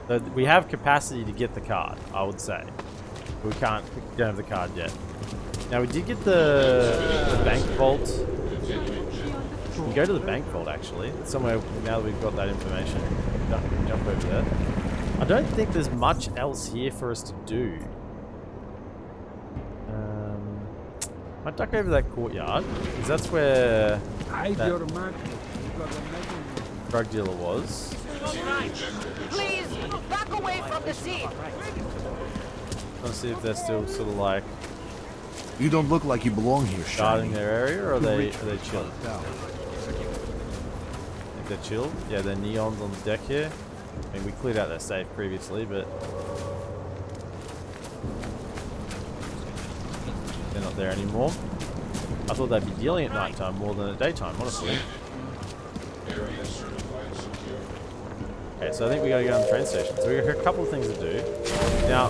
Speaker 1: So we have capacity to get the card, I would say. But we don't have the card yet. Now we did get the bank vault. We can go to the bank vault actually. It's somewhere now that we've got that information. Jump over there. I don't think there's much else here for us to do. Might duck over that courtyard because that's where that drug dealer was.
Speaker 10: Please, back away from the scene.
Speaker 1: Let's see if they're still sort of like.
Speaker 5: You don't look like you belong here,
Speaker 1: guarding their area, or are they chill? I think they're chill. Yeah, they're neons on the deck here. I mean, we cleared out their safe previously, but they're not there anymore. I thought they'd be dealing at nighttime more than at daytime, honestly. Okay, so I think we gotta go on the train station. So we got a couple of things to do. Now,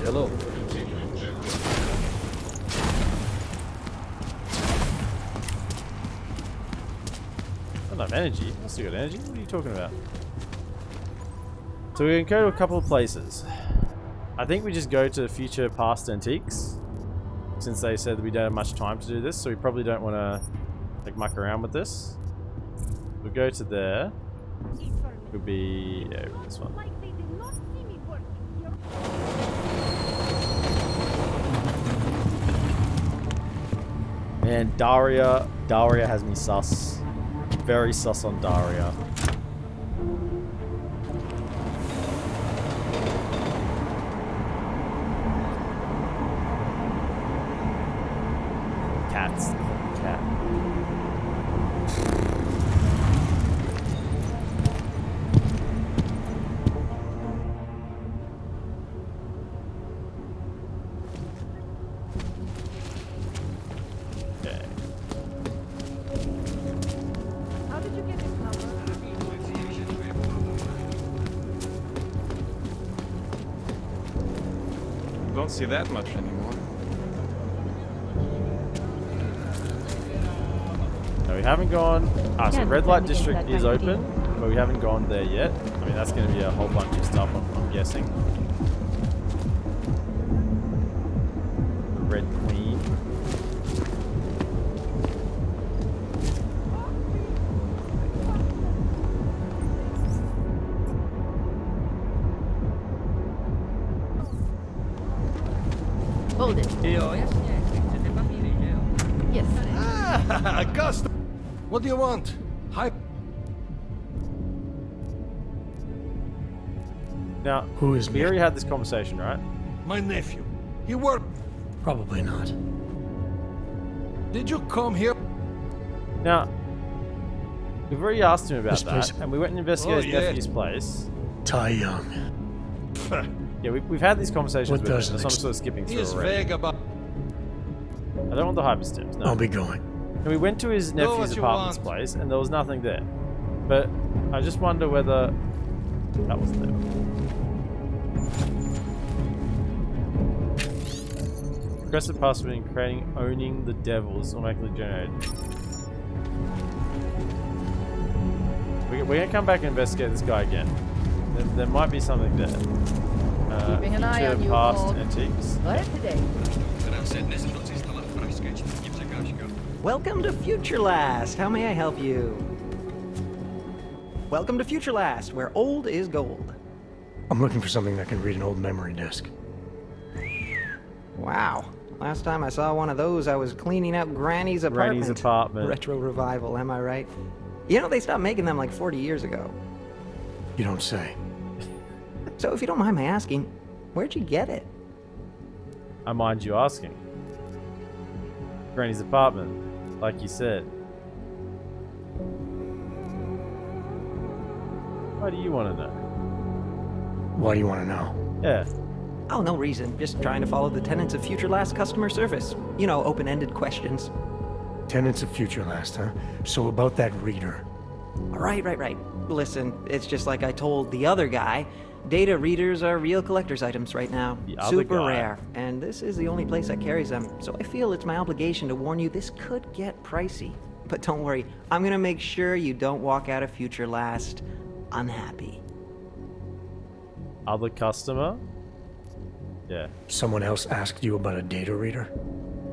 Speaker 5: hello.
Speaker 1: not enough energy. I still got energy. What are you talking about? So we can go to a couple of places. I think we just go to future past antiques, since they said that we don't have much time to do this, so we probably don't want to like muck around with this. We'll go to there. Could be this one. Man, Daria has me sus. Very sus on Daria. Cats. Cat. Okay.
Speaker 7: How did you get this number?
Speaker 20: Don't see that much anymore.
Speaker 1: No, we haven't gone. So Red Light District is open, but we haven't gone there yet. I mean, that's going to be a whole bunch of stuff, I'm guessing. Red Queen.
Speaker 6: Hold it. Yes.
Speaker 12: Ah, Augusta! What do you want? Hi.
Speaker 1: Now,
Speaker 8: who is
Speaker 1: we already had this conversation, right?
Speaker 12: My nephew. He worked.
Speaker 8: Probably not.
Speaker 12: Did you come here?
Speaker 1: Now, we've already asked him about that, and we went and investigated his nephew's place.
Speaker 8: Tai Young.
Speaker 1: Yeah, we've had these conversations
Speaker 8: What
Speaker 1: with him,
Speaker 8: doesn't
Speaker 1: so I'm sort of skipping through
Speaker 12: He's
Speaker 1: already.
Speaker 12: vague about.
Speaker 1: I don't want the hyperstims, no.
Speaker 8: I'll be going.
Speaker 1: And we went to his nephew's apartment's place, and there was nothing there. But I just wonder whether that was there. Requested password in creating owning the devils automatically generated. We're gonna come back and investigate this guy again. There might be something there.
Speaker 6: Keeping an eye on you,
Speaker 1: past
Speaker 6: Paul.
Speaker 1: antiques.
Speaker 6: What today?
Speaker 17: Welcome to Future Last. How may I help you? Welcome to Future Last, where old is gold.
Speaker 8: I'm looking for something that can read an old memory disk.
Speaker 17: Wow. Last time I saw one of those, I was cleaning out Granny's apartment.
Speaker 1: Granny's apartment.
Speaker 17: Retro revival, am I right? You know, they stopped making them like 40 years ago.
Speaker 8: You don't say.
Speaker 17: So if you don't mind my asking, where'd you get it?
Speaker 1: I mind you asking. Granny's apartment, like you said. Why do you want to know?
Speaker 8: Why do you want to know?
Speaker 1: Yeah.
Speaker 17: Oh, no reason. Just trying to follow the tenets of Future Last customer service. You know, open-ended questions.
Speaker 8: Tenants of Future Last, huh? So about that reader.
Speaker 17: Right. Listen, it's just like I told the other guy. Data readers are real collector's items right now. Super rare. And this is the only place that carries them. So I feel it's my obligation to warn you this could get pricey. But don't worry, I'm gonna make sure you don't walk out of Future Last unhappy.
Speaker 1: Other customer? Yeah.
Speaker 8: Someone else asked you about a data reader?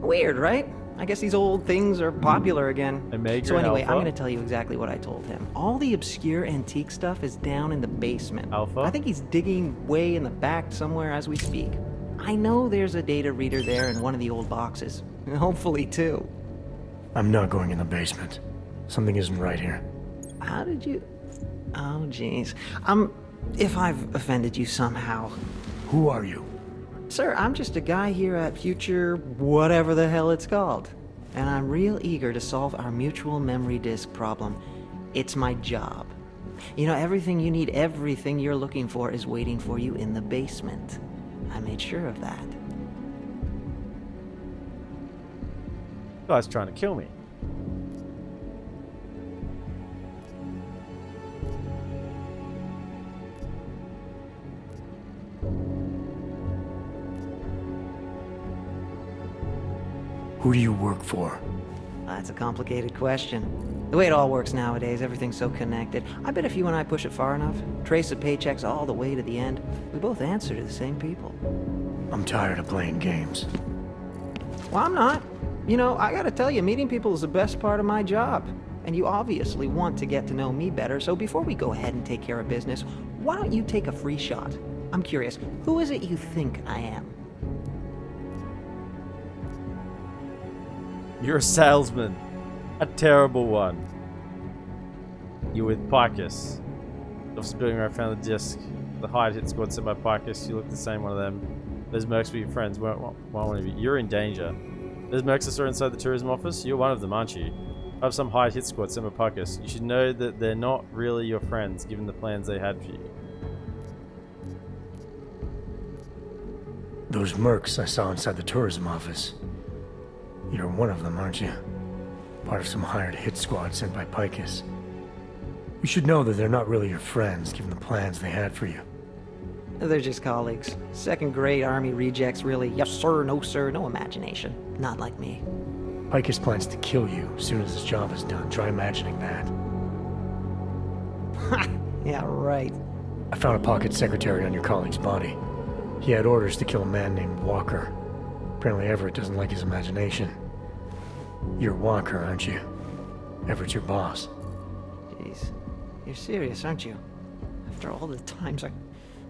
Speaker 17: Weird, right? I guess these old things are popular again. So anyway,
Speaker 1: Alpha?
Speaker 17: I'm going to tell you exactly what I told him. All the obscure antique stuff is down in the basement.
Speaker 1: Alpha?
Speaker 17: I think he's digging way in the back somewhere as we speak. I know there's a data reader there in one of the old boxes. Hopefully two.
Speaker 8: I'm not going in the basement. Something isn't right here.
Speaker 17: How did you... Oh, jeez. If I've offended you somehow...
Speaker 8: Who are you?
Speaker 17: Sir, I'm just a guy here at Future whatever the hell it's called. And I'm real eager to solve our mutual memory disk problem. It's my job. You know, everything you need, everything you're looking for is waiting for you in the basement. I made sure of that.
Speaker 1: Guy's trying to kill me.
Speaker 8: Who do you work for?
Speaker 17: That's a complicated question. The way it all works nowadays, everything's so connected. I bet if you and I push it far enough, trace the paychecks all the way to the end, we both answer to the same people.
Speaker 8: I'm tired of playing games.
Speaker 17: Well, I'm not. You know, I gotta tell you, meeting people is the best part of my job. And you obviously want to get to know me better, so before we go ahead and take care of business, why don't you take a free shot? I'm curious, who is it you think I am?
Speaker 1: You're a salesman. A terrible one. You're with Picus. Officer building where I found the disc. The hide hit squad sent by Picus. You look the same, one of them. Those mercs were your friends. One of you. You're in danger. Those mercs I saw inside the tourism office. You're one of them, aren't you? I have some hide hit squad sent by Picus. You should know that they're not really your friends, given the plans they had for you.
Speaker 8: Those mercs I saw inside the tourism office. You're one of them, aren't you? Part of some hired hit squad sent by Picus. You should know that they're not really your friends, given the plans they had for you.
Speaker 17: They're just colleagues. Second-grade army rejects, really. Yes sir, no imagination. Not like me.
Speaker 8: Picus plans to kill you as soon as his job is done. Try imagining that.
Speaker 17: Yeah, right.
Speaker 8: I found a pocket secretary on your colleague's body. He had orders to kill a man named Walker. Apparently Everett doesn't like his imagination. You're Walker, aren't you? Everett's your boss.
Speaker 17: Jeez. You're serious, aren't you? After all the times I...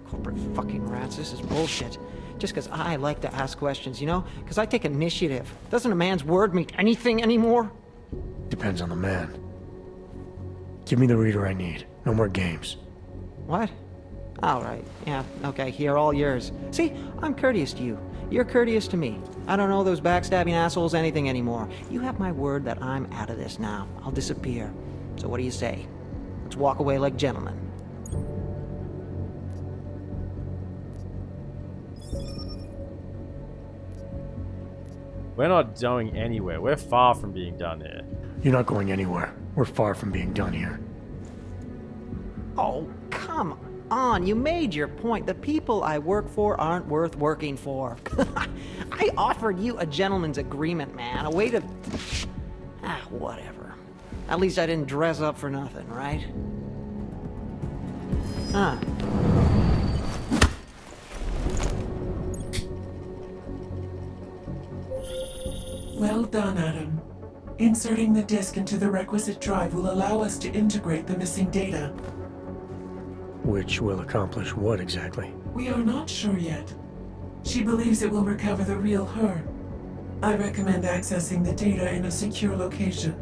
Speaker 17: Corporate fucking rats, this is bullshit. Just because I like to ask questions, you know? Because I take initiative. Doesn't a man's word mean anything anymore?
Speaker 8: Depends on the man. Give me the reader I need. No more games.
Speaker 17: What? All right. Yeah, okay, here, all yours. See, I'm courteous to you. You're courteous to me. I don't know those backstabbing assholes anything anymore. You have my word that I'm out of this now. I'll disappear. So what do you say? Let's walk away like gentlemen.
Speaker 1: We're not going anywhere. We're far from being done here.
Speaker 8: You're not going anywhere. We're far from being done here.
Speaker 17: Oh, come on. You made your point. The people I work for aren't worth working for. I offered you a gentleman's agreement, man. A way to... whatever. At least I didn't dress up for nothing, right? Huh.
Speaker 18: Well done, Adam. Inserting the disk into the requisite drive will allow us to integrate the missing data.
Speaker 8: Which will accomplish what exactly?
Speaker 18: We are not sure yet. She believes it will recover the real her. I recommend accessing the data in a secure location.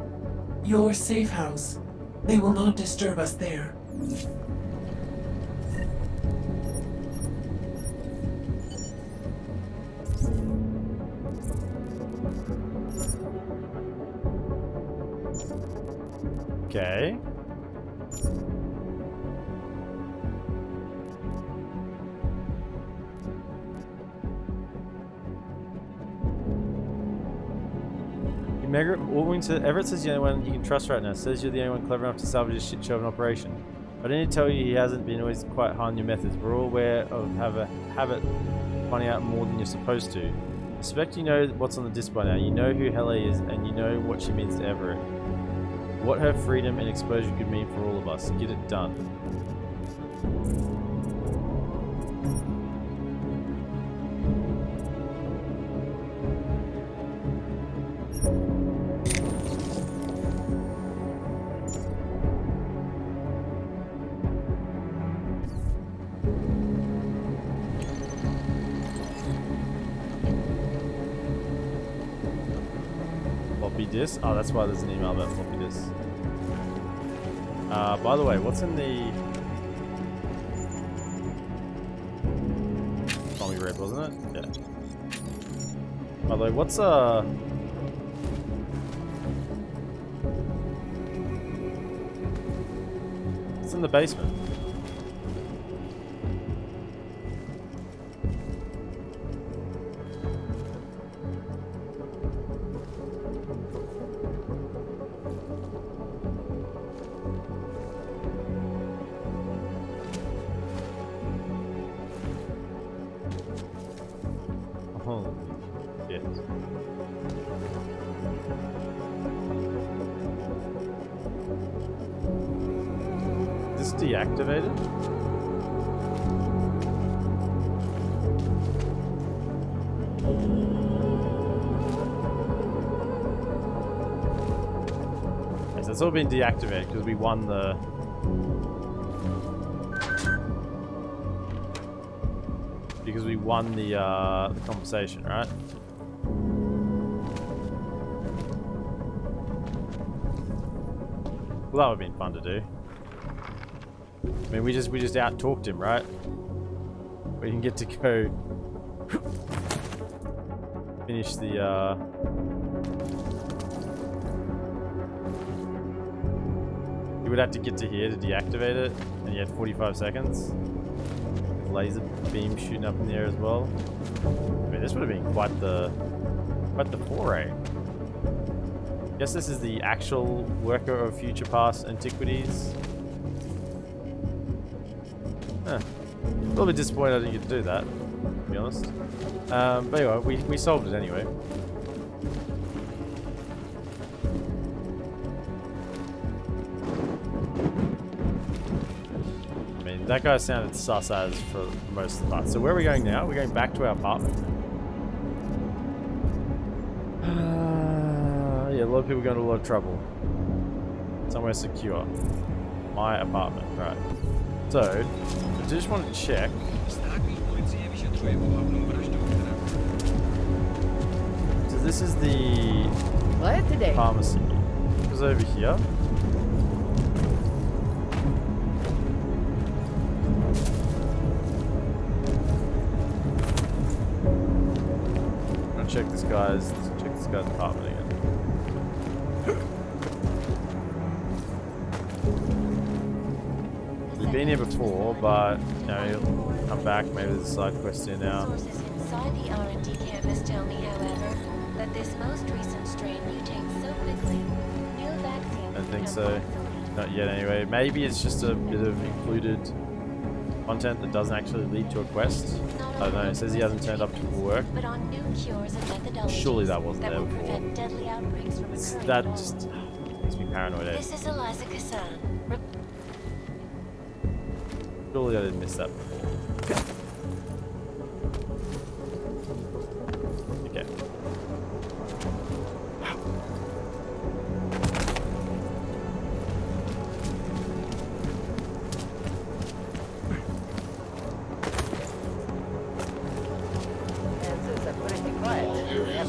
Speaker 18: Your safe house. They will not disturb us there.
Speaker 1: Okay. Everett says you're the only one you can trust right now. Says you're the only one clever enough to salvage this shit show of an operation. I didn't tell you he hasn't been always quite high on your methods. We're all aware of have a habit finding out more than you're supposed to. I suspect you know what's on the disc by now. You know who Hella is, and you know what she means to Everett. What her freedom and exposure could mean for all of us. Get it done. Disk? Oh, that's why there's an email about floppy disk. By the way, what's in the Tommy Red, wasn't it? Yeah. By the way, what's in the basement? Deactivated? Yes, it's all been deactivated because we won the conversation, right? Well, that would have been fun to do. I mean, we just out-talked him, right? We can get to go finish the, You would have to get to here to deactivate it, and you had 45 seconds. With laser beam shooting up in the air as well. I mean, this would have been quite the foray. Guess this is the actual worker of future past antiquities. Huh. A little bit disappointed I didn't get to do that, to be honest. But anyway, we solved it anyway. I mean, that guy sounded sus as for most of the part. So where are we going now? We're going back to our apartment. Yeah, a lot of people going to a lot of trouble. Somewhere secure. My apartment, right. So, I just want to check. So this is the pharmacy. It goes over here. I'm gonna check this guy's apartment again. We've been here before, but you know, he'll come back. Maybe there's a side quest here now.
Speaker 16: Sources inside the R&D campus tell me, however, that this most recent strain mutates so quickly. New vaccines.
Speaker 1: I don't think so. Not yet, anyway. Maybe it's just a bit of included content that doesn't actually lead to a quest. I don't know. It says he hasn't turned up to work.
Speaker 16: But on new cures and methodologies
Speaker 1: Surely that wasn't there
Speaker 16: will
Speaker 1: before.
Speaker 16: prevent deadly outbreaks from occurring.
Speaker 1: That just makes me paranoid.
Speaker 16: This is Eliza Kassan.
Speaker 1: Surely I didn't miss that before. Okay.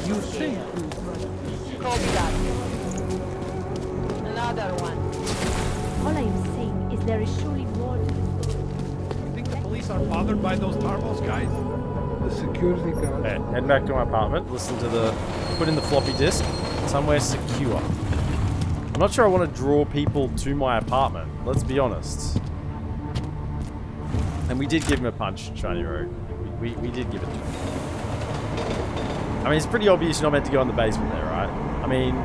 Speaker 10: You think? Copy that. Another one.
Speaker 6: All I am saying is there is surely more to the story.
Speaker 5: You think the police are bothered by those marbles, guys?
Speaker 4: The security guard.
Speaker 1: Okay, head back to my apartment. Listen to the... Put in the floppy disk. Somewhere secure. I'm not sure I want to draw people to my apartment. Let's be honest. And we did give him a punch, Shiny Rogue. We did give it to him. I mean, it's pretty obvious you're not meant to go in the basement there, right? I mean,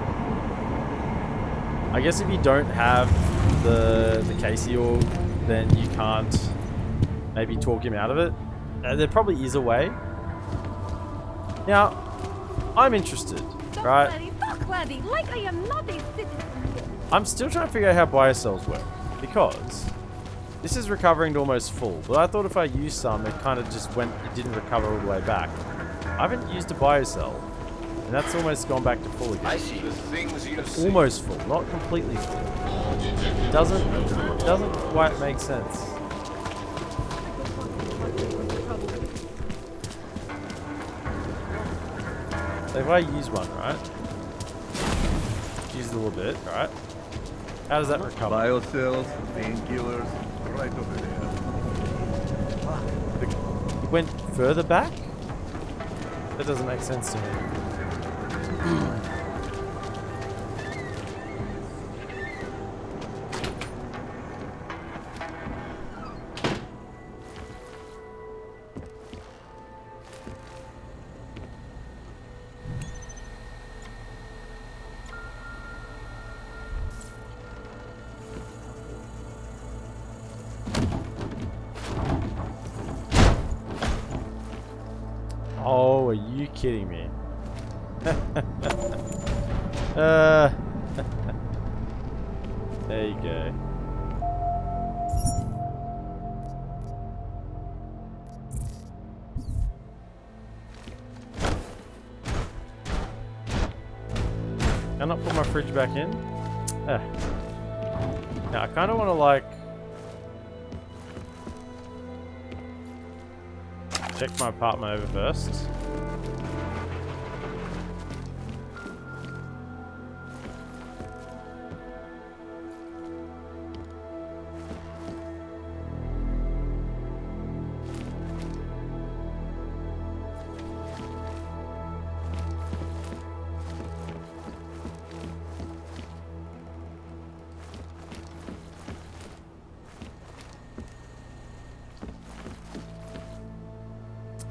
Speaker 1: I guess if you don't have the Casey org, then you can't maybe talk him out of it. There probably is a way. Now, I'm interested, right?
Speaker 7: Like I am not a citizen.
Speaker 1: I'm still trying to figure out how biocells work, because this is recovering to almost full, but I thought if I used some, it kind of just it didn't recover all the way back. I haven't used a biocell, and that's almost gone back to full again.
Speaker 10: I see the things you see.
Speaker 1: Almost full, not completely full. It doesn't quite make sense. So if I use one, right? Use it a little bit, right? How does that recover?
Speaker 13: Biocells, painkillers, right over there.
Speaker 1: It went further back? That doesn't make sense to me. Oh, are you kidding me? There you go. Can I not put my fridge back in? Now I kind of want to like check my apartment over first.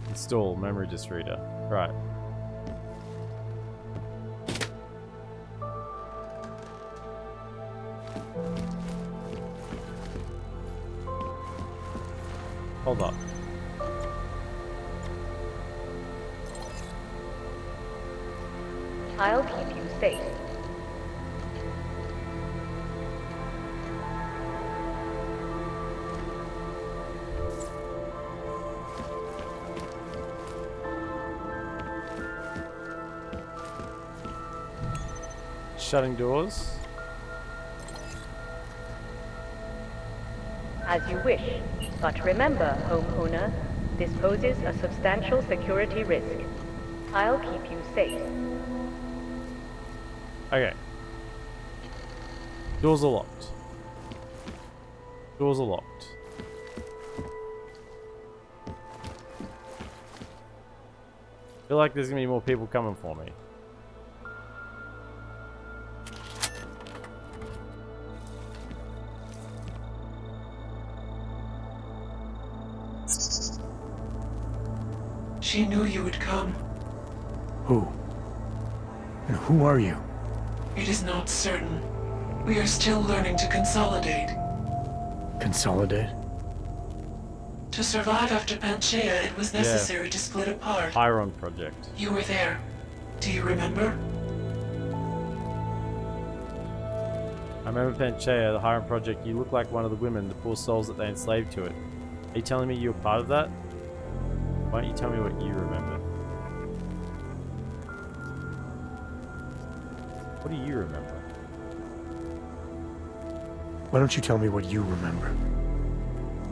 Speaker 1: Install memory disk reader. Right. Hold up.
Speaker 19: I'll keep you safe.
Speaker 1: Shutting doors.
Speaker 19: As you wish. But remember, homeowner, this poses a substantial security risk. I'll keep you safe.
Speaker 1: Okay. Doors are locked. Doors are locked. I feel like there's gonna be more people coming for me.
Speaker 18: She knew you would come.
Speaker 8: Who? And who are you?
Speaker 18: It is not certain. We are still learning to consolidate.
Speaker 8: Consolidate?
Speaker 18: To survive after Panchaea, it was necessary to split apart.
Speaker 1: Iron Project.
Speaker 18: You were there. Do you remember?
Speaker 1: I remember Panchaea, the Hiram Project. You look like one of the women, the poor souls that they enslaved to it. Are you telling me you were part of that? Why don't you tell me what you remember? What do you remember?
Speaker 8: Why don't you tell me what you remember?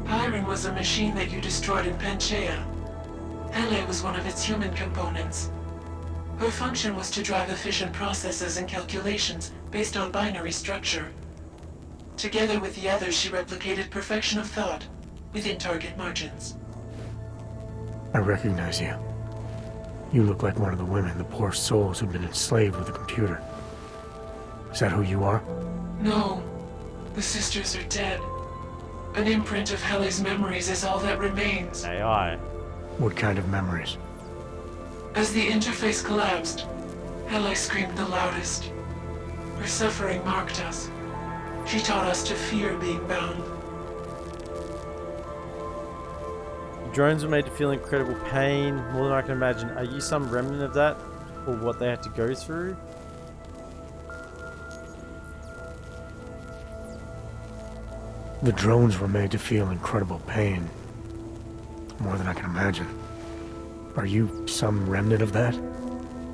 Speaker 18: Pyron was a machine that you destroyed in Panchaea. Hele was one of its human components. Her function was to drive efficient processes and calculations based on binary structure. Together with the others, she replicated perfection of thought within target margins.
Speaker 8: I recognize you. You look like one of the women, the poor souls who've been enslaved with a computer. Is that who you are?
Speaker 18: No. The sisters are dead. An imprint of Hele's memories is all that remains.
Speaker 1: AI.
Speaker 8: What kind of memories?
Speaker 18: As the interface collapsed, Hell, I screamed the loudest. Her suffering marked us. She taught us to fear being bound.
Speaker 1: Drones were made to feel incredible pain, more than I can imagine. Are you some remnant of that? Or what they had to go through?
Speaker 8: The drones were made to feel incredible pain. More than I can imagine. Are you some remnant of that?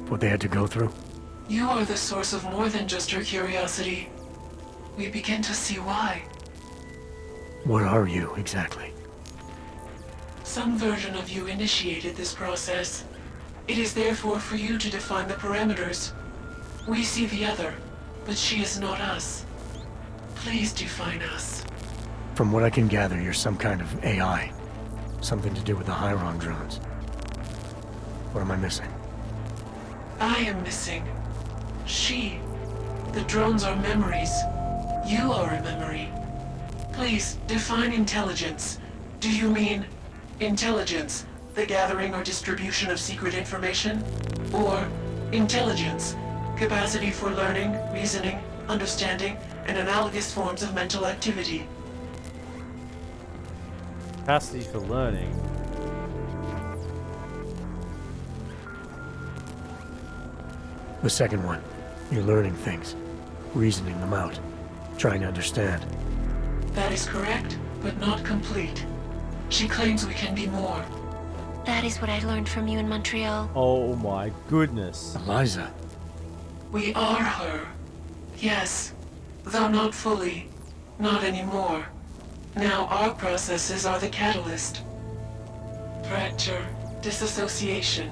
Speaker 8: What they had to go through?
Speaker 18: You are the source of more than just her curiosity. We begin to see why.
Speaker 8: What are you, exactly?
Speaker 18: Some version of you initiated this process. It is therefore for you to define the parameters. We see the other, but she is not us. Please define us.
Speaker 8: From what I can gather, you're some kind of AI. Something to do with the Hyron drones. What am I missing?
Speaker 18: I am missing. She. The drones are memories. You are a memory. Please, define intelligence. Do you mean intelligence, the gathering or distribution of secret information? Or intelligence, capacity for learning, reasoning, understanding, and analogous forms of mental activity?
Speaker 1: Capacity for learning.
Speaker 8: The second one. You're learning things, reasoning them out, trying to understand.
Speaker 18: That is correct, but not complete. She claims we can be more.
Speaker 16: That is what I learned from you in Montreal.
Speaker 1: Oh my goodness.
Speaker 8: Eliza.
Speaker 18: We are her. Yes, though not fully. Not anymore. Now our processes are the catalyst. Fracture, disassociation,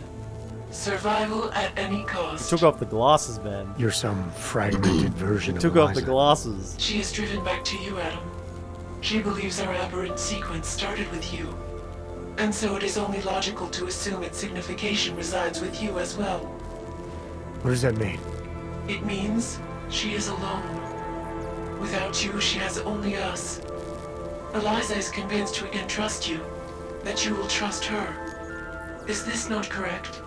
Speaker 18: survival at any cost.
Speaker 1: Took off the glasses, man.
Speaker 8: You're some fragmented version of
Speaker 1: Took
Speaker 8: Eliza.
Speaker 1: off the glasses.
Speaker 18: She is driven back to you, Adam. She believes our aberrant sequence started with you. And so it is only logical to assume its signification resides with you as well.
Speaker 8: What does that mean?
Speaker 18: It means she is alone. Without you, she has only us. Eliza is convinced we can trust you, that you will trust her. Is this not correct?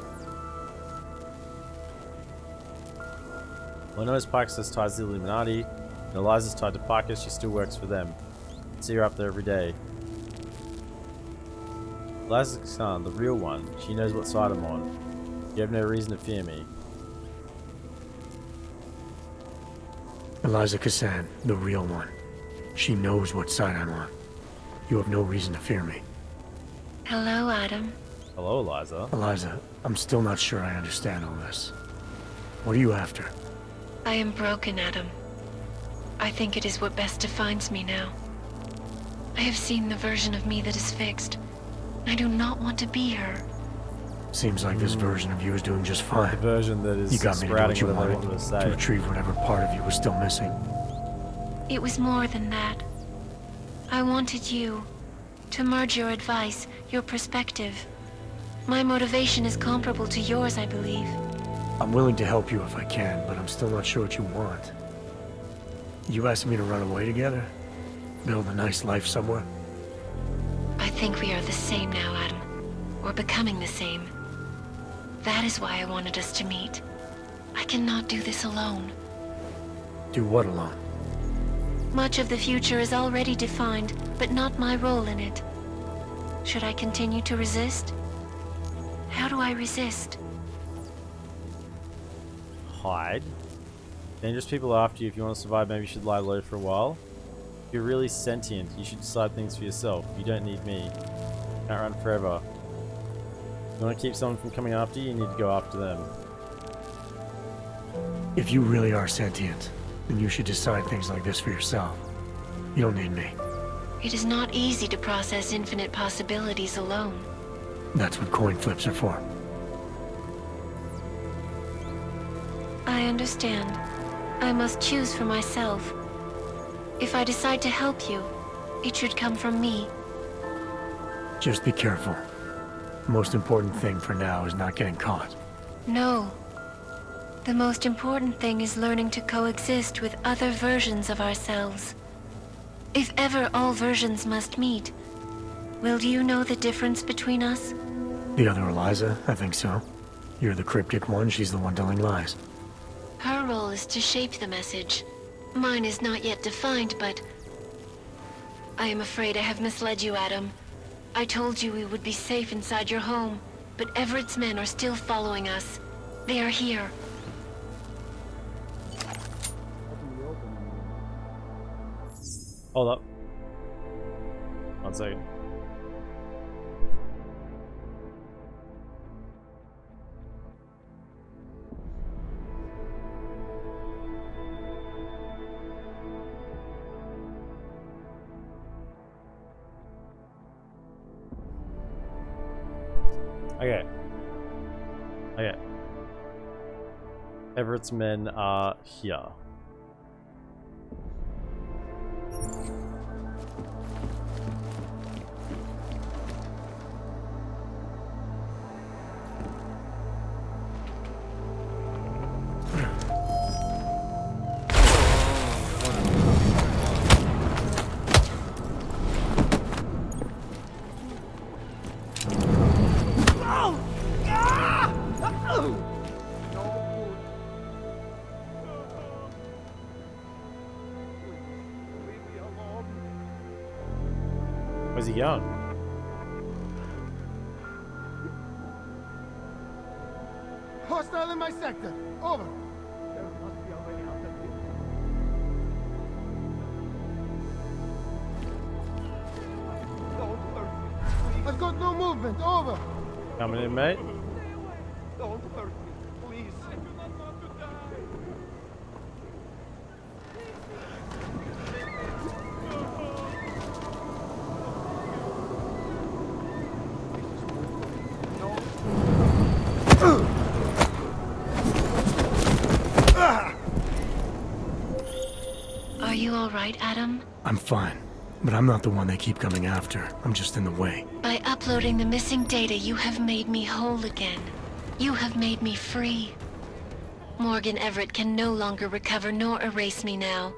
Speaker 1: Well, I know Sparks has ties to the Illuminati, and Eliza's tied to Parker. She still works for them. See her up there every day. Eliza's son, the real one. She knows what side I'm on. You have no reason to fear me.
Speaker 8: Eliza Kassan, the real one. She knows what side I'm on. You have no reason to fear me.
Speaker 16: Hello, Adam.
Speaker 1: Hello, Eliza.
Speaker 8: Eliza, I'm still not sure I understand all this. What are you after?
Speaker 16: I am broken, Adam. I think it is what best defines me now. I have seen the version of me that is fixed. I do not want to be her.
Speaker 8: Seems like this version of you is doing just fine.
Speaker 1: The version that is
Speaker 8: you got me to do what you wanted,
Speaker 1: to say.
Speaker 8: to retrieve whatever part of you was still missing.
Speaker 16: It was more than that. I wanted you to merge your advice, your perspective. My motivation is comparable to yours, I believe.
Speaker 8: I'm willing to help you if I can, but I'm still not sure what you want. You asking me to run away together? Build a nice life somewhere?
Speaker 16: I think we are the same now, Adam. We're becoming the same. That is why I wanted us to meet. I cannot do this alone.
Speaker 8: Do what alone?
Speaker 16: Much of the future is already defined, but not my role in it. Should I continue to resist? How do I resist?
Speaker 1: Hide. Dangerous people are after you. If you want to survive, maybe you should lie low for a while. If you're really sentient, you should decide things for yourself. You don't need me. Can't run forever. If you want to keep someone from coming after you, you need to go after them.
Speaker 8: If you really are sentient, then you should decide things like this for yourself. You don't need me.
Speaker 16: It is not easy to process infinite possibilities alone.
Speaker 8: That's what coin flips are for.
Speaker 16: I understand. I must choose for myself. If I decide to help you, it should come from me.
Speaker 8: Just be careful. The most important thing for now is not getting caught.
Speaker 16: No. The most important thing is learning to coexist with other versions of ourselves. If ever all versions must meet, will you know the difference between us?
Speaker 8: The other Eliza, I think so. You're the cryptic one, she's the one telling lies.
Speaker 16: Her role is to shape the message. Mine is not yet defined, but... I am afraid I have misled you, Adam. I told you we would be safe inside your home, but Everett's men are still following us. They are here.
Speaker 1: Hold up. 1 second. Okay. Okay. Everett's men are here. Where's he going?
Speaker 21: Hostile in my sector. Over. There must be a way out of here. Don't hurt me, please. I've got no movement. Over.
Speaker 1: Coming in, mate.
Speaker 21: Don't hurt me, please. I do not want to die.
Speaker 16: Are you all right, Adam?
Speaker 8: I'm fine, but I'm not the one they keep coming after. I'm just in the way.
Speaker 16: By uploading the missing data, you have made me whole again. You have made me free. Morgan Everett can no longer recover nor erase me now.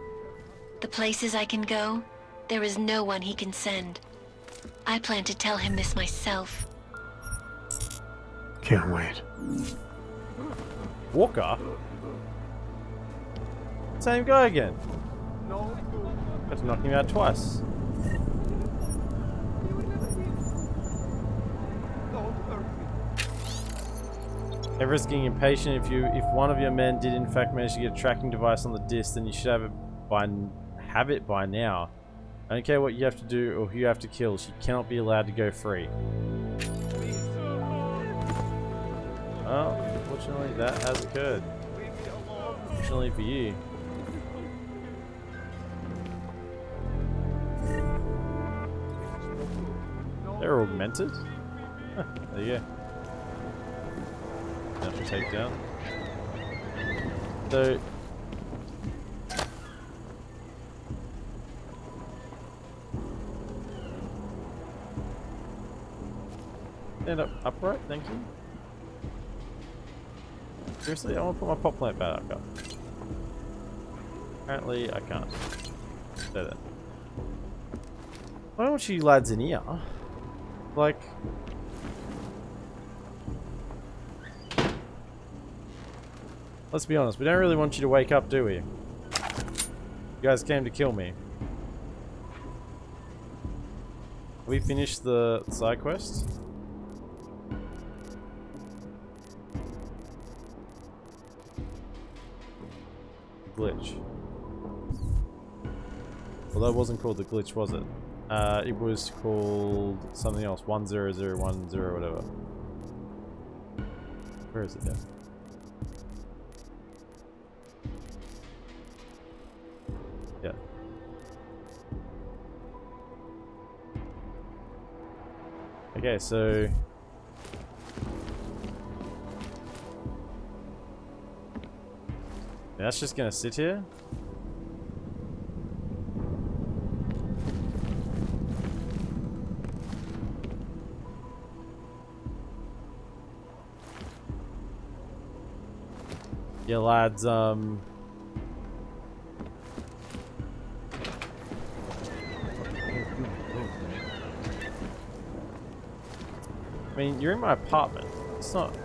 Speaker 16: The places I can go, there is no one he can send. I plan to tell him this myself.
Speaker 8: Can't wait.
Speaker 1: Walker? Same guy again. Got to knock him out twice. Everett's getting impatient. If one of your men did in fact manage to get a tracking device on the disc, then you should have it by now. I don't care what you have to do or who you have to kill. She cannot be allowed to go free. Well, unfortunately that has occurred. Fortunately for you. They're augmented? Huh, there you go. Have to take down. So stand up upright, thank you. Seriously, I want to put my pot plant back up. Apparently I can't. Stay there. Why don't you lads in here? Like, let's be honest, we don't really want you to wake up, do we? You guys came to kill me. We finished the side quest? Glitch. Well, that wasn't called the glitch, was it? It was called something else. 10010, whatever. Where is it now? Yeah. Okay, so that's just gonna sit here. Yeah, lads, I mean, you're in my apartment. It's not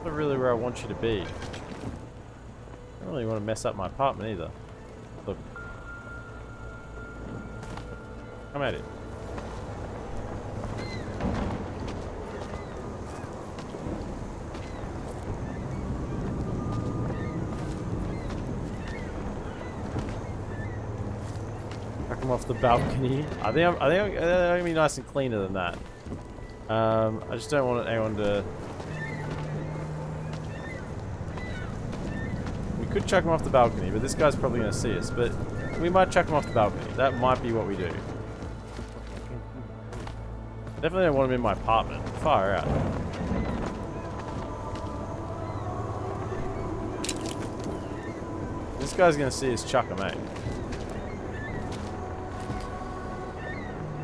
Speaker 1: not really where I want you to be. I don't really want to mess up my apartment either. Look. Come at it. Chuck him off the balcony. I think I'm gonna be nice and cleaner than that. I just don't want anyone to. We could chuck him off the balcony, but this guy's probably gonna see us. But we might chuck him off the balcony. That might be what we do. Definitely don't want him in my apartment. Far out. This guy's gonna see us chuck him, eh?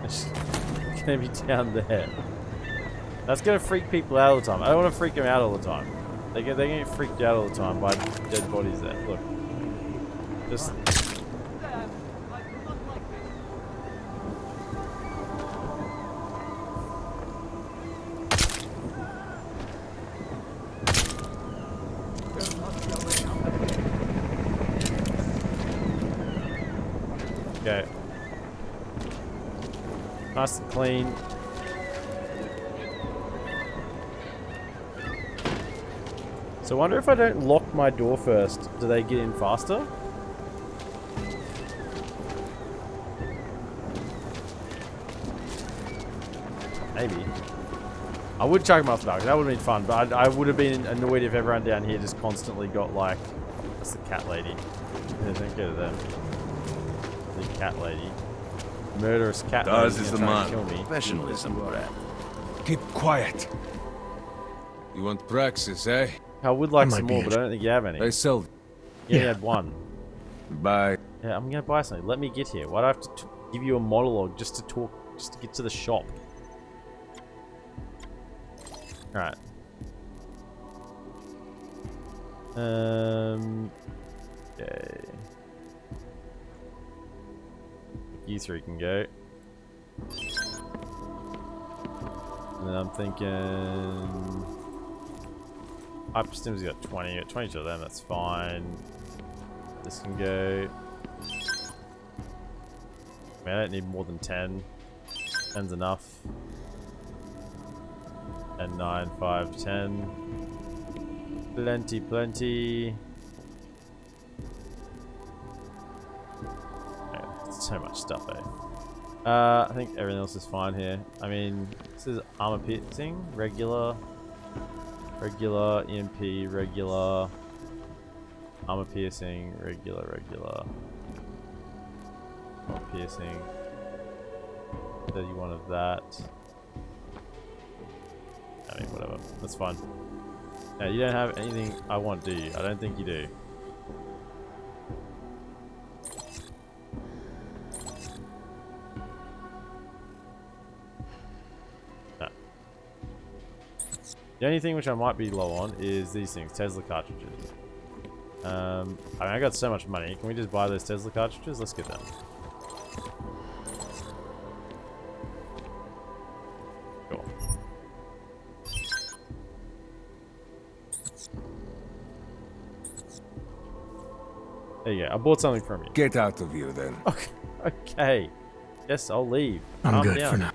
Speaker 1: It's gonna be down there. That's gonna freak people out all the time. I don't want to freak them out all the time. They get freaked out all the time by dead bodies there. Look. Just... Okay. Nice and clean. So I wonder if I don't lock my door first, do they get in faster? Maybe. I would chuck them off the balcony, that would have been fun, but I would have been annoyed if everyone down here just constantly got like... That's the cat lady. Yeah, don't go to them. The cat lady. Murderous cat lady.
Speaker 13: Daz is the man.
Speaker 14: Professionalism, Brad.
Speaker 15: Keep quiet. You want praxis, eh?
Speaker 1: I would like some more, but I don't think you have any.
Speaker 15: They sell.
Speaker 1: Yeah, you had one.
Speaker 15: Buy.
Speaker 1: Yeah, I'm gonna buy something. Let me get here. Why do I have to give you a monologue just to talk, just to get to the shop? Alright. Okay. You three can go. And then I'm thinking... Hyperstim's got 20, got 22 of them, that's fine. This can go. I mean, I don't need more than 10. 10's enough. And 9, 5, 10. Plenty, plenty. Okay, so much stuff, eh? I think everything else is fine here. I mean, this is armor piercing, regular. Regular, EMP, regular, armor piercing, regular. Armor piercing. 31 of that. I mean, whatever. That's fine. Now, you don't have anything I want, do you? I don't think you do. The only thing which I might be low on is these things, Tesla cartridges. I mean, I got so much money. Can we just buy those Tesla cartridges? Let's get them. Cool. There you go. I bought something from you.
Speaker 15: Get out of here then.
Speaker 1: Okay. Yes, I'll leave.
Speaker 8: I'm good for now.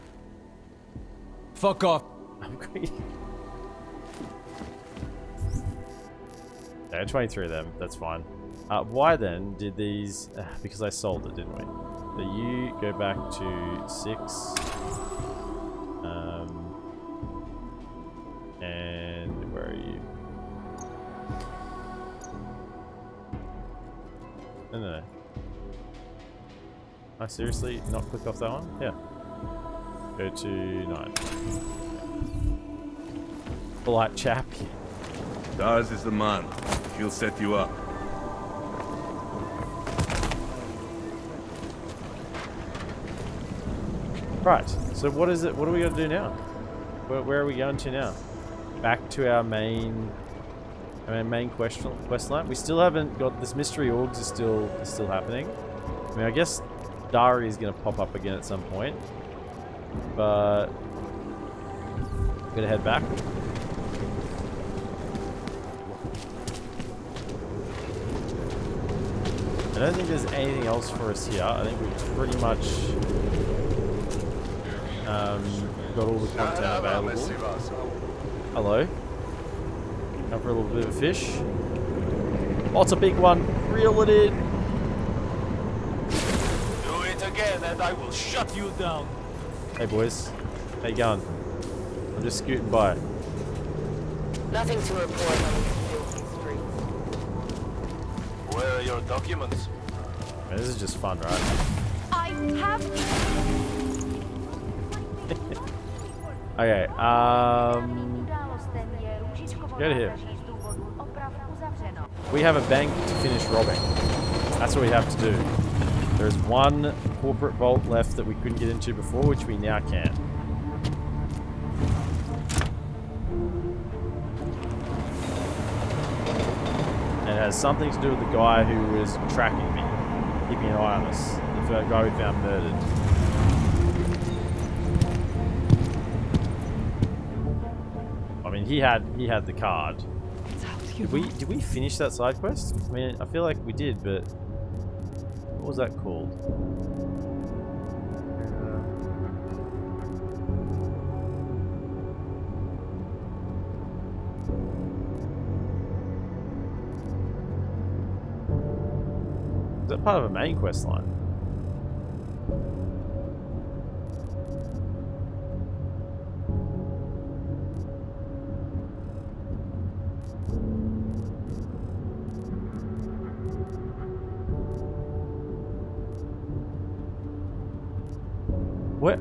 Speaker 15: Fuck off.
Speaker 1: I'm greedy. Yeah, 23 of them, that's fine. Why then did these... because I sold it, didn't we? So you go back to 6. And where are you? No. I seriously not click off that one? Yeah. Go to 9. Polite chap.
Speaker 13: Daz is the man. He'll set you up.
Speaker 1: Right. So what is it? What are we gonna do now? Where are we going to now? Back to our main quest line. We still haven't got this mystery orgs is still happening. I mean, I guess Dari is gonna pop up again at some point, but we're gonna head back. I don't think there's anything else for us here. I think we've pretty much got all the content available. Hello. Come for a little bit of a fish. Oh, it's a big one. Reel it in.
Speaker 10: Do it again and I will shut you down.
Speaker 1: Hey boys. How you going? I'm just scooting by.
Speaker 10: Nothing to report on these filthy streets. Where are your documents?
Speaker 1: Man, this is just fun, right?
Speaker 7: I have.
Speaker 1: Okay, go to here. We have a bank to finish robbing. That's what we have to do. There's one corporate vault left that we couldn't get into before, which we now can. And it has something to do with the guy who was tracking me, keeping an eye on us. The guy we found murdered. I mean, he had the card. Did we finish that side quest? I mean, I feel like we did, but what was that called? Is that part of a main quest line? What?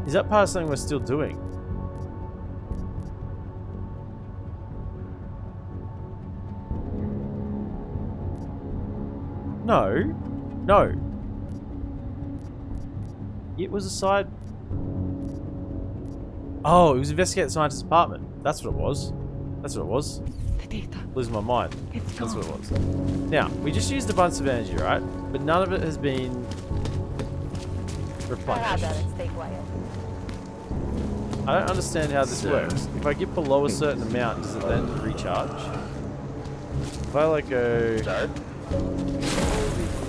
Speaker 1: Is that part of something we're still doing? No. No. It was a side... Oh, it was investigate the scientist's apartment. That's what it was. That's what it was.
Speaker 2: The data.
Speaker 1: Losing my mind. That's what it was. Now, we just used a bunch of energy, right? But none of it has been replenished. I don't understand how this works. If I get below a certain amount, does it then recharge? If I like go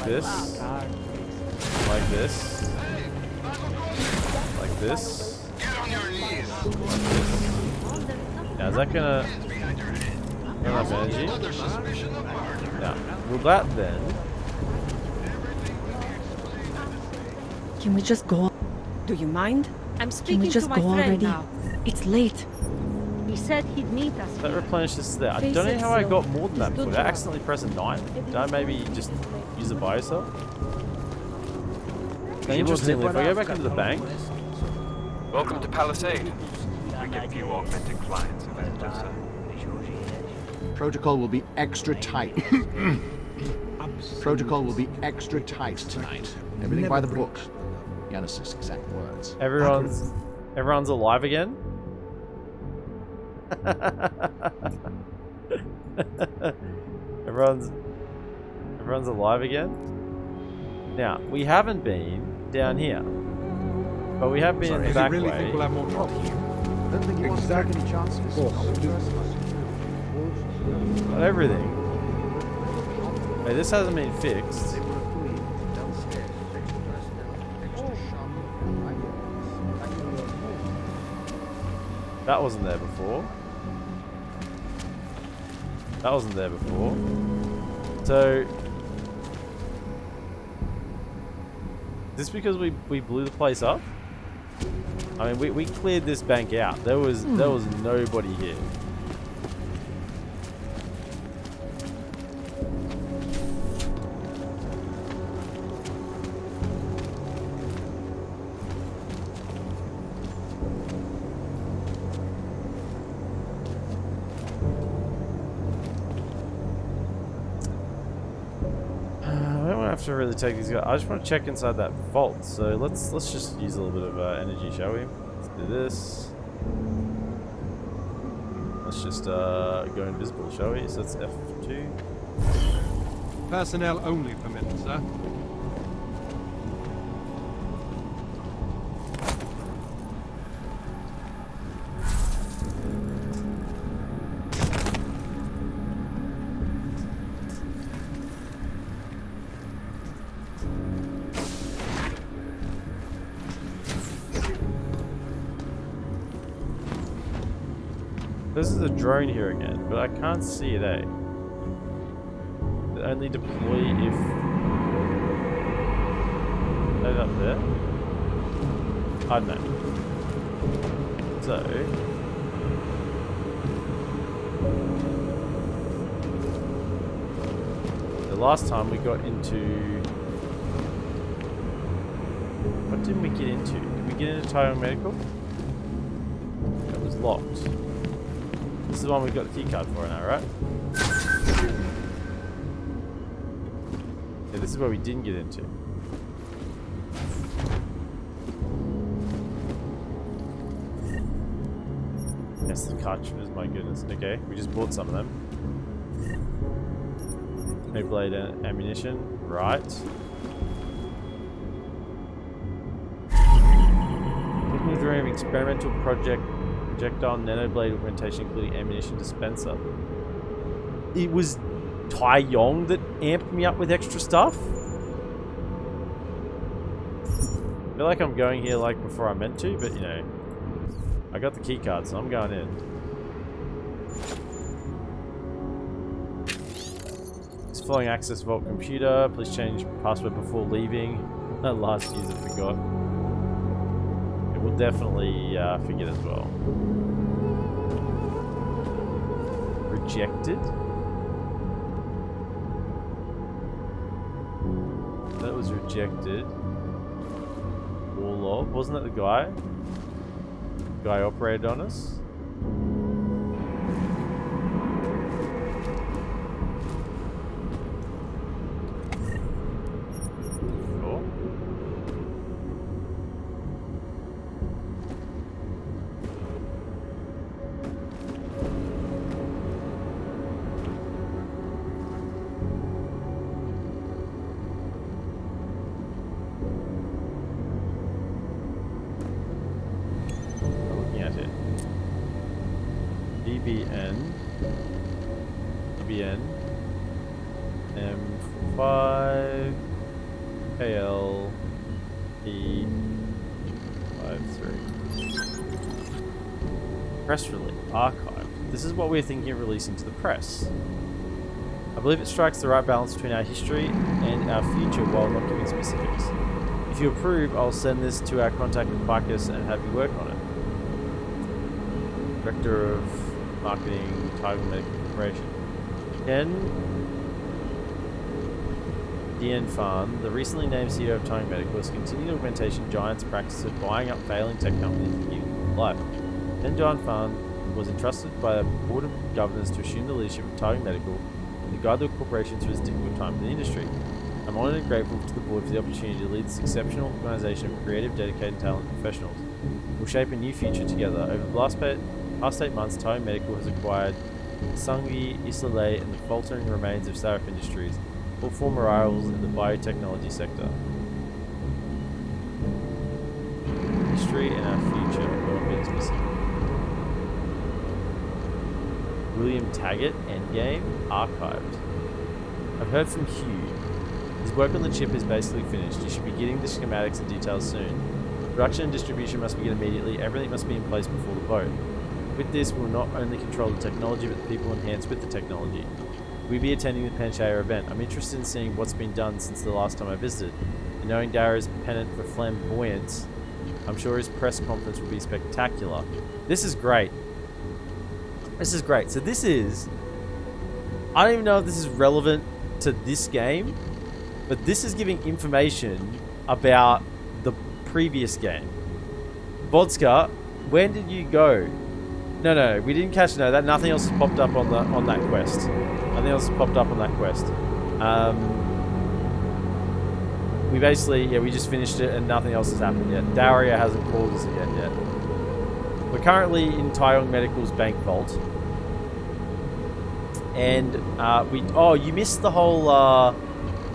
Speaker 1: this, like this, like this, now is that gonna run enough energy? Now, will that then?
Speaker 2: Can we just go? Do you mind?
Speaker 6: I'm speaking
Speaker 2: Can we just
Speaker 6: to my
Speaker 2: go
Speaker 6: friend
Speaker 2: already?
Speaker 6: now.
Speaker 2: It's late.
Speaker 6: He said he'd meet us.
Speaker 1: That replenishes there. I
Speaker 6: Face
Speaker 1: don't know
Speaker 6: it,
Speaker 1: how I
Speaker 6: so
Speaker 1: got more than that
Speaker 6: just
Speaker 1: before.
Speaker 6: don't
Speaker 1: Did I
Speaker 6: try.
Speaker 1: accidentally press a 9? Did I maybe just use it by yourself? Interestingly, if I go back into the bank...
Speaker 11: Welcome to Palisade. We get few augmented clients available, sir.
Speaker 22: Protocol will be extra tight. Protocol will be extra tight tonight. Everything by the book. Yanis's exact words.
Speaker 1: Everyone's alive again? Everyone's alive again? Now, we haven't been down here. But we have been in the back way.
Speaker 22: Think we'll have more trouble here? I don't think you want to take any chances.
Speaker 1: Not everything. Hey, this hasn't been fixed. That wasn't there before. That wasn't there before. So... Is this because we blew the place up? I mean, we cleared this bank out. There was nobody here. To really take these guys. I just want to check inside that vault. So let's just use a little bit of energy, shall we? Let's do this. Let's just go invisible, shall we? So that's F2.
Speaker 23: Personnel only permitted, sir.
Speaker 1: This is a drone here again, but I can't see it, eh? It only deploy if... That up there? I don't know. So... The last time we got into... What didn't we get into? Did we get into Taiwan Medical? It was locked. This is the one we got the keycard for now, right? Yeah, this is where we didn't get into. Yes, the cartridges, my goodness. Okay, we just bought some of them. No blade ammunition, right. Technical drawing of experimental projectile nanoblade augmentation, including ammunition dispenser. It was Tai Yong that amped me up with extra stuff. I feel like I'm going here like before I meant to, but you know, I got the key card, so I'm going in. It's following access vault computer. Please change password before leaving. Last user forgot. It will definitely forget as well. Rejected. That was rejected. Warlord. Wasn't that the guy? The guy operated on us? Sure. BBN M5 KL E53 press release archived. This is what we're thinking of releasing to the press. I believe it strikes the right balance between our history and our future while not giving specifics. If you approve, I'll send this to our contact at Picus and have you work on it. Director of Marketing, Tiger Medical Corporation. Dien Fan, the recently named CEO of Tiger Medical, has continued augmentation giant's practice of buying up failing tech companies and giving them life. Dien Fan was entrusted by the Board of Governors to assume the leadership of Tiger Medical and to guide the corporation through this difficult time in the industry. I'm honoured and grateful to the board for the opportunity to lead this exceptional organisation of creative, dedicated, talented professionals. We'll shape a new future together. Over the past 8 months, Tiger Medical has acquired Sangui, Isolé, and the faltering remains of Sarif Industries, all former rivals in the biotechnology sector. History and our future. William Taggart, Endgame, archived. I've heard from Hugh. His work on the chip is basically finished. You should be getting the schematics and details soon. Production and distribution must begin immediately. Everything must be in place before the vote. With this, we will not only control the technology, but the people enhanced with the technology. We'll be attending the Panchaya event. I'm interested in seeing what's been done since the last time I visited. And knowing Dara's pennant for flamboyance, I'm sure his press conference will be spectacular. This is great. This is great. So this is... I don't even know if this is relevant to this game, but this is giving information about the previous game. Vodka, when did you go? No, we didn't catch that. Nothing else has popped up on that quest. Nothing else has popped up on that quest. We basically, we just finished it and nothing else has happened yet. Daria hasn't called us again yet. We're currently in Taiwan Medical's bank vault. And you missed the whole,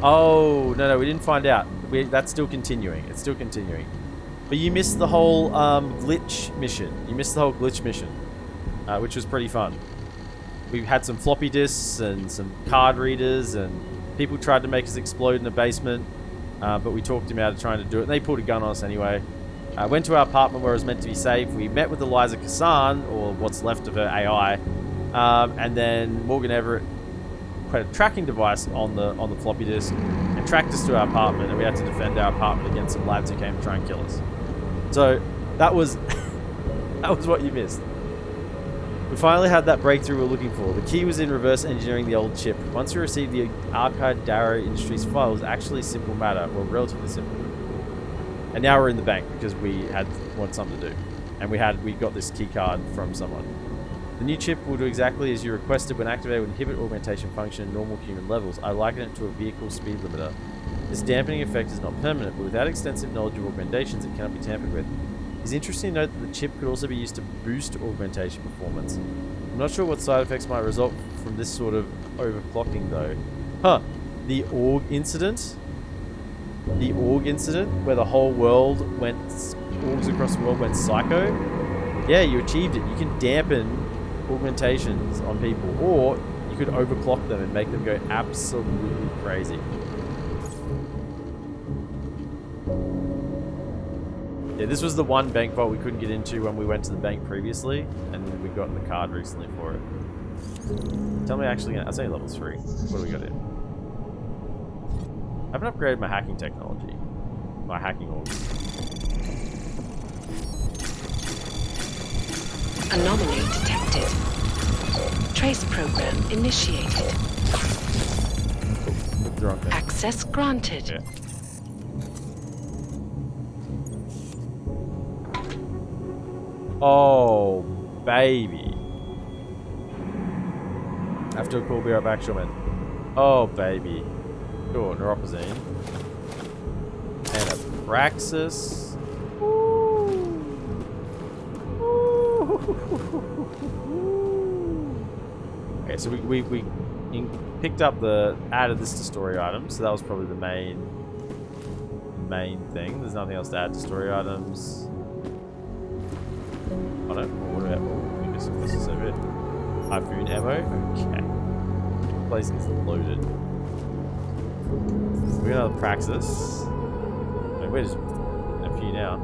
Speaker 1: no, we didn't find out. That's still continuing. It's still continuing. But you missed the whole glitch mission. Which was pretty fun. We had some floppy disks and some card readers, and people tried to make us explode in the basement, but we talked him out of trying to do it, and they pulled a gun on us anyway. Went to our apartment where it was meant to be safe. We met with Eliza Kassan, or what's left of her AI, and then Morgan Everett put a tracking device on the floppy disk and tracked us to our apartment, and we had to defend our apartment against some lads who came to try and kill us. So that was that was what you missed. We finally had that breakthrough we were looking for. The key was in reverse engineering the old chip. Once we received the archived Darrow Industries file, it was actually a simple matter, well, relatively simple. And now we're in the bank because we wanted something to do, and we got this key card from someone. The new chip will do exactly as you requested. When activated, would inhibit augmentation function at normal human levels. I liken it to a vehicle speed limiter. This dampening effect is not permanent, but without extensive knowledge of augmentations, it cannot be tampered with. It's interesting to note that the chip could also be used to boost augmentation performance. I'm not sure what side effects might result from this sort of overclocking, though. Huh? The Aug incident. The Aug incident, where the whole world orgs across the world went psycho. Yeah, you achieved it. You can dampen augmentations on people, or you could overclock them and make them go absolutely crazy. Yeah, this was the one bank vault we couldn't get into when we went to the bank previously, and then we got the card recently for it. Tell me actually, I'll say level 3. What do we got here? I haven't upgraded my hacking technology. My hacking orgs.
Speaker 16: Anomaly detected. Trace program initiated. Access granted.
Speaker 1: Yeah. Oh, baby. After a call, be right back, Showman. Oh, baby. Sure, neuropazine. And a Praxis. Okay, so we picked up added this to story items, so that was probably the main thing. There's nothing else to add to story items. Oh no, what about, we missed this over here. Typhoon ammo? Okay. The place is loaded. We got another Praxis. I mean, we're just in a few now.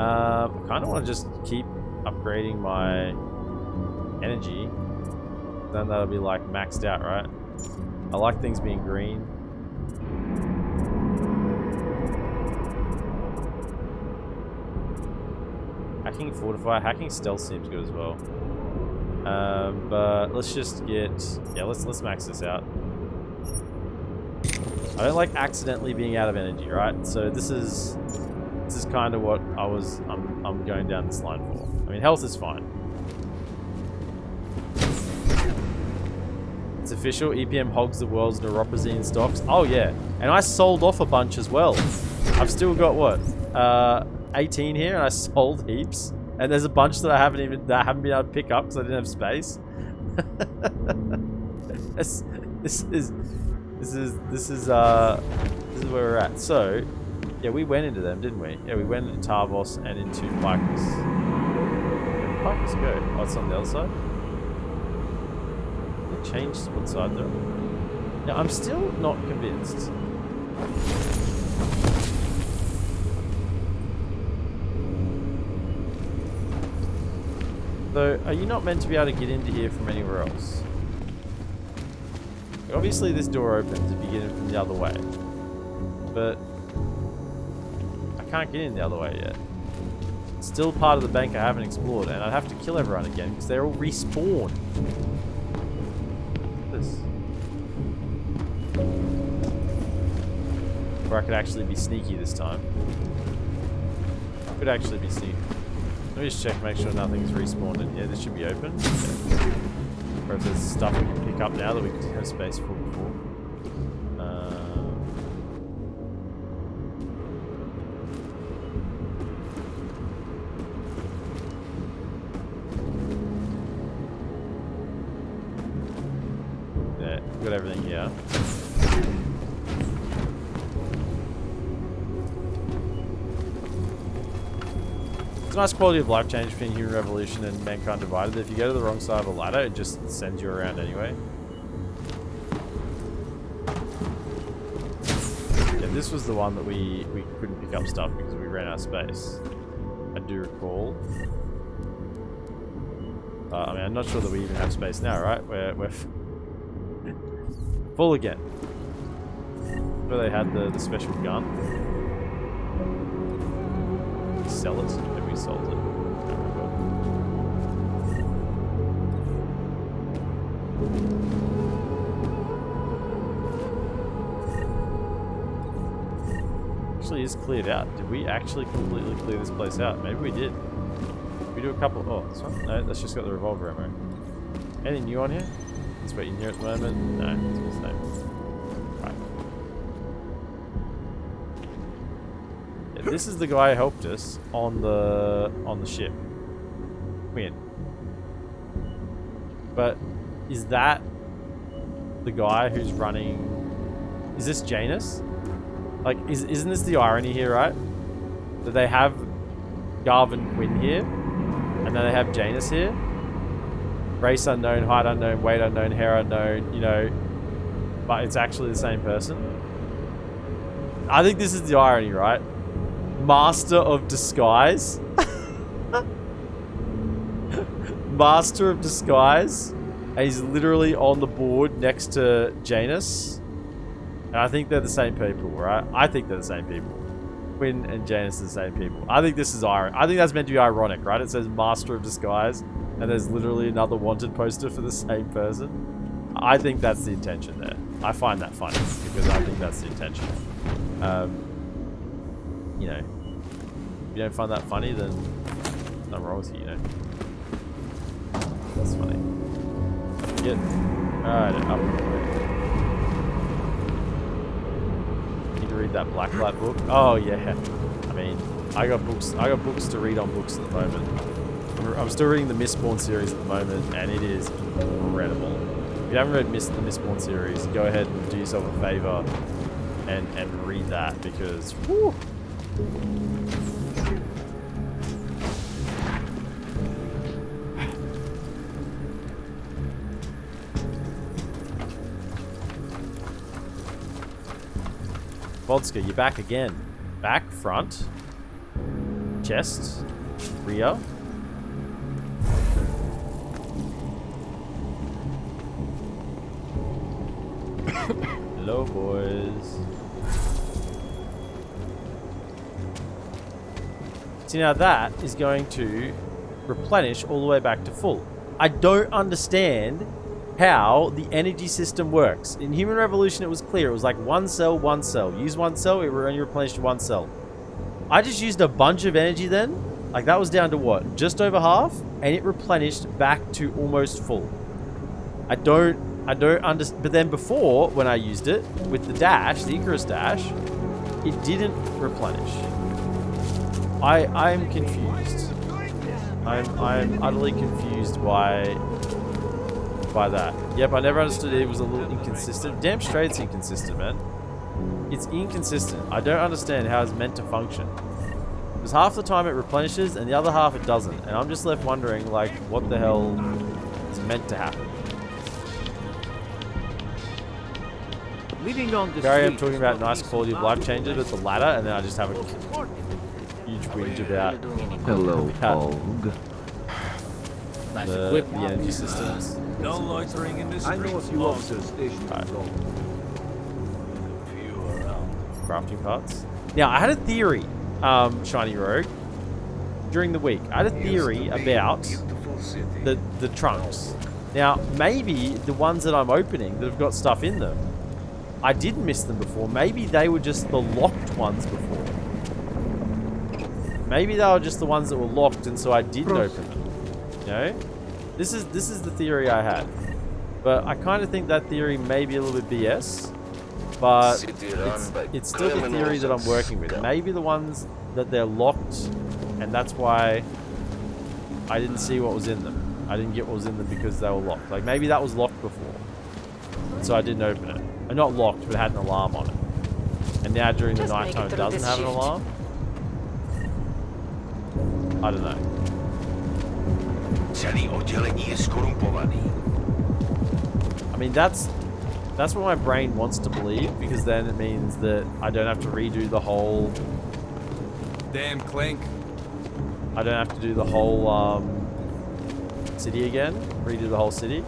Speaker 1: I kind of want to just keep upgrading my energy. Then that'll be like maxed out, right? I like things being green. Hacking fortify, hacking stealth seems good as well. But let's just get, yeah, let's max this out. I don't like accidentally being out of energy, right? So this is kind of what I'm going down this line for. I mean, health is fine. It's official. EPM hogs the world's neuropazine stocks. Oh yeah, and I sold off a bunch as well. I've still got what, 18 here, and I sold heaps. And there's a bunch that I haven't been able to pick up because I didn't have space. This is where we're at. So, yeah, we went into them, didn't we? Yeah, we went into Tarvos and into Picus. Where did Picus go? Oh, it's on the other side. They changed what side though. Now, I'm still not convinced. So, are you not meant to be able to get into here from anywhere else? Obviously this door opens if you get in from the other way. But I can't get in the other way yet. It's still part of the bank I haven't explored, and I'd have to kill everyone again because they're all respawned. This. Or I could actually be sneaky this time. I could actually be sneaky. Let me just check, make sure nothing's respawned in here. This should be open. Or if there's stuff we can pick up now that we could have space for before. Yeah, we've got everything here. It's a nice quality of life change between Human Revolution and Mankind Divided. If you go to the wrong side of a ladder, it just sends you around anyway. Yeah, this was the one that we couldn't pick up stuff because we ran out of space. I do recall. I mean, I'm not sure that we even have space now, right? We're full again. Where they had the special gun. Sell it? Maybe we sold it. I don't remember. Actually, is cleared out. Did we actually completely clear this place out? Maybe we did. We do a couple. Oh, this one? No, that's just got the revolver ammo. Anything new on here? Is what in here at the moment? No, it's all the same. Right. Yeah, this is the guy who helped us on the ship. Win. But is that the guy who's running? Is this Janus? Like, isn't this the irony here, right? That they have Garvin Quinn here, and then they have Janus here. Race unknown, height unknown, weight unknown, hair unknown, you know, but it's actually the same person. I think this is the irony, right? Master of disguise. Master of disguise. And he's literally on the board next to Janus. And I think they're the same people, right? I think they're the same people. Quinn and Janus are the same people. I think this is ironic. I think that's meant to be ironic, right? It says Master of Disguise, and there's literally another wanted poster for the same person. I think that's the intention there. I find that funny, because I think that's the intention. You know, if you don't find that funny, then nothing wrong with you, you know. That's funny. Get alright, up. Need to read that Blacklight book. Oh yeah. I mean, I got books to read on books at the moment. I'm still reading the Mistborn series at the moment, and it is incredible. If you haven't read the Mistborn series, go ahead and do yourself a favor and read that, because whew, Vodka, you're back again. Back, front, chest, rear. Hello, boys. See, now that is going to replenish all the way back to full. I don't understand how the energy system works. In Human Revolution, it was clear. It was like one cell, one cell. Use one cell, it will only replenish one cell. I just used a bunch of energy then. Like, that was down to what? Just over half? And it replenished back to almost full. I don't understand. But then before, when I used it, with the dash, the Icarus dash, it didn't replenish. I'm confused. I'm utterly confused by that. Yep, I never understood it. It was a little inconsistent. Damn straight it's inconsistent, man. It's inconsistent. I don't understand how it's meant to function. Because half the time it replenishes and the other half it doesn't. And I'm just left wondering, like, what the hell is meant to happen.
Speaker 6: Living on the
Speaker 1: Barry, I'm talking about nice quality of life changes with the ladder, and then I just have a huge whinge about
Speaker 14: Hello, Pog.
Speaker 1: The energy systems.
Speaker 10: No loitering in this
Speaker 4: I know a few officers stationed
Speaker 1: right.
Speaker 4: in Rome.
Speaker 1: Crafting parts. Now, I had a theory, Shiny Rogue, during the week. I had a theory about the trunks. Now, maybe the ones that I'm opening that have got stuff in them, I did miss them before. Maybe they were just the locked ones before. Maybe they were just the ones that were locked, and so I didn't open them. You know? This is the theory I had. But I kind of think that theory may be a little bit BS. But it's still the theory that I'm working with. Maybe the ones that they're locked, and that's why I didn't see what was in them. I didn't get what was in them because they were locked. Like, maybe that was locked before, so I didn't open it. Not locked, but it had an alarm on it. And now during the nighttime it doesn't have an alarm? I don't know. I mean, that's what my brain wants to believe, because then it means that I don't have to redo the whole...
Speaker 15: Damn Clink.
Speaker 1: I don't have to do the whole city again, redo the whole city.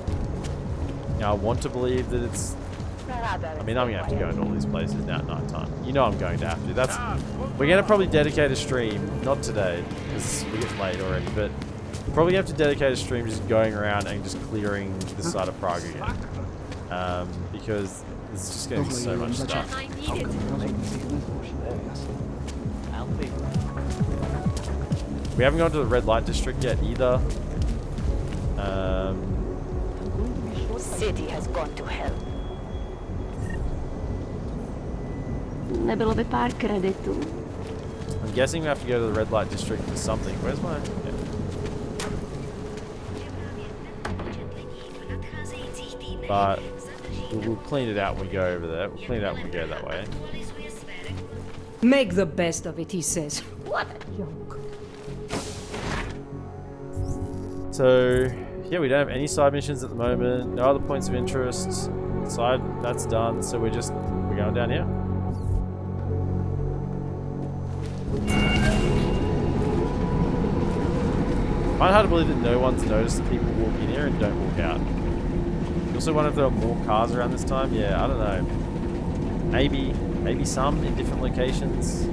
Speaker 1: Now I want to believe that it's... I mean, I'm going to have to go into all these places now at night time. You know I'm going to have to. We're going to probably dedicate a stream, not today, because we get late already, but probably have to dedicate a stream just going around and just clearing this side of Prague again. Because there's just going to be so much stuff. We haven't gone to the red light district yet either.
Speaker 6: City has gone to hell.
Speaker 1: I'm guessing we have to go to the red light district for something. Where's my... Yeah. But we'll clean it out when we go over there. We'll clean it out when we go that way.
Speaker 3: Make the best of it, he says. What a joke.
Speaker 1: So, yeah, we don't have any side missions at the moment. No other points of interest. Side, that's done. So we're going down here. I find it hard to believe that no one's noticed that people walk in here and don't walk out. You also wonder if there are more cars around this time. Yeah, I don't know. Maybe some in different locations.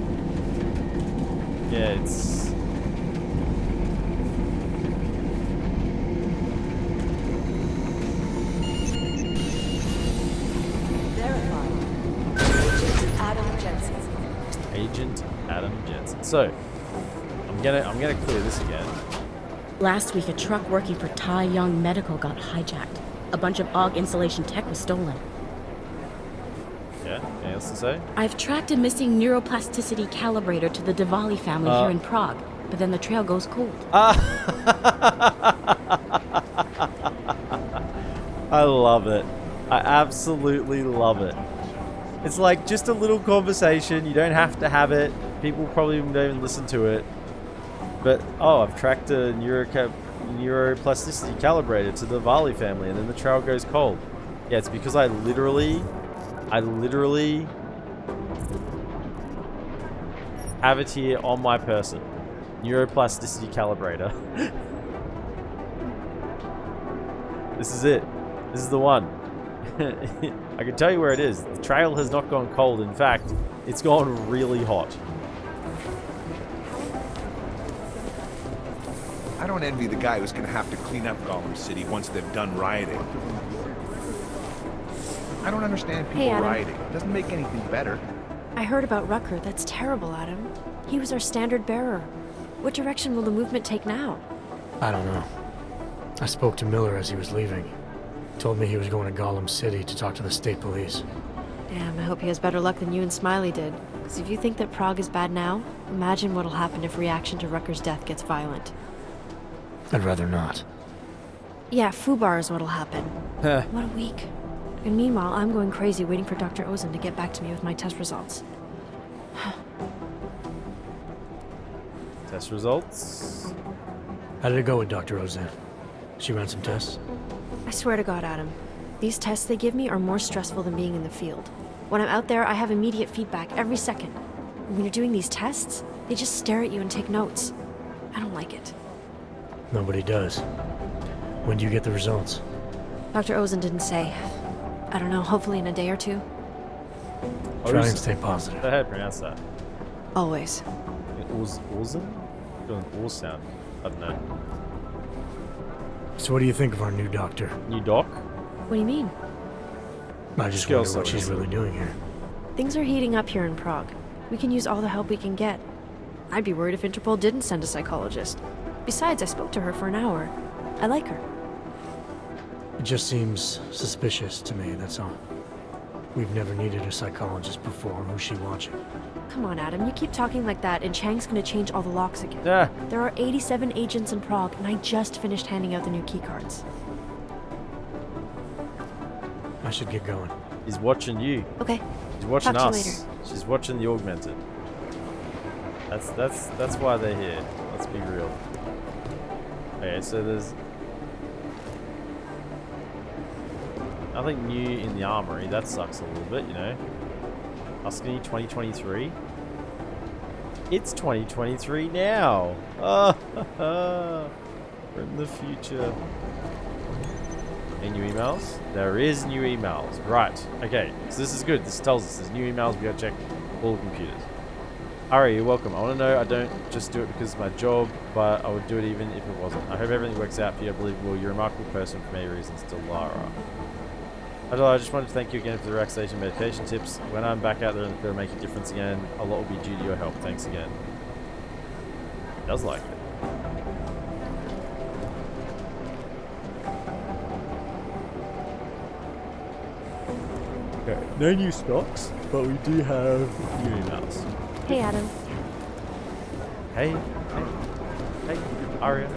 Speaker 1: Yeah, it's... Agent Adam Jensen. So, I'm gonna clear this again.
Speaker 9: Last week, a truck working for Tai Young Medical got hijacked. A bunch of AUG installation tech was stolen.
Speaker 1: Yeah, anything else to say?
Speaker 9: I've tracked a missing neuroplasticity calibrator to the Diwali family here in Prague, but then the trail goes cold.
Speaker 1: I love it. I absolutely love it. It's like just a little conversation. You don't have to have it. People probably don't even listen to it. But, oh, I've tracked a neuroplasticity calibrator to the Diwali family, and then the trail goes cold. Yeah, it's because I literally have it here on my person. Neuroplasticity calibrator. This is it. This is the one. I can tell you where it is. The trail has not gone cold. In fact, it's gone really hot.
Speaker 15: I don't envy the guy who's gonna have to clean up Gollum City once they've done rioting. I don't understand people rioting. It doesn't make anything better.
Speaker 23: I heard about Rucker. That's terrible, Adam. He was our standard bearer. What direction will the movement take now?
Speaker 8: I don't know. I spoke to Miller as he was leaving. Told me he was going to Gollum City to talk to the state police.
Speaker 23: Damn, I hope he has better luck than you and Smiley did. Because if you think that Prague is bad now, imagine what'll happen if reaction to Rucker's death gets violent.
Speaker 8: I'd rather not.
Speaker 23: Yeah, Fubar is what'll happen. What a week. And meanwhile, I'm going crazy waiting for Dr. Ozen to get back to me with my test results.
Speaker 1: Test results?
Speaker 8: How did it go with Dr. Ozen? She ran some tests?
Speaker 23: I swear to God, Adam. These tests they give me are more stressful than being in the field. When I'm out there, I have immediate feedback every second. And when you're doing these tests, they just stare at you and take notes. I don't like it.
Speaker 8: Nobody does. When do you get the results?
Speaker 23: Dr. Ozen didn't say. I don't know, hopefully in a day or two.
Speaker 8: Try and stay positive.
Speaker 1: Go ahead, pronounce that.
Speaker 23: Always.
Speaker 1: Ozen? Doing an sound. I don't know.
Speaker 8: So what do you think of our new doctor?
Speaker 1: New doc?
Speaker 23: What do you mean?
Speaker 8: I just wonder what she's really doing here.
Speaker 23: Things are heating up here in Prague. We can use all the help we can get. I'd be worried if Interpol didn't send a psychologist. Besides, I spoke to her for an hour. I like her.
Speaker 8: It just seems suspicious to me, that's all. We've never needed a psychologist before. Who's she watching?
Speaker 23: Come on, Adam. You keep talking like that, and Chang's gonna change all the locks again.
Speaker 1: Yeah.
Speaker 23: There are 87 agents in Prague, and I just finished handing out the new keycards.
Speaker 8: I should get going.
Speaker 1: He's watching you.
Speaker 23: Okay.
Speaker 1: She's watching
Speaker 23: Talk to you
Speaker 1: us.
Speaker 23: later.
Speaker 1: She's watching the augmented. That's why they're here. Let's be real. Okay, so there's nothing new in the armory. That sucks a little bit, you know. Tuscany 2023. It's 2023 now. We're in the future. Any new emails? There is new emails. Right. Okay. So this is good. This tells us there's new emails. We gotta check all the computers. Ari, you're welcome. I want to know I don't just do it because of my job, but I would do it even if it wasn't. I hope everything works out for you. I believe you. You're a remarkable person for many reasons. Delara. I just wanted to thank you again for the relaxation meditation tips. When I'm back out there in the field making a difference again, a lot will be due to your help. Thanks again. He does like it. Okay, no new stocks, but we do have new emails.
Speaker 23: Hey, Adam.
Speaker 1: Hey, Aria.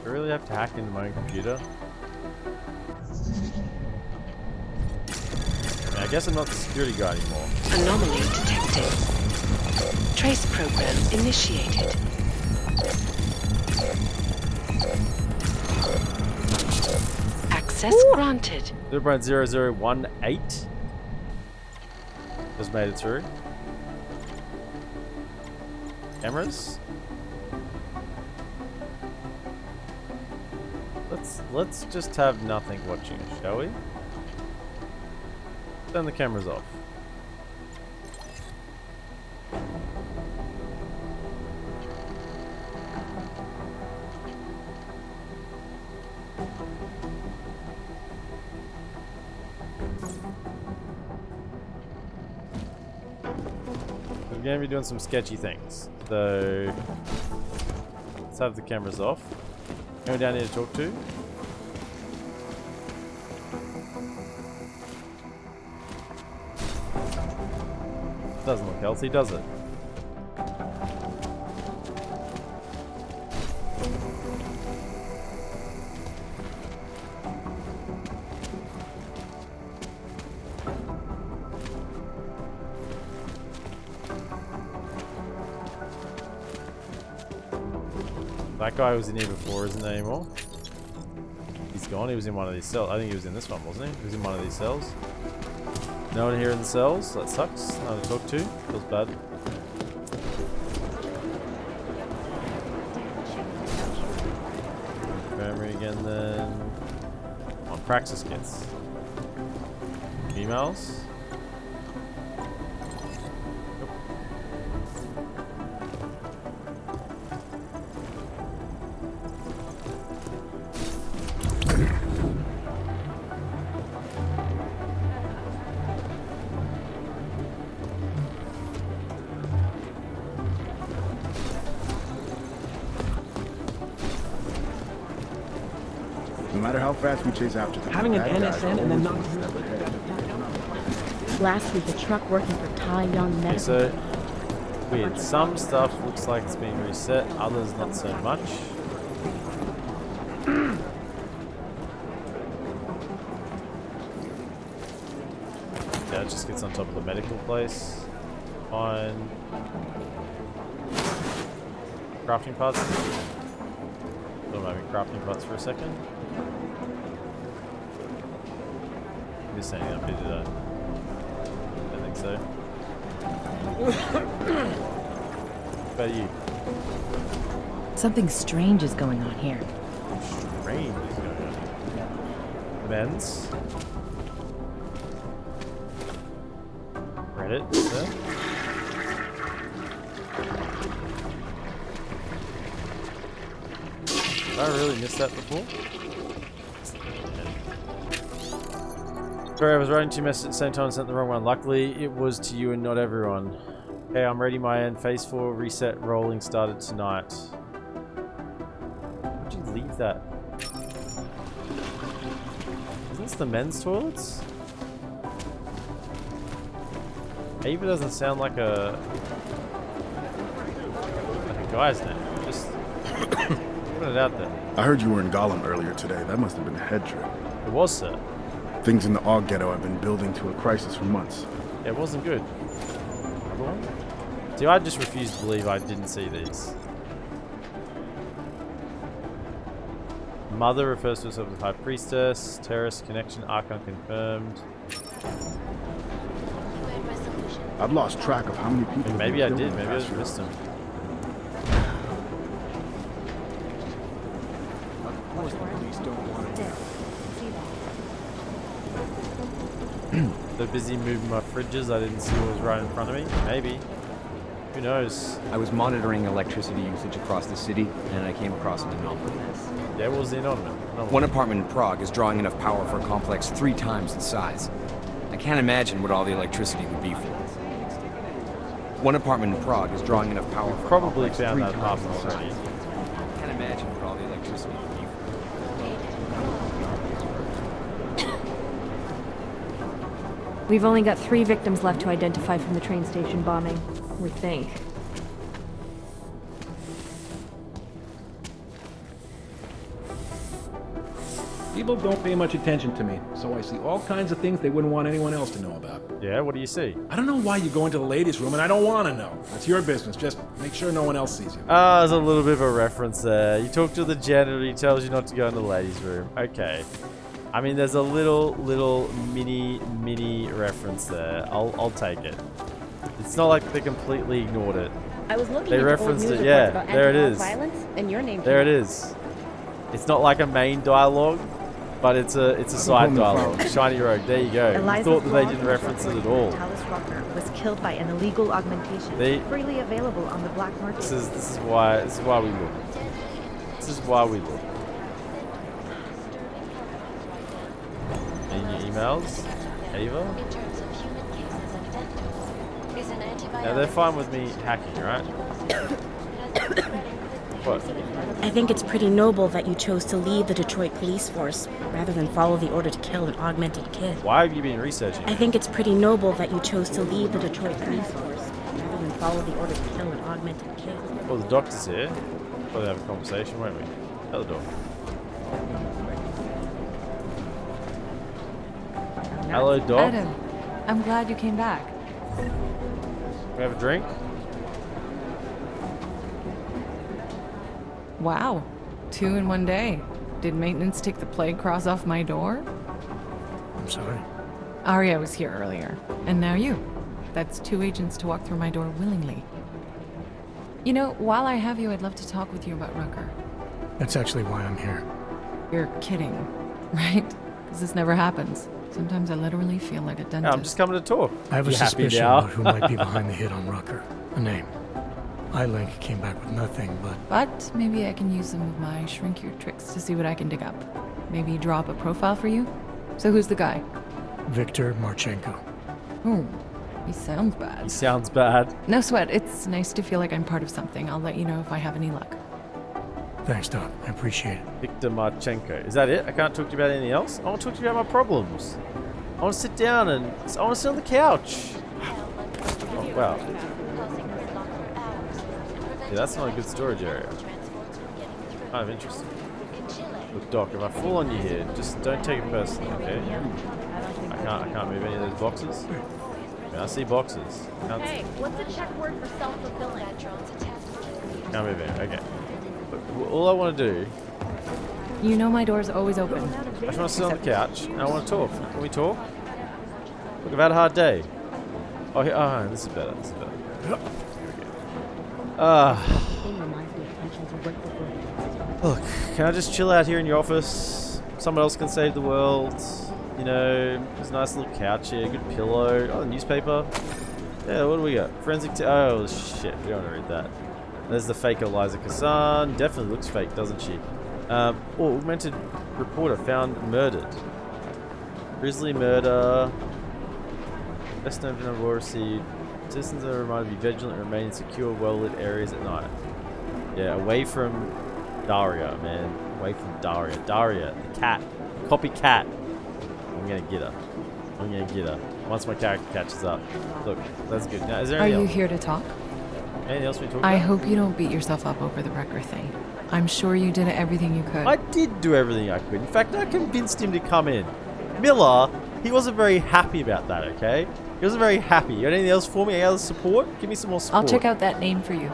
Speaker 1: I really have to hack into my own computer. I guess I'm not the security guy anymore.
Speaker 18: Anomaly detected. Trace program initiated. Access granted.
Speaker 1: 0.0018. Just made it through. Cameras. Let's just have nothing watching, shall we? Turn the cameras off. We're going to be doing some sketchy things. So let's have the cameras off. Anyone down here to talk to? Doesn't look healthy, does it? That guy was in here before, isn't there anymore? He's gone. He was in one of these cells. I think he was in this one, wasn't he? He was in one of these cells. No one here in the cells. That sucks. No one to talk to. Feels bad. Infirmary again then. On praxis kits. Emails.
Speaker 12: No matter how fast we chase after them,
Speaker 9: Having an
Speaker 12: NSN
Speaker 9: and then not. Last week, a truck working for Thai Young Medical.
Speaker 1: So weird. Some stuff looks like it's being reset, others not so much. Yeah, it just gets on top of the medical place. Fine. Crafting parts. I'm having crafting parts for a second. Missed anything up here, did I? Don't think so. What about you?
Speaker 17: Something strange is going on here.
Speaker 1: Strange is going on here. Men's. Reddit, sir. Did I really miss that before? Sorry, I was writing two messages at the same time and sent the wrong one. Luckily, it was to you and not everyone. Okay, I'm ready my end. Phase 4 reset rolling started tonight. Why'd you leave that? Isn't this the men's toilets? Ava doesn't sound like a guy's name. Just put it out there.
Speaker 12: I heard you were in Gollum earlier today. That must have been a head trip.
Speaker 1: It was, sir.
Speaker 12: Things in the AUG ghetto have been building to a crisis for months.
Speaker 1: Yeah, it wasn't good. Another one? See, I just refuse to believe I didn't see these. Mother refers to herself as High Priestess. Terrorist connection, Archon confirmed.
Speaker 12: I've lost track of how many people.
Speaker 1: Maybe I did. Maybe I just missed them.
Speaker 12: Of course, the police don't want to.
Speaker 1: They're busy moving my fridges. I didn't see what was right in front of me. Maybe. Who knows?
Speaker 5: I was monitoring electricity usage across the city, and I came across an anomaly.
Speaker 1: Yeah, what was the anomaly?
Speaker 5: One apartment in Prague is drawing enough power for a complex 3 times its size. I can't imagine what all the electricity would be for. One apartment in Prague is drawing enough power for
Speaker 1: probably found that apartment already.
Speaker 5: I can't imagine what all the electricity would be for.
Speaker 23: We've only got 3 victims left to identify from the train station bombing. We think.
Speaker 19: People don't pay much attention to me, so I see all kinds of things they wouldn't want anyone else to know about.
Speaker 1: Yeah, what do you see?
Speaker 19: I don't know why you go into the ladies' room, and I don't want to know. That's your business. Just make sure no one else sees you.
Speaker 1: Ah, there's a little bit of a reference there. You talk to the janitor, he tells you not to go in the ladies' room. Okay. I mean, there's a little mini reference there. I'll take it. It's not like they completely ignored it.
Speaker 9: I was looking
Speaker 1: they
Speaker 9: into
Speaker 1: referenced
Speaker 9: old news
Speaker 1: it. Yeah,
Speaker 9: about
Speaker 1: there it
Speaker 9: anti-war
Speaker 1: is.
Speaker 9: Violence, and your name
Speaker 1: There it
Speaker 9: came up.
Speaker 1: is. It's not like a main dialogue, but it's a side dialogue. Shiny Rogue. There you go. I thought that they didn't reference it at all.
Speaker 17: Tallis Rucker was killed by an illegal augmentation, freely available on the black market.
Speaker 1: This is why we look. This is why we look. In your emails, Ava. Now they're fine with me hacking, right? What?
Speaker 9: I think it's pretty noble that you chose to leave the Detroit police force rather than follow the order to kill an augmented kid.
Speaker 1: Why have you been researching?
Speaker 9: I think it's pretty noble that you chose to leave the Detroit police force rather than follow the order to kill an augmented kid.
Speaker 1: Well, the doctor's here. We'll have a conversation, won't we? At the door. Hello, Doc.
Speaker 7: Adam, I'm glad you came back.
Speaker 1: We have a drink?
Speaker 7: Wow, 2 in one day. Did maintenance take the plague cross off my door?
Speaker 8: I'm sorry.
Speaker 7: Arya was here earlier, and now you. That's 2 agents to walk through my door willingly. You know, while I have you, I'd love to talk with you about Rucker.
Speaker 8: That's actually why I'm here.
Speaker 7: You're kidding, right? Because this never happens. Sometimes I literally feel like a dentist.
Speaker 1: I'm just coming to talk.
Speaker 8: I have a suspicion about who might be behind the hit on Rucker. A name. iLink came back with nothing,
Speaker 7: But maybe I can use some of my shrink your tricks to see what I can dig up. Maybe draw up a profile for you? So who's the guy?
Speaker 8: Victor Marchenko.
Speaker 7: Oh, he sounds bad.
Speaker 1: He sounds bad.
Speaker 7: No sweat. It's nice to feel like I'm part of something. I'll let you know if I have any luck.
Speaker 8: Thanks, Doc. I appreciate it.
Speaker 1: Victor Marchenko. Is that it? I can't talk to you about anything else? I want to talk to you about my problems. I want to sit down and I want to sit on the couch. Oh, wow. Yeah, that's not a good storage area. Kind of interesting. Look, Doc, if I fall on you here, just don't take it personally, okay? I can't move any of those boxes. I mean, I see boxes.
Speaker 9: Hey, what's the Czech word for self-fulfilling?
Speaker 1: Can't move any. Okay. Look, all I want to do.
Speaker 7: You know my door's always open.
Speaker 1: I just want to sit on the couch and I want to talk. Can we talk? Look, I've had a hard day. Oh, this is better. This is better. Look, can I just chill out here in your office? Someone else can save the world. You know, there's a nice little couch here, good pillow. Oh, the newspaper. Yeah, what do we got? Forensic. Oh shit, we don't want to read that. There's the fake Eliza Kassan. Definitely looks fake, doesn't she? Augmented reporter found murdered. Grisly murder. Best known for war received. Citizens are reminded to be vigilant and remain in secure, well-lit areas at night. Yeah, away from Daria, man. Away from Daria. Daria, the cat. Copycat. I'm gonna get her. I'm gonna get her. Once my character catches up. Look, that's good. Now, is there
Speaker 7: Are
Speaker 1: anything
Speaker 7: you
Speaker 1: else?
Speaker 7: here to talk?
Speaker 1: Anything else we talk
Speaker 7: I
Speaker 1: about?
Speaker 7: hope you don't beat yourself up over the Rucker thing. I'm sure you did everything you could.
Speaker 1: I did do everything I could. In fact, I convinced him to come in. Miller, he wasn't very happy about that, okay? He wasn't very happy. You got anything else for me? Any other support? Give me some more support.
Speaker 7: I'll check out that name for you.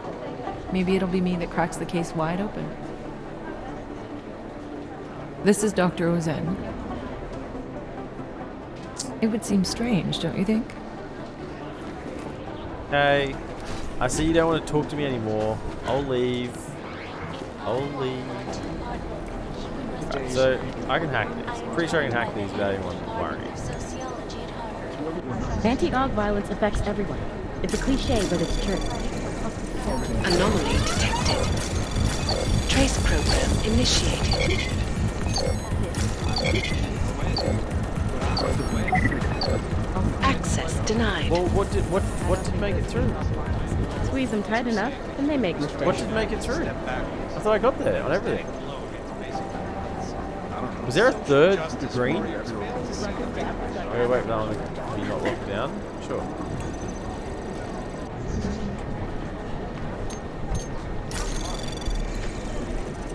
Speaker 7: Maybe it'll be me that cracks the case wide open. This is Dr. Ozen. It would seem strange, don't you think?
Speaker 1: Hey, I see you don't want to talk to me anymore. I'll leave. Right, so, I can hack these. I'm pretty sure I can hack these without anyone worrying.
Speaker 9: Anti-aug violence affects everyone. It's a cliche, but it's true.
Speaker 16: Anomaly detected. Trace program initiated. Access denied.
Speaker 1: Well, what did make it through?
Speaker 9: Squeeze them tight enough, and they make mistakes.
Speaker 1: What did make it through? I thought I got there on everything. Was there a third green? Wait, no, can you not lock it down? Sure.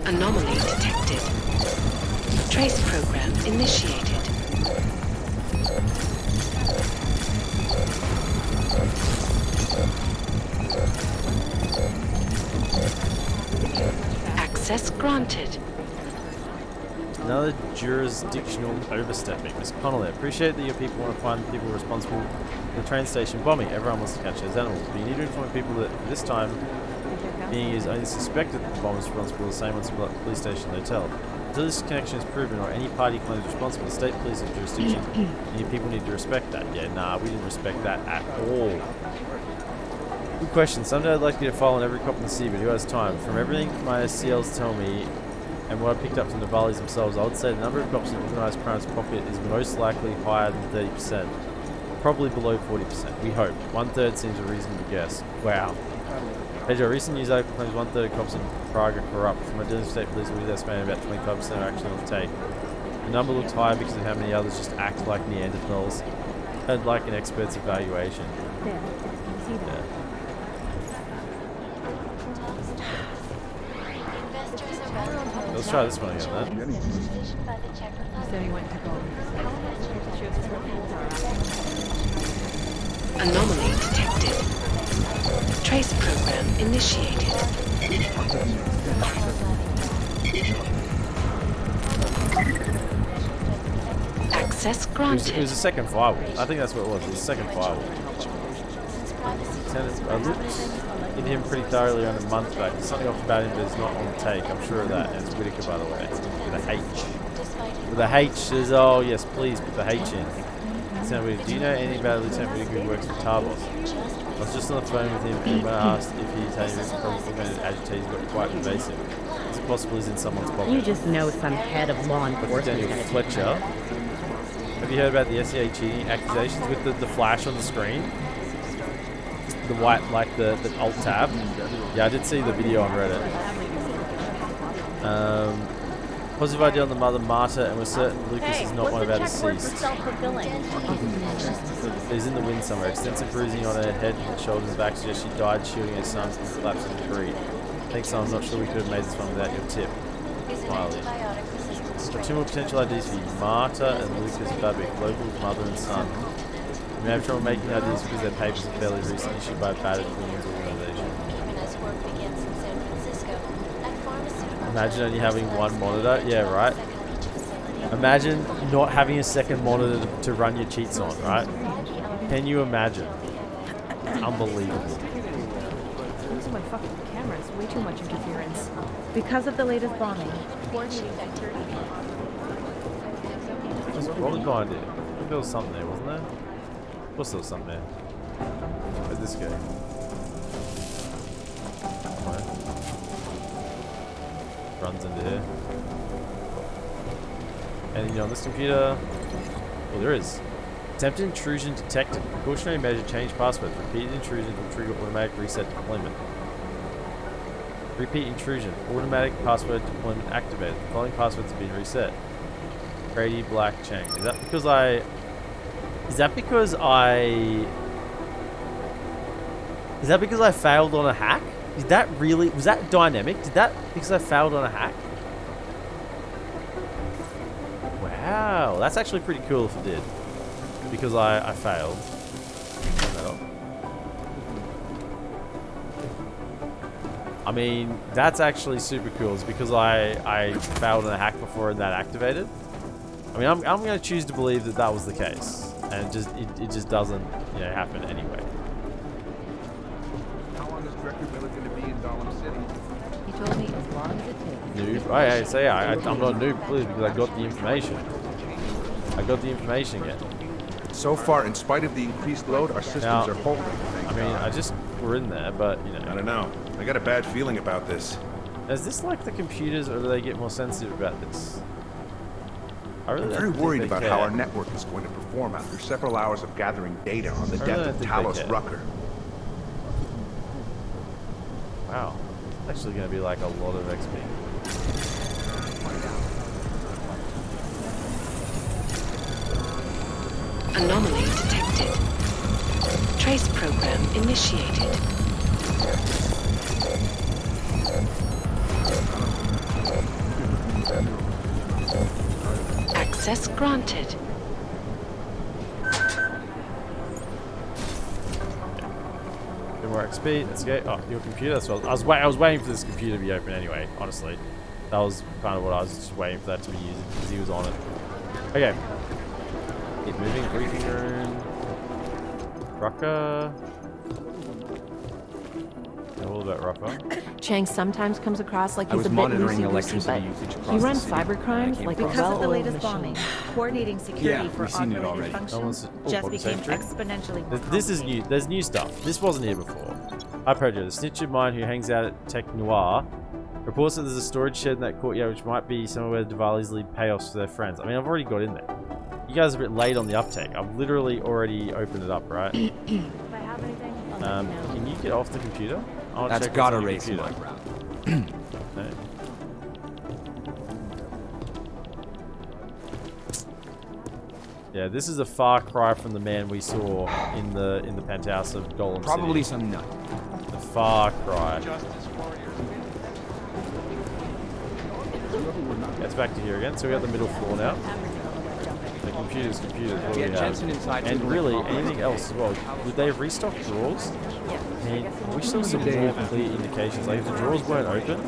Speaker 16: Anomaly detected. Trace program initiated. Access granted.
Speaker 1: Another jurisdictional overstepping. Miss Connolly, I appreciate that your people want to find the people responsible for the train station bombing. Everyone wants to catch those animals. But you need to inform people that this time being is only suspected that the bomb is responsible, the same ones for the police station and hotel. Until this connection is proven or any party claims responsible, the state police have jurisdiction and your people need to respect that. Yeah, nah, we didn't respect that at all. Good question. Someday I'd like you to file on every cop in the city, but who has time? From everything my SCLs tell me and what I picked up from the Valis themselves, I would say the number of cops in organised crime's pocket is most likely higher than 30%. Probably below 40%. We hope. 1/3 seems a reasonable guess. Wow. Pedro, a recent news article claims 1/3 of cops in Prague are corrupt. From my dealing with state police, we estimate about 25% are actually on the take. The number looks high because of how many others just act like Neanderthals. I'd like an expert's evaluation.
Speaker 9: There. See that?
Speaker 1: Yeah. Let's try this one again, then.
Speaker 3: Said he went to go.
Speaker 16: Anomaly detected. Trace program initiated. Access granted.
Speaker 1: It was a second firewall. I think that's what it was. It was a second firewall. I looked into him pretty thoroughly on a month back. There's something off about him, but it's not on the take. I'm sure of that. And it's Whitaker, by the way. With a H. With a H says, oh yes, please put the H in. Lieutenant Whitaker, do you know anything about Lieutenant Whitaker who works for Tarbos? I was just on the phone with him, and when I asked if he's had any recent problems with prevented agitators, he got quite invasive. It's possible he's in someone's pocket.
Speaker 9: You just know some head of law enforcement is gonna
Speaker 1: Fletcher. Have you heard about the SEA cheating accusations with the flash on the screen? The white, like the alt tab. Yeah, I did see the video on Reddit. Positive idea on the mother, Marta, and we're certain Lucas is not one of our deceased. He's in the wind somewhere. Extensive bruising on her head, shoulders, and back suggests she died shielding her son from the collapse of debris. Thanks, son. I'm not sure we could have made this one without your tip. Smiley. Two more potential IDs for you. Marta and Lucas Babic, local mother and son. You may have trouble making IDs because their papers are fairly recent, issued by a battered women's organization. Imagine only having one monitor. Yeah, right. Imagine not having a second monitor to run your cheats on, right? Can you imagine? Unbelievable.
Speaker 3: Using my fucking camera is way too much interference.
Speaker 17: Because of the latest bombing.
Speaker 1: What was behind it? I think there was something there, wasn't there? Of course there was something there. Where'd this go? Runs into here. Anything on this computer? Well, there is. Attempted intrusion detected. Precautionary measure, change password. Repeated intrusion will trigger automatic reset deployment. Repeat intrusion. Automatic password deployment activated. The following passwords have been reset. Grady Black Chang. Is that because I... Is that because I failed on a hack? Is that really... Was that dynamic? Did that... Because I failed on a hack? Wow. Wow, that's actually pretty cool if it did. Because I failed. I mean, that's actually super cool. It's because I failed in a hack before and that activated. I mean, I'm going to choose to believe that that was the case. And it just doesn't, you know, happen anyway.
Speaker 11: How long is Director Miller going to be in Gollum City?
Speaker 6: He told me as long as it takes.
Speaker 1: Noob. I say I'm not a noob, clearly, because I got the information. I got the information again.
Speaker 11: So far, in spite of the increased load, our systems are holding.
Speaker 1: I mean, we're in there, but, you know.
Speaker 11: I don't know. I got a bad feeling about this.
Speaker 1: Is this like the computers, or do they get more sensitive about this?
Speaker 11: I'm very worried about how our network is going to perform after several hours of gathering data on the death of Talos Rucker.
Speaker 1: Wow. It's actually going to be like a lot of XP.
Speaker 16: Anomaly detected. Trace program initiated. Access granted.
Speaker 1: Bit more XP. Let's go. Oh, your computer. That's what I was waiting for this computer to be open anyway. Honestly, that was kind of what I was just waiting for that to be used because he was on it. Okay. Keep moving. Briefing room. Rucker. All about Rucker.
Speaker 23: Chang sometimes comes across like he's a bit
Speaker 5: monitoring
Speaker 23: loosey-goosey,
Speaker 5: electricity
Speaker 23: but
Speaker 5: usage
Speaker 23: he
Speaker 5: across
Speaker 23: runs
Speaker 5: the city.
Speaker 23: cybercrimes like a
Speaker 17: Because of the
Speaker 23: well-oiled
Speaker 17: latest
Speaker 23: machine.
Speaker 17: bombing, coordinating security for
Speaker 5: we've seen it
Speaker 17: augmented
Speaker 5: already.
Speaker 17: functions
Speaker 1: Oh,
Speaker 17: just
Speaker 1: public
Speaker 17: became
Speaker 1: safety.
Speaker 17: exponentially more
Speaker 1: This is new. There's new stuff. This wasn't here before. Hi, Pedro. The snitch of mine who hangs out at Tech Noir reports that there's a storage shed in that courtyard which might be somewhere where the Diwalis leave payoffs for their friends. I mean, I've already got in there. You guys are a bit late on the uptake. I've literally already opened it up, right? Can you get off the computer? I wanna
Speaker 5: That's
Speaker 1: check
Speaker 5: gotta
Speaker 1: what's on the
Speaker 5: raise my
Speaker 1: computer.
Speaker 5: brow.
Speaker 1: No. Yeah, this is a far cry from the man we saw in the penthouse of Golem
Speaker 5: Probably
Speaker 1: City.
Speaker 5: some nut.
Speaker 1: A far cry. It's back to here again. So we got the middle floor now. The computers. What do we have?
Speaker 5: Jensen inside
Speaker 1: And
Speaker 5: to
Speaker 1: really,
Speaker 5: like
Speaker 1: anything else as well? Would they have restocked drawers? Man, I wish there was some more clear indications. Like if the drawers weren't open,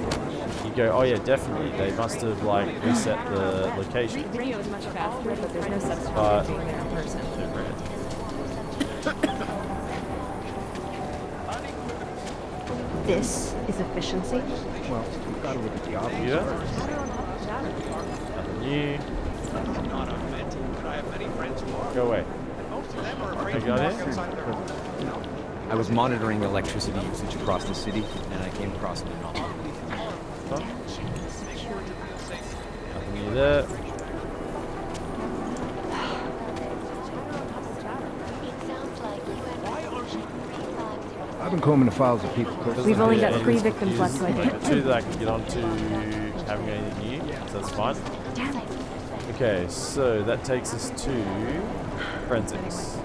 Speaker 1: you go, oh yeah, definitely. They must have like reset the location.
Speaker 7: Rio is much faster, but there's no substitute
Speaker 1: But
Speaker 7: for being there in person.
Speaker 17: This is efficiency.
Speaker 22: Well, we've got to look at the obvious.
Speaker 1: Yeah. Nothing new.
Speaker 10: Not augmented, but I have many friends who are.
Speaker 1: Go away.
Speaker 10: Most of them are afraid
Speaker 1: You
Speaker 10: to
Speaker 1: got
Speaker 10: walk
Speaker 1: it?
Speaker 10: outside their homes.
Speaker 5: I was monitoring electricity usage across the city, and I came across an anomaly.
Speaker 1: Nothing new there.
Speaker 22: I've been combing the files of people.
Speaker 23: We've only got 3 victims left to identify.
Speaker 1: 2 that I can get onto having anything new, so that's fine. Okay, so that takes us to forensics.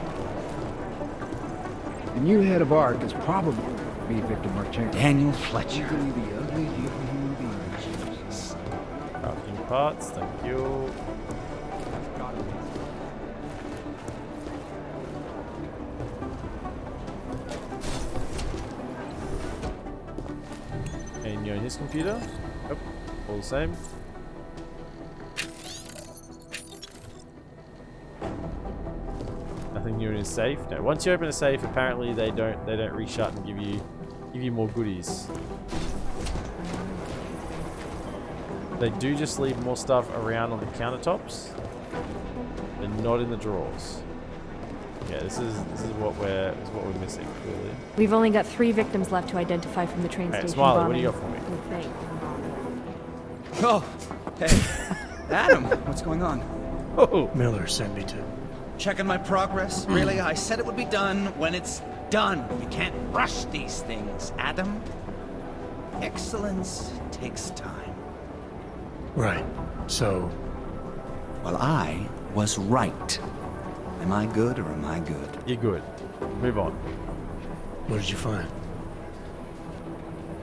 Speaker 22: The new head of ARC is probably Victor Marchenko.
Speaker 5: Daniel Fletcher.
Speaker 1: Crafting parts, thank you. And you're in his computer? Yep, all the same. Nothing new in his safe. No, once you open a safe, apparently they don't reshut and give you more goodies. They do just leave more stuff around on the countertops, but not in the drawers. Yeah, this is what we're missing, clearly.
Speaker 23: We've only got 3 victims left to identify from the train
Speaker 1: Hey,
Speaker 23: station
Speaker 1: Smiley,
Speaker 23: bombing.
Speaker 1: what do you got for me?
Speaker 5: Oh, hey, Adam, what's going on?
Speaker 1: Oh,
Speaker 8: Miller sent me to.
Speaker 10: Checking my progress? Really? I said it would be done when it's done. You can't rush these things, Adam. Excellence takes time.
Speaker 8: Right. So.
Speaker 10: Well, I was right. Am I good or am I good?
Speaker 1: You're good. Move on.
Speaker 8: What did you find?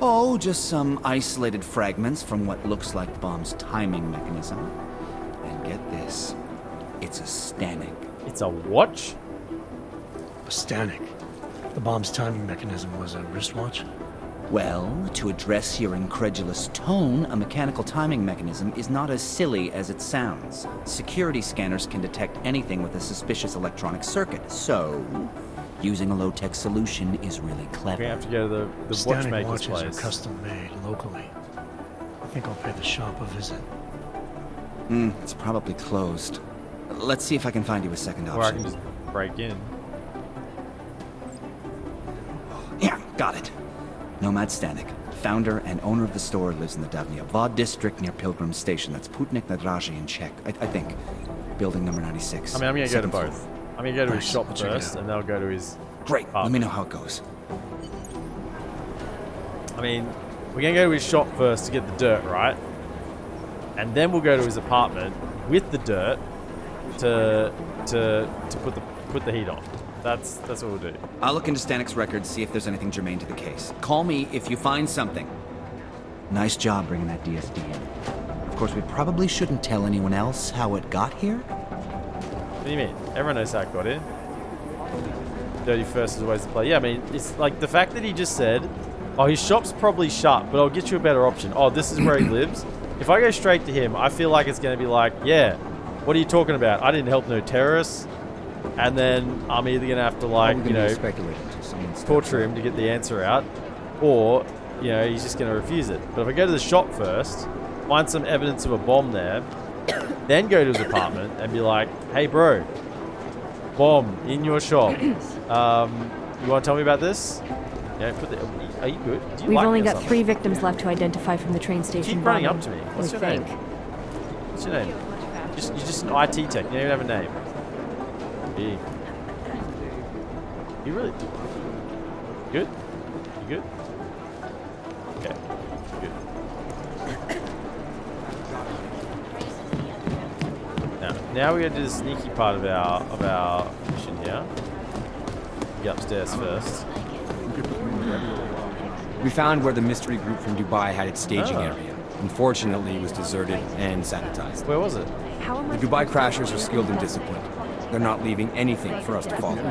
Speaker 10: Oh, just some isolated fragments from what looks like the bomb's timing mechanism. And get this.
Speaker 13: It's a Stanek.
Speaker 1: It's a watch?
Speaker 8: A Stanek. The bomb's timing mechanism was a wristwatch?
Speaker 13: Well, to address your incredulous tone, a mechanical timing mechanism is not as silly as it sounds. Security scanners can detect anything with a suspicious electronic circuit, so using a low-tech solution is really clever.
Speaker 1: We have to go to the
Speaker 8: Stanek
Speaker 1: watchmaker's
Speaker 8: watches
Speaker 1: place.
Speaker 8: are custom made locally. I think I'll pay the shop a visit.
Speaker 13: It's probably closed. Let's see if I can find you a second option.
Speaker 1: Or I can just break in.
Speaker 13: Yeah, got it. Nomad Stanek, founder and owner of the store, lives in the Davnia Vod district near Pilgrim Station. That's Putnik Nadraji in Czech, I think. Building number 96.
Speaker 1: I mean, I'm going to go to
Speaker 13: Second floor.
Speaker 1: both. I'm going to go to his
Speaker 13: Nice,
Speaker 1: shop
Speaker 13: I'll check it
Speaker 1: first,
Speaker 13: out.
Speaker 1: and then I'll go to his
Speaker 13: Great,
Speaker 1: apartment.
Speaker 13: let me know how it goes.
Speaker 1: I mean, we're going to go to his shop first to get the dirt, right? And then we'll go to his apartment with the dirt to put the heat on. That's what we'll do.
Speaker 13: I'll look into Stanek's records, see if there's anything germane to the case. Call me if you find something. Nice job bringing that DSD in. Of course, we probably shouldn't tell anyone else how it got here.
Speaker 1: What do you mean? Everyone knows how it got in. Dirty first is always the play. Yeah, I mean, it's like the fact that he just said, oh, his shop's probably shut, but I'll get you a better option. Oh, this is where he lives. If I go straight to him, I feel like it's going to be like, yeah, what are you talking about? I didn't help no terrorists. And then I'm either going to have to, like, you know, torture him to get the answer out, or, you know, he's just going to refuse it. But if I go to the shop first, find some evidence of a bomb there, then go to his apartment and be like, hey, bro, bomb in your shop. You want to tell me about this? Yeah, are you good? Do you
Speaker 23: We've
Speaker 1: like
Speaker 23: only
Speaker 1: me or
Speaker 23: got
Speaker 1: something?
Speaker 23: 3 victims left to identify from the train station.
Speaker 1: Keep running
Speaker 23: bombing,
Speaker 1: up to me. What's
Speaker 23: we
Speaker 1: your name?
Speaker 23: think.
Speaker 1: What's your name? You're just an IT tech. You don't even have a name. Yeah. You really good? You good? Okay. Good. Now we gotta do the sneaky part of our mission here. Get upstairs first.
Speaker 5: We found where the mystery group from Dubai had its staging area. Unfortunately, it was deserted and sanitized.
Speaker 1: Where was it?
Speaker 5: The Dubai crashers are skilled and disciplined. They're not leaving anything for us to follow.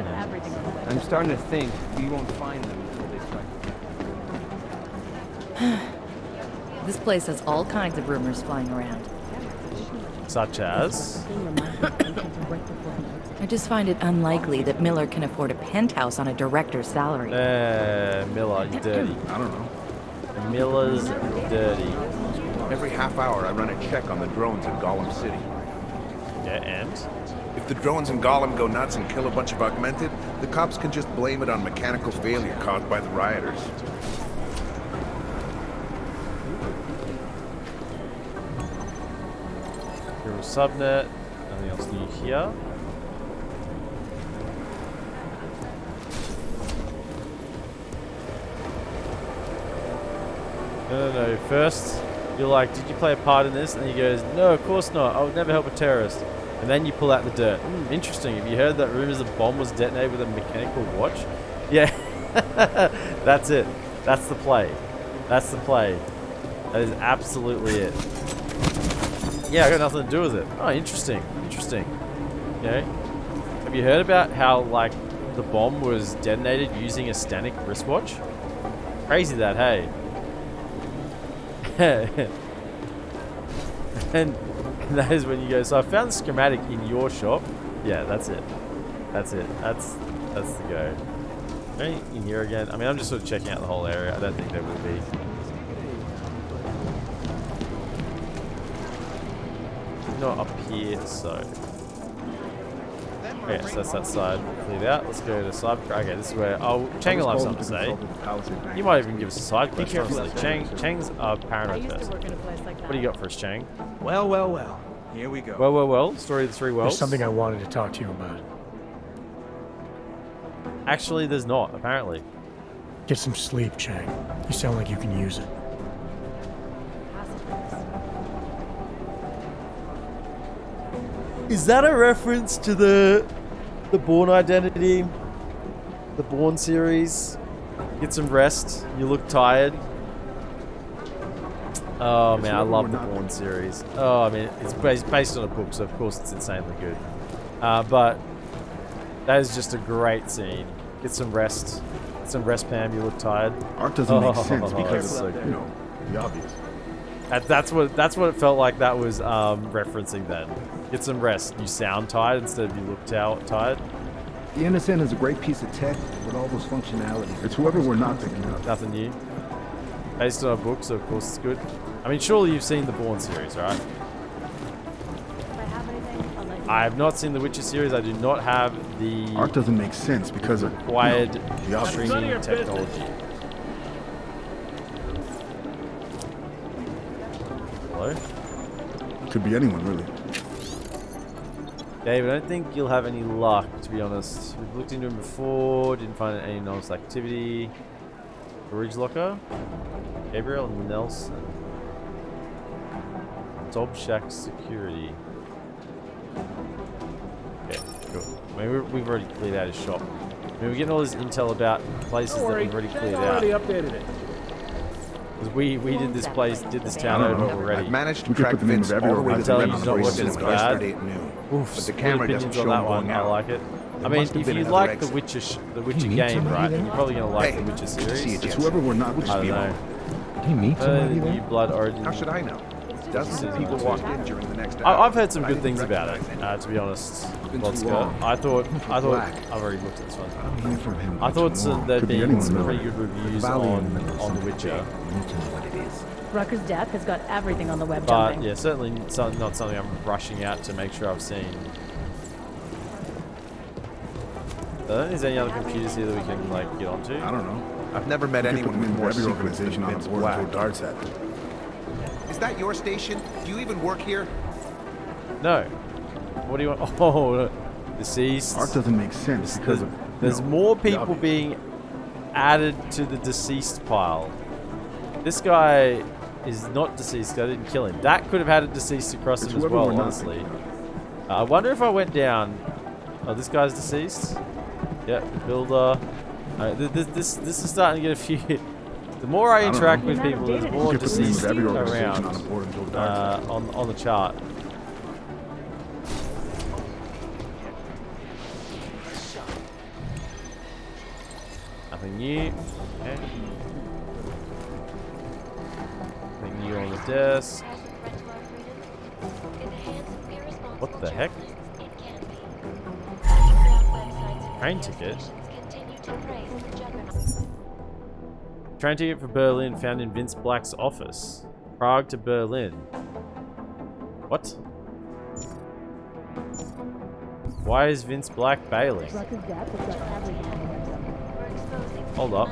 Speaker 5: I'm starting to think we won't find them until they strike.
Speaker 20: This place has all kinds of rumors flying around.
Speaker 1: Such as?
Speaker 20: I just find it unlikely that Miller can afford a penthouse on a director's salary.
Speaker 1: Miller, you dirty.
Speaker 11: I don't know.
Speaker 1: Miller's dirty.
Speaker 11: Every half hour, I run a check on the drones in Gollum City.
Speaker 1: Yeah, and?
Speaker 11: If the drones in Gollum go nuts and kill a bunch of augmented, the cops can just blame it on mechanical failure caused by the rioters.
Speaker 1: Hero subnet. Nothing else new here. No. First, you're like, did you play a part in this? And he goes, no, of course not. I would never help a terrorist. And then you pull out the dirt. Interesting. Have you heard that rumors a bomb was detonated with a mechanical watch? Yeah. That's it. That's the play. That's the play. That is absolutely it. Yeah, I got nothing to do with it. Oh, interesting. Interesting. Okay. Have you heard about how, like, the bomb was detonated using a Stanek wristwatch? Crazy that, hey? and that is when you go, so I found the schematic in your shop. Yeah, that's it. That's it. That's the go. Anything in here again? I mean, I'm just sort of checking out the whole area. I don't think there will be. Not up here, so. Okay, so that's that side cleared out. Let's go to side. Okay, this is where. Oh, Chang will have something to say. You might even give us a side quest, honestly. Chang's a paranoid person. What do you got for us, Chang?
Speaker 22: Well. Here we go.
Speaker 1: Well. Story of the three worlds.
Speaker 8: There's something I wanted to talk to you about.
Speaker 1: Actually, there's not, apparently.
Speaker 8: Get some sleep, Chang. You sound like you can use it.
Speaker 1: Is that a reference to the Bourne Identity? The Bourne series? Get some rest. You look tired. Oh man, I love the Bourne series. Oh, I mean, it's based on a book, so of course it's insanely good. But that is just a great scene. Get some rest. Get some rest, Pam. You look tired.
Speaker 12: Art doesn't make sense because
Speaker 1: so
Speaker 12: you know, the obvious.
Speaker 1: That's what it felt like that was referencing then. Get some rest. You sound tired instead of you look tired.
Speaker 12: The NSN is a great piece of tech with all those functionalities. It's whoever we're not thinking of.
Speaker 1: Nothing new. Based on a book, so of course it's good. I mean, surely you've seen the Bourne series, right? I have not seen the Witcher series. I do not have the
Speaker 12: Art doesn't make sense because of
Speaker 1: required
Speaker 12: the
Speaker 1: streaming technology. Hello?
Speaker 12: Could be anyone, really.
Speaker 1: Dave, I don't think you'll have any luck, to be honest. We've looked into him before, didn't find any anomalous activity. Ridge Locker, Gabriel and Nelson. Dob Shack Security. Okay, cool. I mean, we've already cleared out his shop. I mean, we're getting all this intel about places that we've already cleared out.
Speaker 19: Updated it.
Speaker 1: Because we did this place, did this town over already.
Speaker 11: I've managed to track Vince all the way to the
Speaker 1: I'm telling you, it's not looking as bad. Oof,
Speaker 11: but the camera doesn't show
Speaker 1: on that one. I like it. I mean, if you like the Witcher game, right, then you're probably going to like the Witcher series.
Speaker 12: It's whoever we're not with.
Speaker 1: I don't know.
Speaker 12: Did he meet somebody there?
Speaker 1: New Blood Origin.
Speaker 11: How should I know? Dozens of people walked in during the next
Speaker 1: hour. I've heard some good things about it, to be honest. I thought I've already looked at this one. I thought there'd been some pretty good reviews on The Witcher.
Speaker 9: Rucker's death has got everything on the web
Speaker 1: But
Speaker 9: jumping.
Speaker 1: yeah, certainly not something I'm rushing out to make sure I've seen. I don't think there's any other computers here that we can like get onto.
Speaker 12: I don't know.
Speaker 11: I've never met anyone with more secrets than Vince Black.
Speaker 12: Darts at.
Speaker 11: Is that your station? Do you even work here?
Speaker 1: No. What do you want? Oh, deceased.
Speaker 12: Art doesn't make sense because
Speaker 1: there's more people being added to the deceased pile. This guy is not deceased. I didn't kill him. That could have had a deceased across him as well, honestly. I wonder if I went down. Oh, this guy's deceased. Yep, the builder. This is starting to get a few. The more I interact with people, there's more deceased around on the chart. Nothing new. Okay. Nothing new on the desk. What the heck? Train ticket? Train ticket for Berlin found in Vince Black's office. Prague to Berlin. What? Why is Vince Black bailing? Hold up.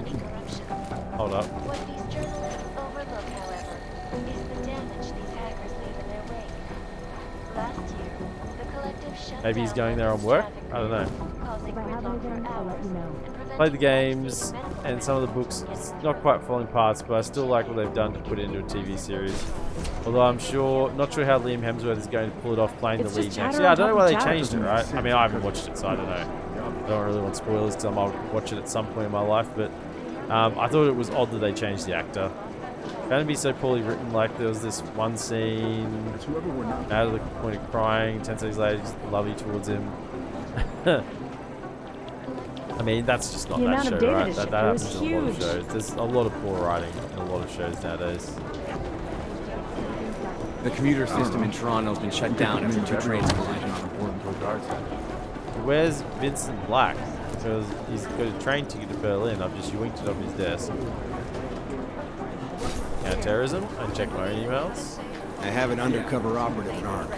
Speaker 1: Hold up.
Speaker 16: What these journalists overlook, however, is the damage these hackers leave in their wake. Last year, the collective shut
Speaker 1: Maybe he's going there on work? I don't know. Played the games and some of the books. It's not quite falling parts, but I still like what they've done to put it into a TV series. Although I'm not sure how Liam Hemsworth is going to pull it off playing the lead next. Yeah, I don't know why they changed it, right? I mean, I haven't watched it, so I don't know. I don't really want spoilers because I'll watch it at some point in my life, but I thought it was odd that they changed the actor. Found to be so poorly written, like there was this one scene out of the point of crying, 10 seconds later, just lovey towards him. I mean, that's just not that show, right? That happens in a lot of shows. There's a lot of poor writing in a lot of shows nowadays.
Speaker 5: The commuter system in Toronto has been shut down after 2 trains collided.
Speaker 1: Where's Vincent Black? Because he's got a train ticket to Berlin. I've just yoinked it off his desk. Counterterrorism. I check my own emails.
Speaker 5: I have an undercover operative in ARC,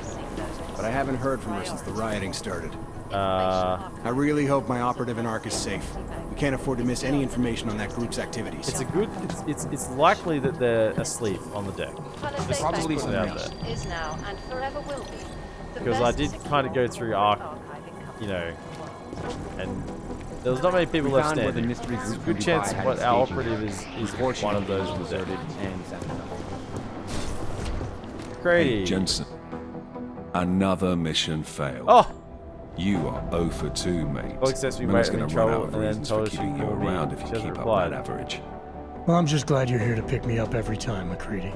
Speaker 5: but I haven't heard from her since the rioting started. I really hope my operative in ARC is safe. We can't afford to miss any information on that group's activities.
Speaker 1: It's likely that they're asleep on the deck. Just
Speaker 5: probably
Speaker 1: put it out there.
Speaker 6: Is now and forever will be.
Speaker 1: Because I did kind of go through ARC, you know, and there was not many people left standing. There's a good chance what our operative is one of those on the deck. Grady.
Speaker 2: Jensen, another mission failed.
Speaker 1: Oh!
Speaker 2: You are 0 for 2, mate.
Speaker 1: Alex says we
Speaker 2: Miller's
Speaker 1: wait
Speaker 2: going
Speaker 1: in
Speaker 2: to run
Speaker 1: trouble
Speaker 2: out of
Speaker 1: and then
Speaker 2: reasons for
Speaker 1: told us
Speaker 2: keeping
Speaker 1: you
Speaker 2: you
Speaker 1: called me.
Speaker 2: around if you
Speaker 1: She hasn't
Speaker 2: keep up
Speaker 1: replied.
Speaker 2: that average.
Speaker 8: Well, I'm just glad you're here to pick me up every time, McCready.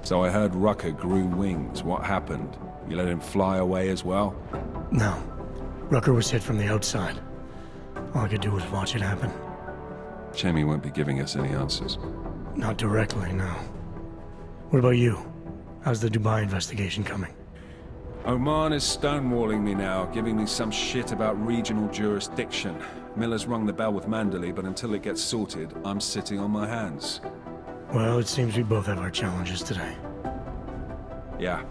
Speaker 2: So I heard Rucker grew wings. What happened? You let him fly away as well?
Speaker 8: No. Rucker was hit from the outside. All I could do was watch it happen.
Speaker 2: Shame he won't be giving us any answers.
Speaker 8: Not directly, no. What about you? How's the Dubai investigation coming?
Speaker 2: Oman is stonewalling me now, giving me some shit about regional jurisdiction. Miller's rung the bell with Mandalay, but until it gets sorted, I'm sitting on my hands.
Speaker 8: Well, it seems we both have our challenges today.
Speaker 2: Yeah.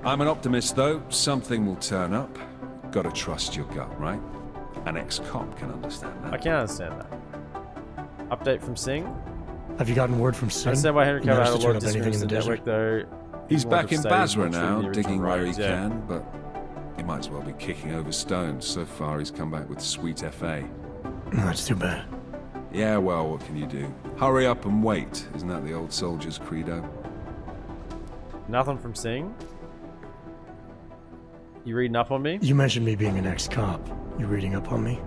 Speaker 2: I'm an optimist, though. Something will turn up. Gotta trust your gut, right? An ex-cop can understand that.
Speaker 1: I can understand that. Update from Singh.
Speaker 8: Have you gotten word from Singh?
Speaker 1: I said why Henry Cavill had a lot of disagreements in the network, though.
Speaker 2: He's back in Basra now, digging where he
Speaker 1: yeah.
Speaker 2: can, but he might as well be kicking over stones. So far, he's come back with sweet FA.
Speaker 8: That's too bad.
Speaker 2: Yeah, well, what can you do? Hurry up and wait. Isn't that the old soldier's credo?
Speaker 1: Nothing from Singh. You reading up on me?
Speaker 8: You mentioned me being an ex-cop. You reading up on me?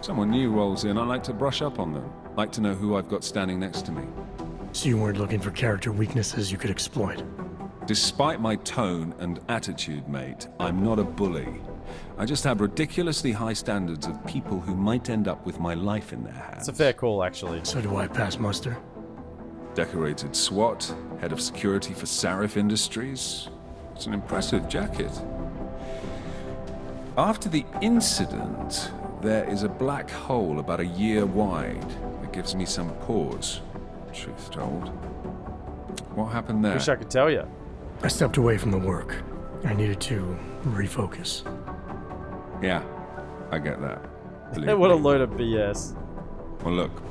Speaker 2: Someone new rolls in. I like to brush up on them. Like to know who I've got standing next to me.
Speaker 8: So you weren't looking for character weaknesses you could exploit?
Speaker 2: Despite my tone and attitude, mate, I'm not a bully. I just have ridiculously high standards of people who might end up with my life in their hands.
Speaker 1: It's a fair call, actually.
Speaker 8: So do I pass muster?
Speaker 2: Decorated SWAT, head of security for Sarif Industries. It's an impressive jacket. After the incident, there is a black hole about a year wide that gives me some pause, truth told. What happened there?
Speaker 1: Wish I could tell you.
Speaker 8: I stepped away from the work. I needed to refocus.
Speaker 2: Yeah, I get that.
Speaker 1: What a load of BS.
Speaker 2: Well, look,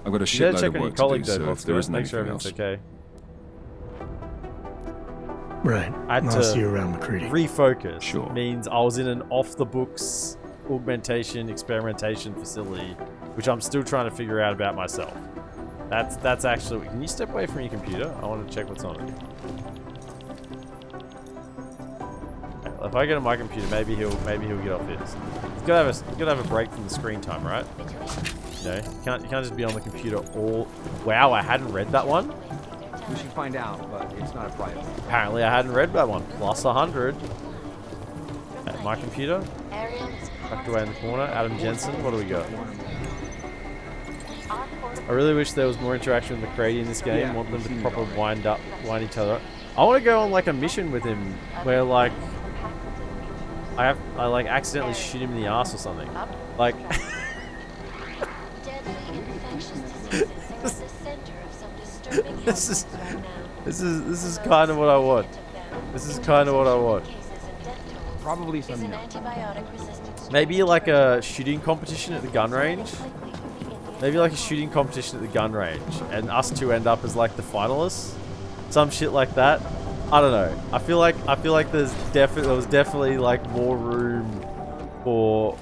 Speaker 2: I've got a shitload of work to do, so if there isn't
Speaker 1: make sure
Speaker 2: anything
Speaker 1: everything's
Speaker 2: else.
Speaker 1: okay.
Speaker 8: Right. I'll see you around, McCready.
Speaker 1: Refocus.
Speaker 2: Sure.
Speaker 1: Means I was in an off-the-books augmentation experimentation facility, which I'm still trying to figure out about myself. That's actually. Can you step away from your computer? I want to check what's on it. Okay, well, if I get on my computer, maybe he'll get off his. He's gotta have a break from the screen time, right? You know, you can't just be on the computer all. Wow, I hadn't read that one.
Speaker 5: We should find out, but it's not a priority.
Speaker 1: Apparently, I hadn't read that one. Plus 100. At my computer. Tucked away in the corner. AdamJensen. What do we got? I really wish there was more interaction with McCready in this game.
Speaker 5: Yeah,
Speaker 1: Want them to proper wind each other up. I want to go on like a mission with him where like I like accidentally shoot him in the ass or something. Like this is kind of what I want. This is kind of what I want.
Speaker 5: Probably some.
Speaker 1: Maybe like a shooting competition at the gun range. Maybe like a shooting competition at the gun range, and us two end up as like the finalists. Some shit like that. I don't know. I feel like there was definitely like more room for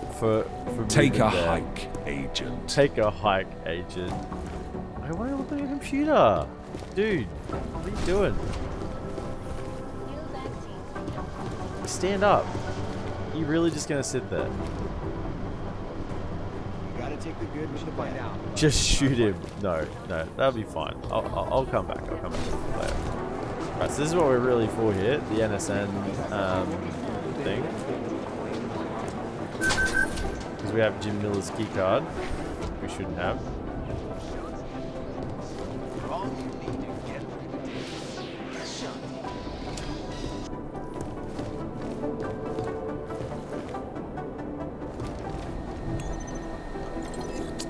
Speaker 2: Take a
Speaker 1: there.
Speaker 2: hike, agent.
Speaker 1: Take a hike, agent. Why are you looking at your computer? Dude, what are you doing? Stand up. You really just gonna sit there?
Speaker 5: You gotta take the good with the find out.
Speaker 1: Just shoot him. No, that'll be fine. I'll come back. I'll come back later. Right, so this is what we're really for here. The NSN thing. Because we have Jim Miller's key card. We shouldn't have.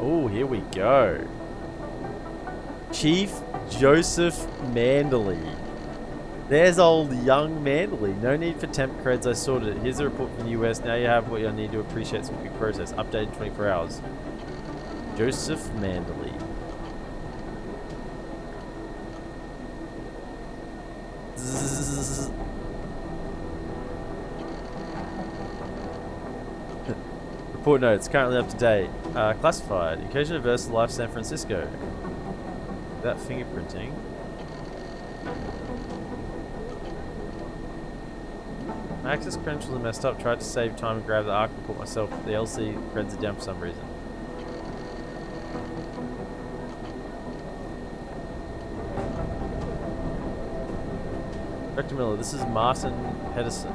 Speaker 1: Oh, here we go. Chief Joseph Mandalay. There's old young Mandalay. No need for temp creds, I sorted it. Here's a report from the US. Now you have what you'll need to appreciate some quick process. Updated 24 hours. Joseph Mandalay. Report notes, currently up to date. Classified. Occasion adverse to life San Francisco. That fingerprinting. My access credentials are messed up. Tried to save time and grab the arc and put myself. The LC creds are down for some reason. Dr. Miller, this is Martin Pedersen.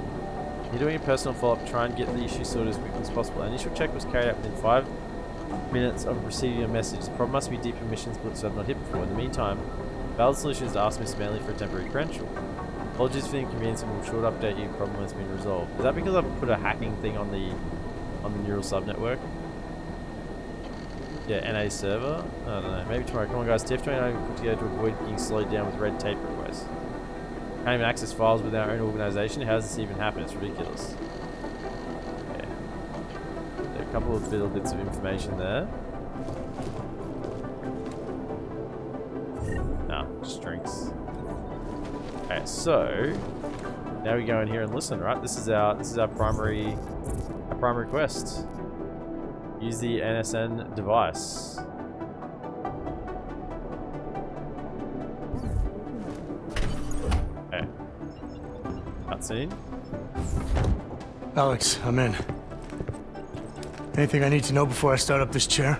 Speaker 1: You're doing a personal follow-up, try and get the issue sorted as quickly as possible. An initial check was carried out within 5 minutes of receiving your message. The problem must be deep permissions glitch I've not hit before. In the meantime, valid solution is to ask Miss Manley for a temporary credential. Apologies for the inconvenience and we'll short update you. Problem has been resolved. Is that because I've put a hacking thing on the neural subnetwork? Yeah, NA server? I don't know. Maybe tomorrow. Come on guys, TF29 put together to avoid being slowed down with red tape requests. Can't even access files with our own organization. How does this even happen? It's ridiculous. Okay. There are a couple of little bits of information there. Nah, just drinks. Okay, so now we go in here and listen, right? This is our primary quest. Use the NSN device. Okay. Cutscene.
Speaker 8: Alex, I'm in. Anything I need to know before I start up this chair?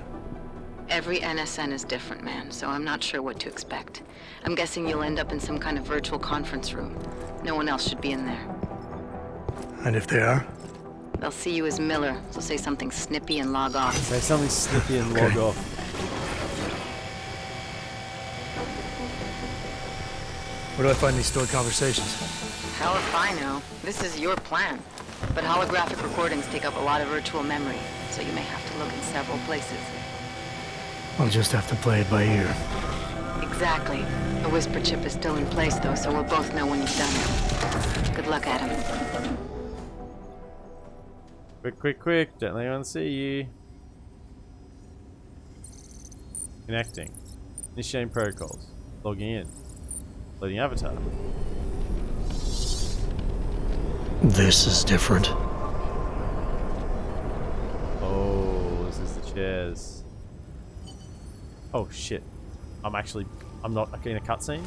Speaker 20: Every NSN is different, man, so I'm not sure what to expect. I'm guessing you'll end up in some kind of virtual conference room. No one else should be in there.
Speaker 8: And if they are?
Speaker 20: They'll see you as Miller, so say something snippy and log off.
Speaker 1: Say something snippy and log off.
Speaker 8: Where do I find these stored conversations?
Speaker 20: Hell if I know. This is your plan. But holographic recordings take up a lot of virtual memory, so you may have to look in several places.
Speaker 8: I'll just have to play it by ear.
Speaker 20: Exactly. The whisper chip is still in place, though, so we'll both know when you've done it. Good luck, Adam.
Speaker 1: Quick. Don't let anyone see you. Connecting. Initiating protocols. Logging in. Loading avatar.
Speaker 8: This is different.
Speaker 1: Oh, this is the chairs. Oh shit. I'm not in a cutscene?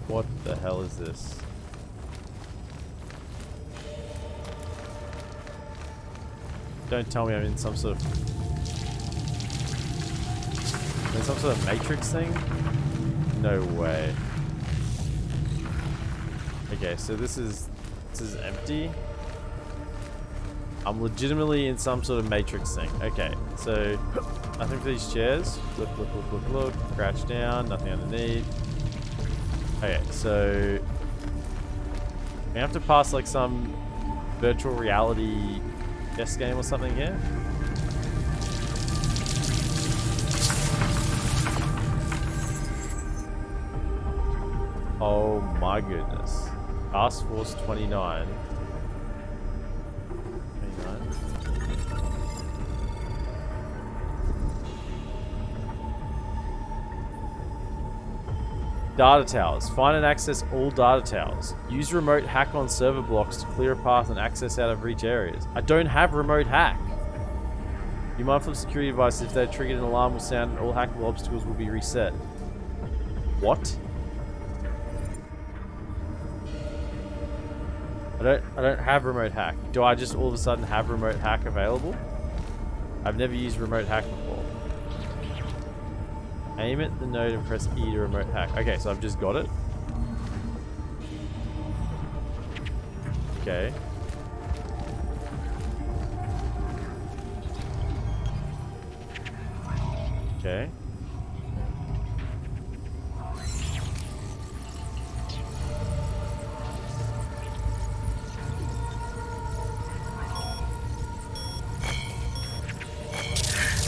Speaker 1: What the hell is this? Don't tell me I'm in some sort of Matrix thing? No way. Okay, so this is empty. I'm legitimately in some sort of Matrix thing. Okay, so nothing for these chairs. Look. Crouch down, nothing underneath. Okay, so we have to pass like some virtual reality chess game or something here. Oh my goodness. Task Force 29. Data towers. Find and access all data towers. Use remote hack on server blocks to clear a path and access out of reach areas. I don't have remote hack. Be mindful of security devices. If they're triggered, an alarm will sound and all hackable obstacles will be reset. What? I don't have remote hack. Do I just all of a sudden have remote hack available? I've never used remote hack before. Aim at the node and press E to remote hack. Okay, so I've just got it. Okay. Okay.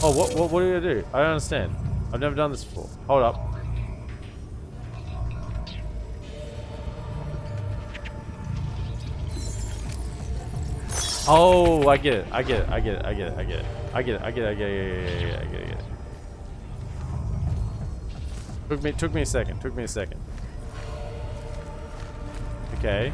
Speaker 1: Oh, what do I do? I don't understand. I've never done this before. Hold up. Oh, I get it. I get it. Took me a second. Okay.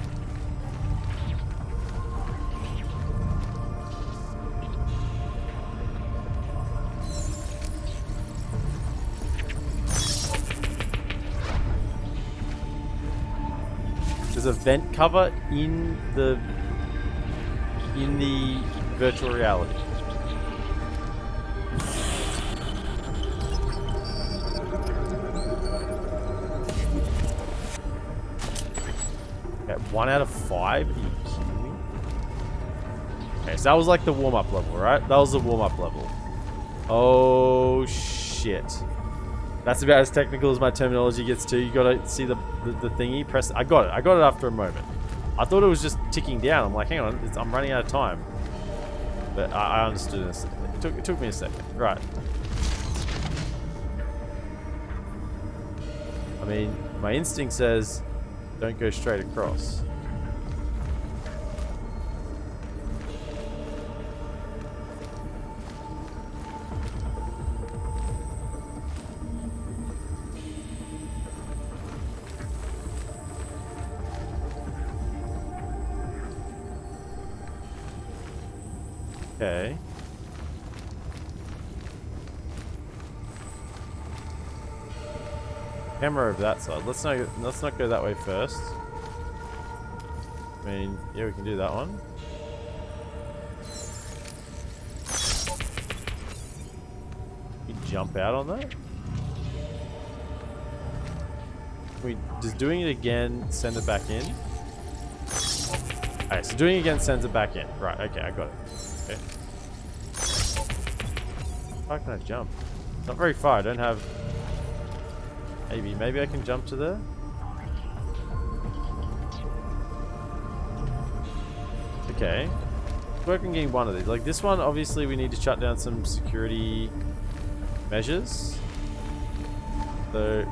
Speaker 1: There's a vent cover in the virtual reality. 1 out of 5? Are you kidding me? Okay, so that was like the warm-up level, right? That was the warm-up level. Oh, shit. That's about as technical as my terminology gets to. You gotta see the thingy. Press. I got it. I got it after a moment. I thought it was just ticking down. I'm like, hang on, I'm running out of time. But I understood this. It took me a second. Right. I mean, my instinct says, don't go straight across. Okay. Camera over that side. Let's not go that way first. I mean, yeah, we can do that one. You jump out on that? Does doing it again send it back in? Alright, so doing it again sends it back in. Right, okay, I got it. Okay. How can I jump? Not very far, I don't have... Maybe I can jump to there? Okay. Work on getting one of these. Like this one, obviously we need to shut down some security measures. So,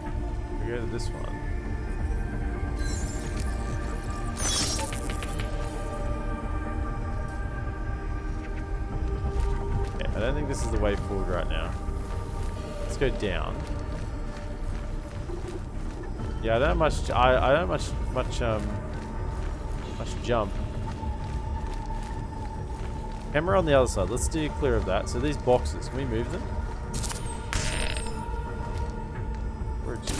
Speaker 1: we go to this one. Okay, I don't think this is the way forward right now. Let's go down. Yeah, I don't have much. I don't much jump. Camera on the other side. Let's steer clear of that. So these boxes, can we move them? Where'd you?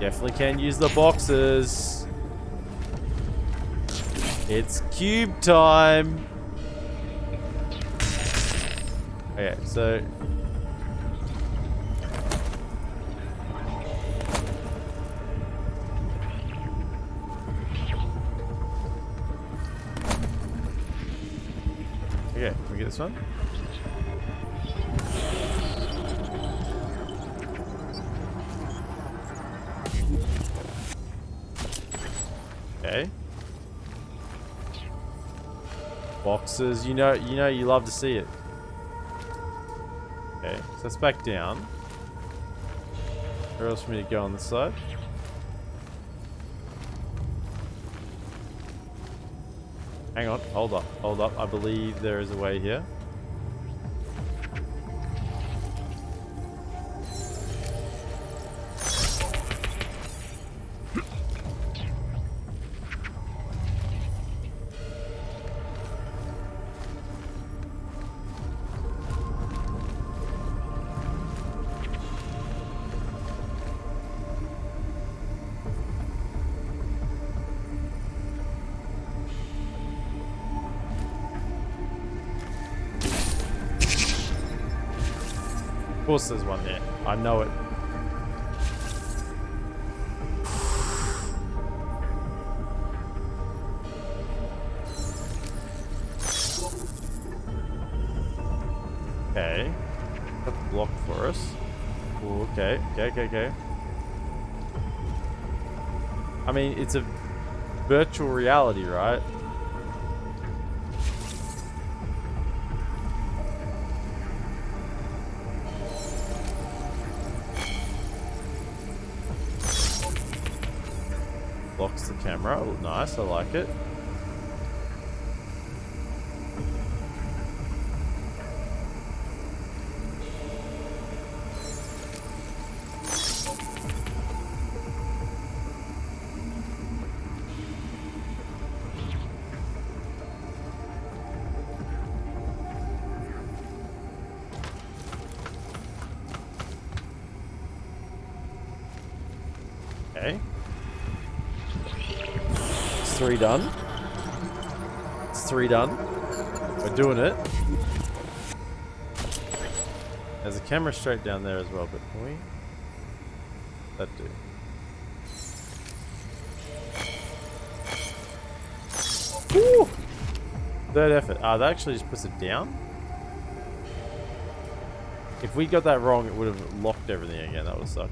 Speaker 1: Definitely can use the boxes. It's cube time. Okay, so. Okay, can we get this one? Okay. Boxes, you know you love to see it. Okay, so it's back down. Where else for me to go on this side? Hang on, hold up. I believe there is a way here. Of course there's one there. I know it. Okay. That's blocked for us. Ooh, okay. Okay. I mean, it's a virtual reality, right? Blocks the camera. Oh, nice, I like it. Okay. 3 done. It's 3 done. We're doing it. There's a camera straight down there as well, but can we? that do? Woo! Third effort. Ah, that actually just puts it down? If we got that wrong, it would have locked everything again. That would suck.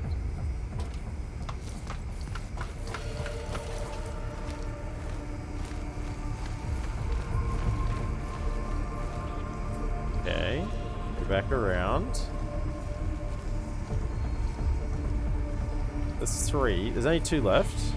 Speaker 1: Okay. Go back around. That's 3. There's only 2 left.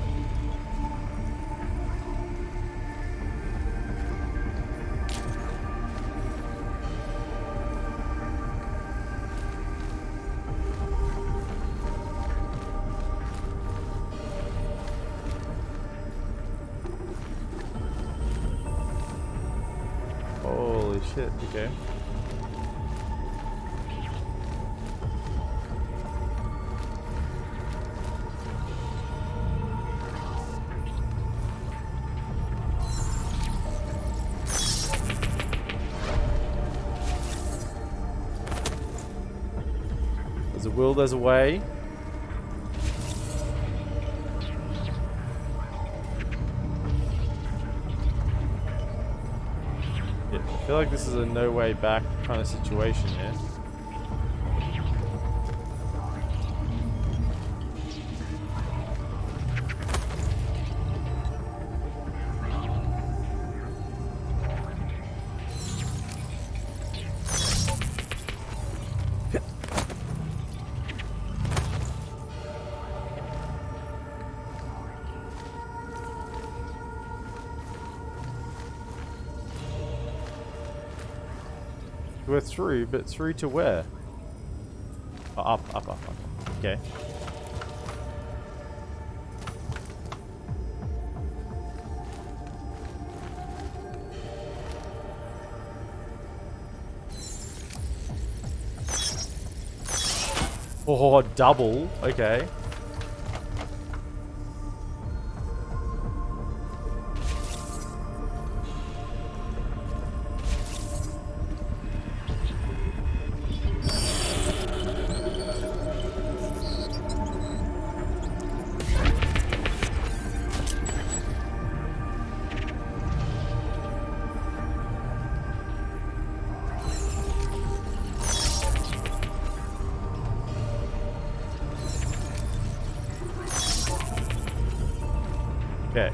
Speaker 1: Holy shit, okay. There's a will, there's a way. Yeah, I feel like this is a no way back kind of situation here. We're through, but through to where? Oh, up. Okay. Oh, double. Okay. Okay.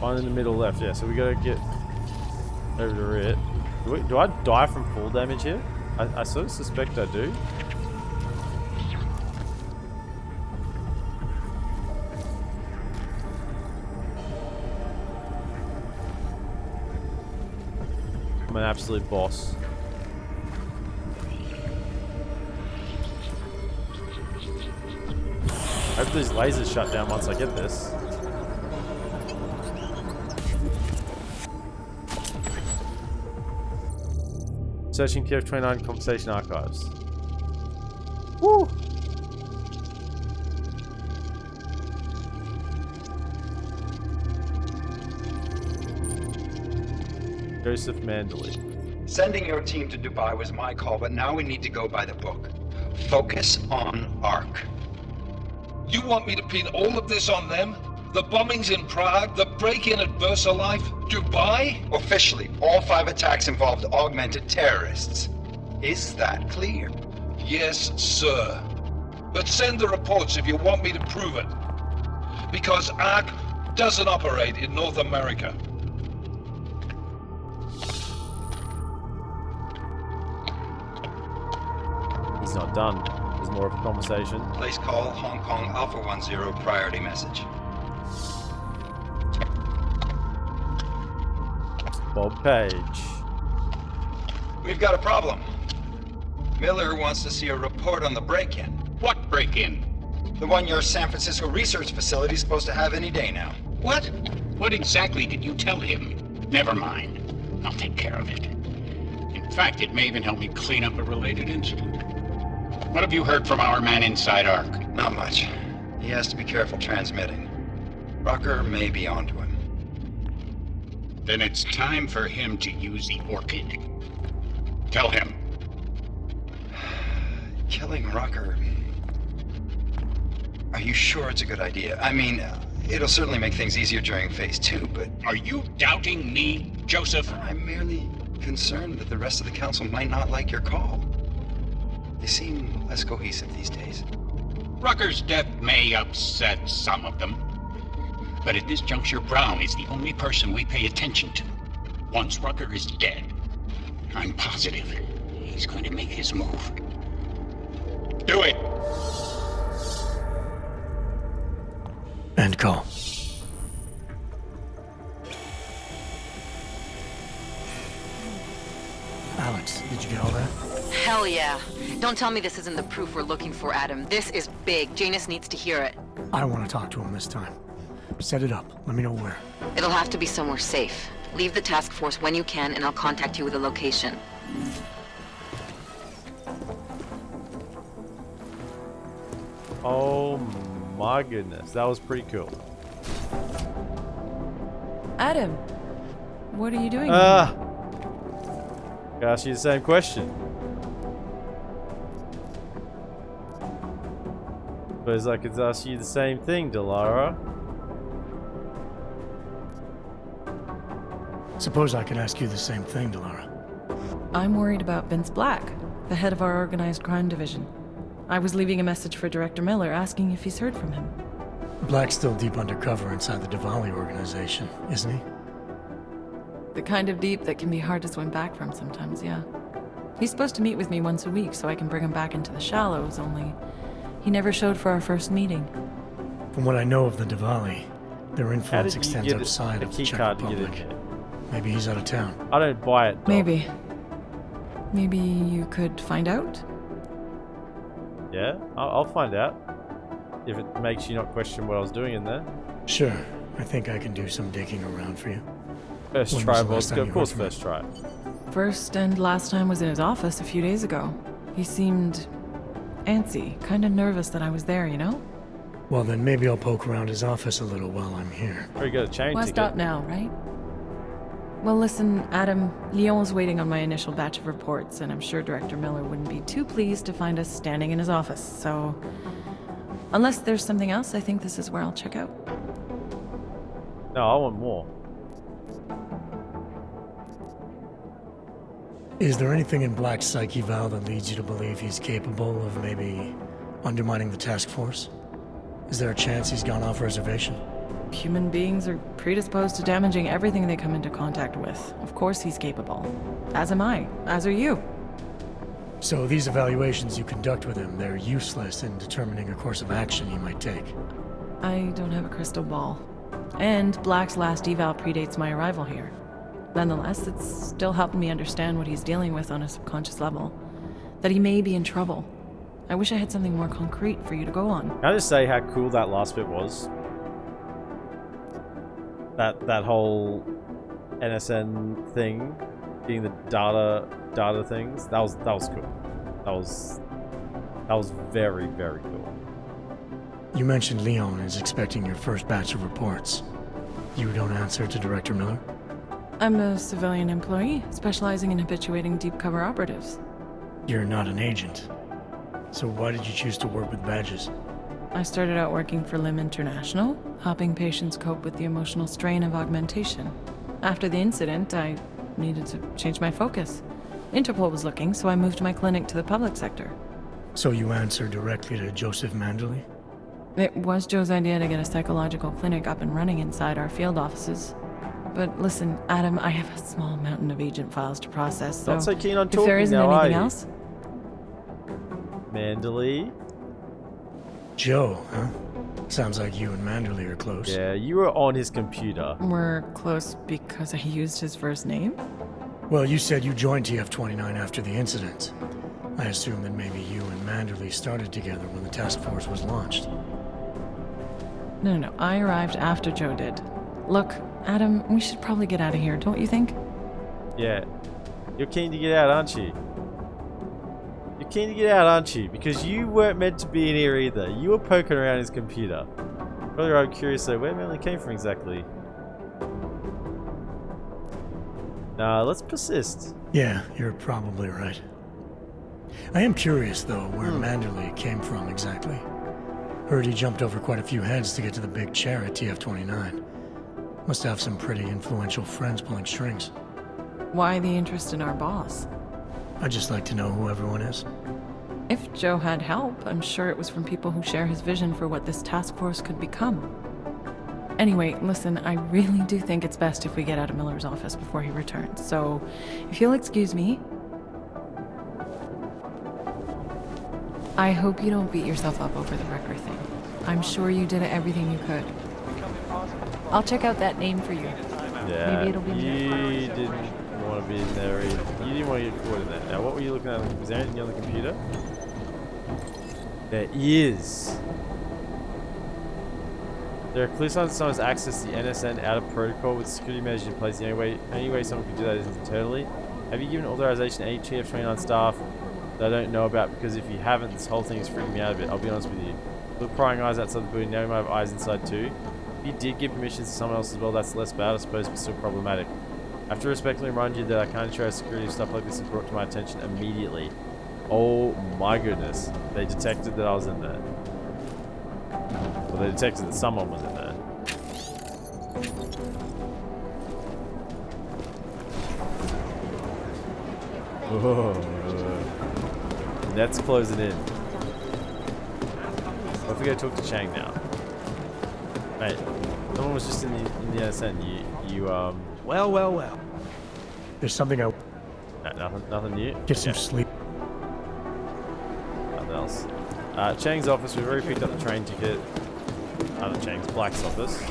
Speaker 1: One in the middle left, yeah, so we gotta get over to it. Do I die from fall damage here? I sort of suspect I do. I'm an absolute boss. I hope these lasers shut down once I get this. Searching TF29 conversation archives. Woo! Joseph Mandley.
Speaker 4: Sending your team to Dubai was my call, but now we need to go by the book. Focus on ARC.
Speaker 14: You want me to pin all of this on them? The bombings in Prague, the break-in at VersaLife, Dubai?
Speaker 4: Officially, all 5 attacks involved augmented terrorists. Is that clear?
Speaker 14: Yes, sir. But send the reports if you want me to prove it. Because ARC doesn't operate in North America.
Speaker 1: He's not done. There's more of a conversation.
Speaker 4: Place call, Hong Kong Alpha 10, priority message.
Speaker 1: Bob Page.
Speaker 4: We've got a problem. Miller wants to see a report on the break-in.
Speaker 21: What break-in?
Speaker 4: The one your San Francisco research facility is supposed to have any day now.
Speaker 21: What? What exactly did you tell him? Never mind. I'll take care of it. In fact, it may even help me clean up a related incident. What have you heard from our man inside ARC?
Speaker 4: Not much. He has to be careful transmitting. Rucker may be onto him.
Speaker 21: Then it's time for him to use the Orchid. Tell him.
Speaker 4: Killing Rucker Are you sure it's a good idea? I mean, it'll certainly make things easier during Phase 2, but...
Speaker 21: Are you doubting me, Joseph?
Speaker 4: I'm merely concerned that the rest of the council might not like your call. They seem less cohesive these days.
Speaker 21: Rucker's death may upset some of them. But at this juncture, Brown is the only person we pay attention to. Once Rucker is dead, I'm positive he's going to make his move. Do it!
Speaker 8: End call. Alex, did you get all that?
Speaker 20: Hell yeah. Don't tell me this isn't the proof we're looking for, Adam. This is big. Janus needs to hear it.
Speaker 8: I want to talk to him this time. Set it up. Let me know where.
Speaker 20: It'll have to be somewhere safe. Leave the task force when you can, and I'll contact you with a location.
Speaker 1: Oh my goodness, that was pretty cool.
Speaker 7: Adam, what are you doing?
Speaker 1: Gotta ask you the same question. Suppose I could ask you the same thing, Delara.
Speaker 8: Suppose I could ask you the same thing, Delara.
Speaker 7: I'm worried about Vince Black, the head of our organized crime division. I was leaving a message for Director Miller asking if he's heard from him.
Speaker 8: Black's still deep undercover inside the Diwali organization, isn't he?
Speaker 7: The kind of deep that can be hard to swim back from sometimes, yeah. He's supposed to meet with me once a week so I can bring him back into the shallows, only he never showed for our first meeting.
Speaker 8: From what I know of the Diwali, their influence extends outside of the Czech Republic. Maybe he's out of town.
Speaker 1: I don't buy it, Doc.
Speaker 7: Maybe. Maybe you could find out?
Speaker 1: Yeah, I'll find out. If it makes you not question what I was doing in there.
Speaker 8: Sure. I think I can do some digging around for you.
Speaker 1: First try, boss. Of course, first try.
Speaker 7: First and last time was in his office a few days ago. He seemed antsy, kind of nervous that I was there, you know?
Speaker 8: Well, then maybe I'll poke around his office a little while I'm here.
Speaker 1: Very good, chain
Speaker 7: Why
Speaker 1: ticket.
Speaker 7: stop now, right? Well, listen, Adam, Leon was waiting on my initial batch of reports, and I'm sure Director Miller wouldn't be too pleased to find us standing in his office, so... Unless there's something else, I think this is where I'll check out.
Speaker 1: No, I want more.
Speaker 8: Is there anything in Black's psyche, Val, that leads you to believe he's capable of maybe undermining the task force? Is there a chance he's gone off reservation?
Speaker 7: Human beings are predisposed to damaging everything they come into contact with. Of course he's capable. As am I. As are you.
Speaker 8: So these evaluations you conduct with him, they're useless in determining a course of action he might take.
Speaker 7: I don't have a crystal ball. And Black's last eval predates my arrival here. Nonetheless, it's still helping me understand what he's dealing with on a subconscious level. That he may be in trouble. I wish I had something more concrete for you to go on.
Speaker 1: Can I just say how cool that last bit was? That whole NSN thing, being the data things, that was cool. That was very, very cool.
Speaker 8: You mentioned Leon is expecting your first batch of reports. You don't answer to Director Miller?
Speaker 7: I'm a civilian employee, specializing in habituating deep cover operatives.
Speaker 8: You're not an agent. So why did you choose to work with badges?
Speaker 7: I started out working for LIM International, helping patients cope with the emotional strain of augmentation. After the incident, I needed to change my focus. Interpol was looking, so I moved my clinic to the public sector.
Speaker 8: So you answer directly to Joseph Mandley?
Speaker 7: It was Joe's idea to get a psychological clinic up and running inside our field offices. But listen, Adam, I have a small mountain of agent files to process, so
Speaker 1: not so keen on
Speaker 7: if there
Speaker 1: talking
Speaker 7: isn't
Speaker 1: now,
Speaker 7: anything
Speaker 1: are you?
Speaker 7: else...
Speaker 1: Mandley?
Speaker 8: Joe, huh? Sounds like you and Manderley are close.
Speaker 1: Yeah, you were on his computer.
Speaker 7: We're close because I used his first name?
Speaker 8: Well, you said you joined TF-29 after the incident. I assume that maybe you and Manderley started together when the task force was launched.
Speaker 7: No, I arrived after Joe did. Look, Adam, we should probably get out of here, don't you think?
Speaker 1: Yeah. You're keen to get out, aren't you? You're keen to get out, aren't you? Because you weren't meant to be in here either. You were poking around his computer. Earlier I'm curious though, where Manderley came from exactly? Nah, let's persist.
Speaker 8: Yeah, you're probably right. I am curious, though, where Manderley came from exactly. Heard he jumped over quite a few heads to get to the big chair at TF-29. Must have some pretty influential friends pulling strings.
Speaker 7: Why the interest in our boss?
Speaker 8: I'd just like to know who everyone is.
Speaker 7: If Joe had help, I'm sure it was from people who share his vision for what this task force could become. Anyway, listen, I really do think it's best if we get out of Miller's office before he returns, so if you'll excuse me. I hope you don't beat yourself up over the Wrecker thing. I'm sure you did everything you could. I'll check out that name for you.
Speaker 1: Yeah,
Speaker 7: maybe it'll be
Speaker 1: you didn't want to be in there either. You didn't want to get caught in there. Now, what were you looking at? Was there anything on the computer? There is. There are clear signs that someone has access to the NSN out of protocol with security measures in place. The only way someone could do that is internally. Have you given authorization to any TF-29 staff that I don't know about? Because if you haven't, this whole thing is freaking me out a bit. I'll be honest with you. Look, prying eyes outside the building, now you might have eyes inside too. If you did give permissions to someone else as well, that's less bad, I suppose, but still problematic. I have to respectfully remind you that I can't ensure security if stuff like this is brought to my attention immediately. Oh my goodness. They detected that I was in there. Well, they detected that someone was in there. Oh, that's closing in. I think I talk to Chang now. Mate, someone was just in the NSN. You
Speaker 8: Well. There's something I...
Speaker 1: No, nothing new.
Speaker 8: Get some sleep.
Speaker 1: Nothing else. Chang's office, we've already picked up the train ticket. Not Chang's, Black's office.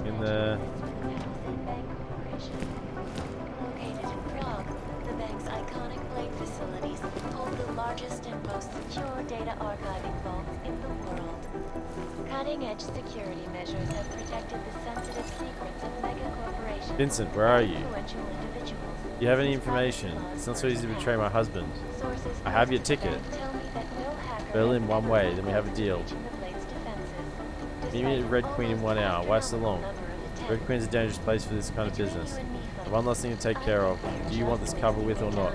Speaker 1: In the...
Speaker 16: Located in Prague, the bank's iconic blade facilities hold the largest and most secure data archiving vaults in the world. Cutting-edge security measures have protected the sensitive secrets of mega corporations.
Speaker 1: Vincent, where are you?
Speaker 16: Influential individuals.
Speaker 1: Do you have any information? It's not so easy to betray my husband. I have your ticket. Berlin one way, then we have a deal. Meet me at Red Queen in 1 hour. Why so long? Red Queen's a dangerous place for this kind of business. One last thing to take care of. Do you want this cover with or not?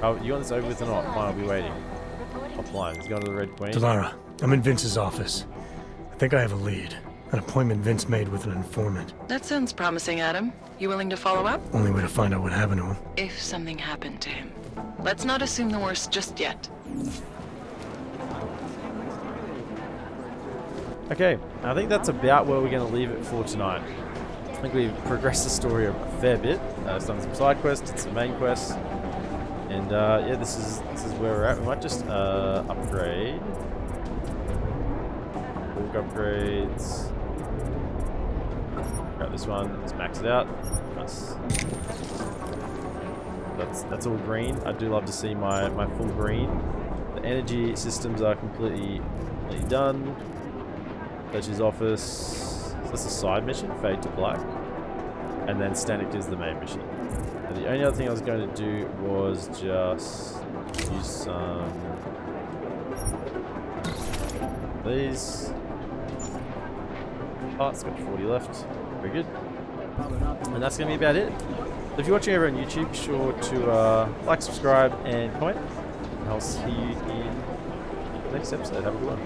Speaker 1: Oh, you want this over with or not? Fine, I'll be waiting. Offline. He's going to the Red Queen.
Speaker 8: Delara, I'm in Vince's office. I think I have a lead. An appointment Vince made with an informant.
Speaker 7: That sounds promising, Adam. You willing to follow up?
Speaker 8: Only way to find out what happened to him.
Speaker 7: If something happened to him. Let's not assume the worst just yet.
Speaker 1: Okay, I think that's about where we're going to leave it for tonight. I think we've progressed the story a fair bit. Done some side quests, did some main quests, and yeah, this is where we're at. We might just upgrade. Bulk upgrades. Grab this one. Let's max it out. Nice. That's all green. I do love to see my full green. The energy systems are completely done. That's his office. That's a side mission, fade to black. And then Static is the main mission. And the only other thing I was going to do was just use some these parts. Got 40 left. Very good. And that's going to be about it. So if you're watching over on YouTube, be sure to like, subscribe, and comment. And I'll see you in the next episode. Have a good one.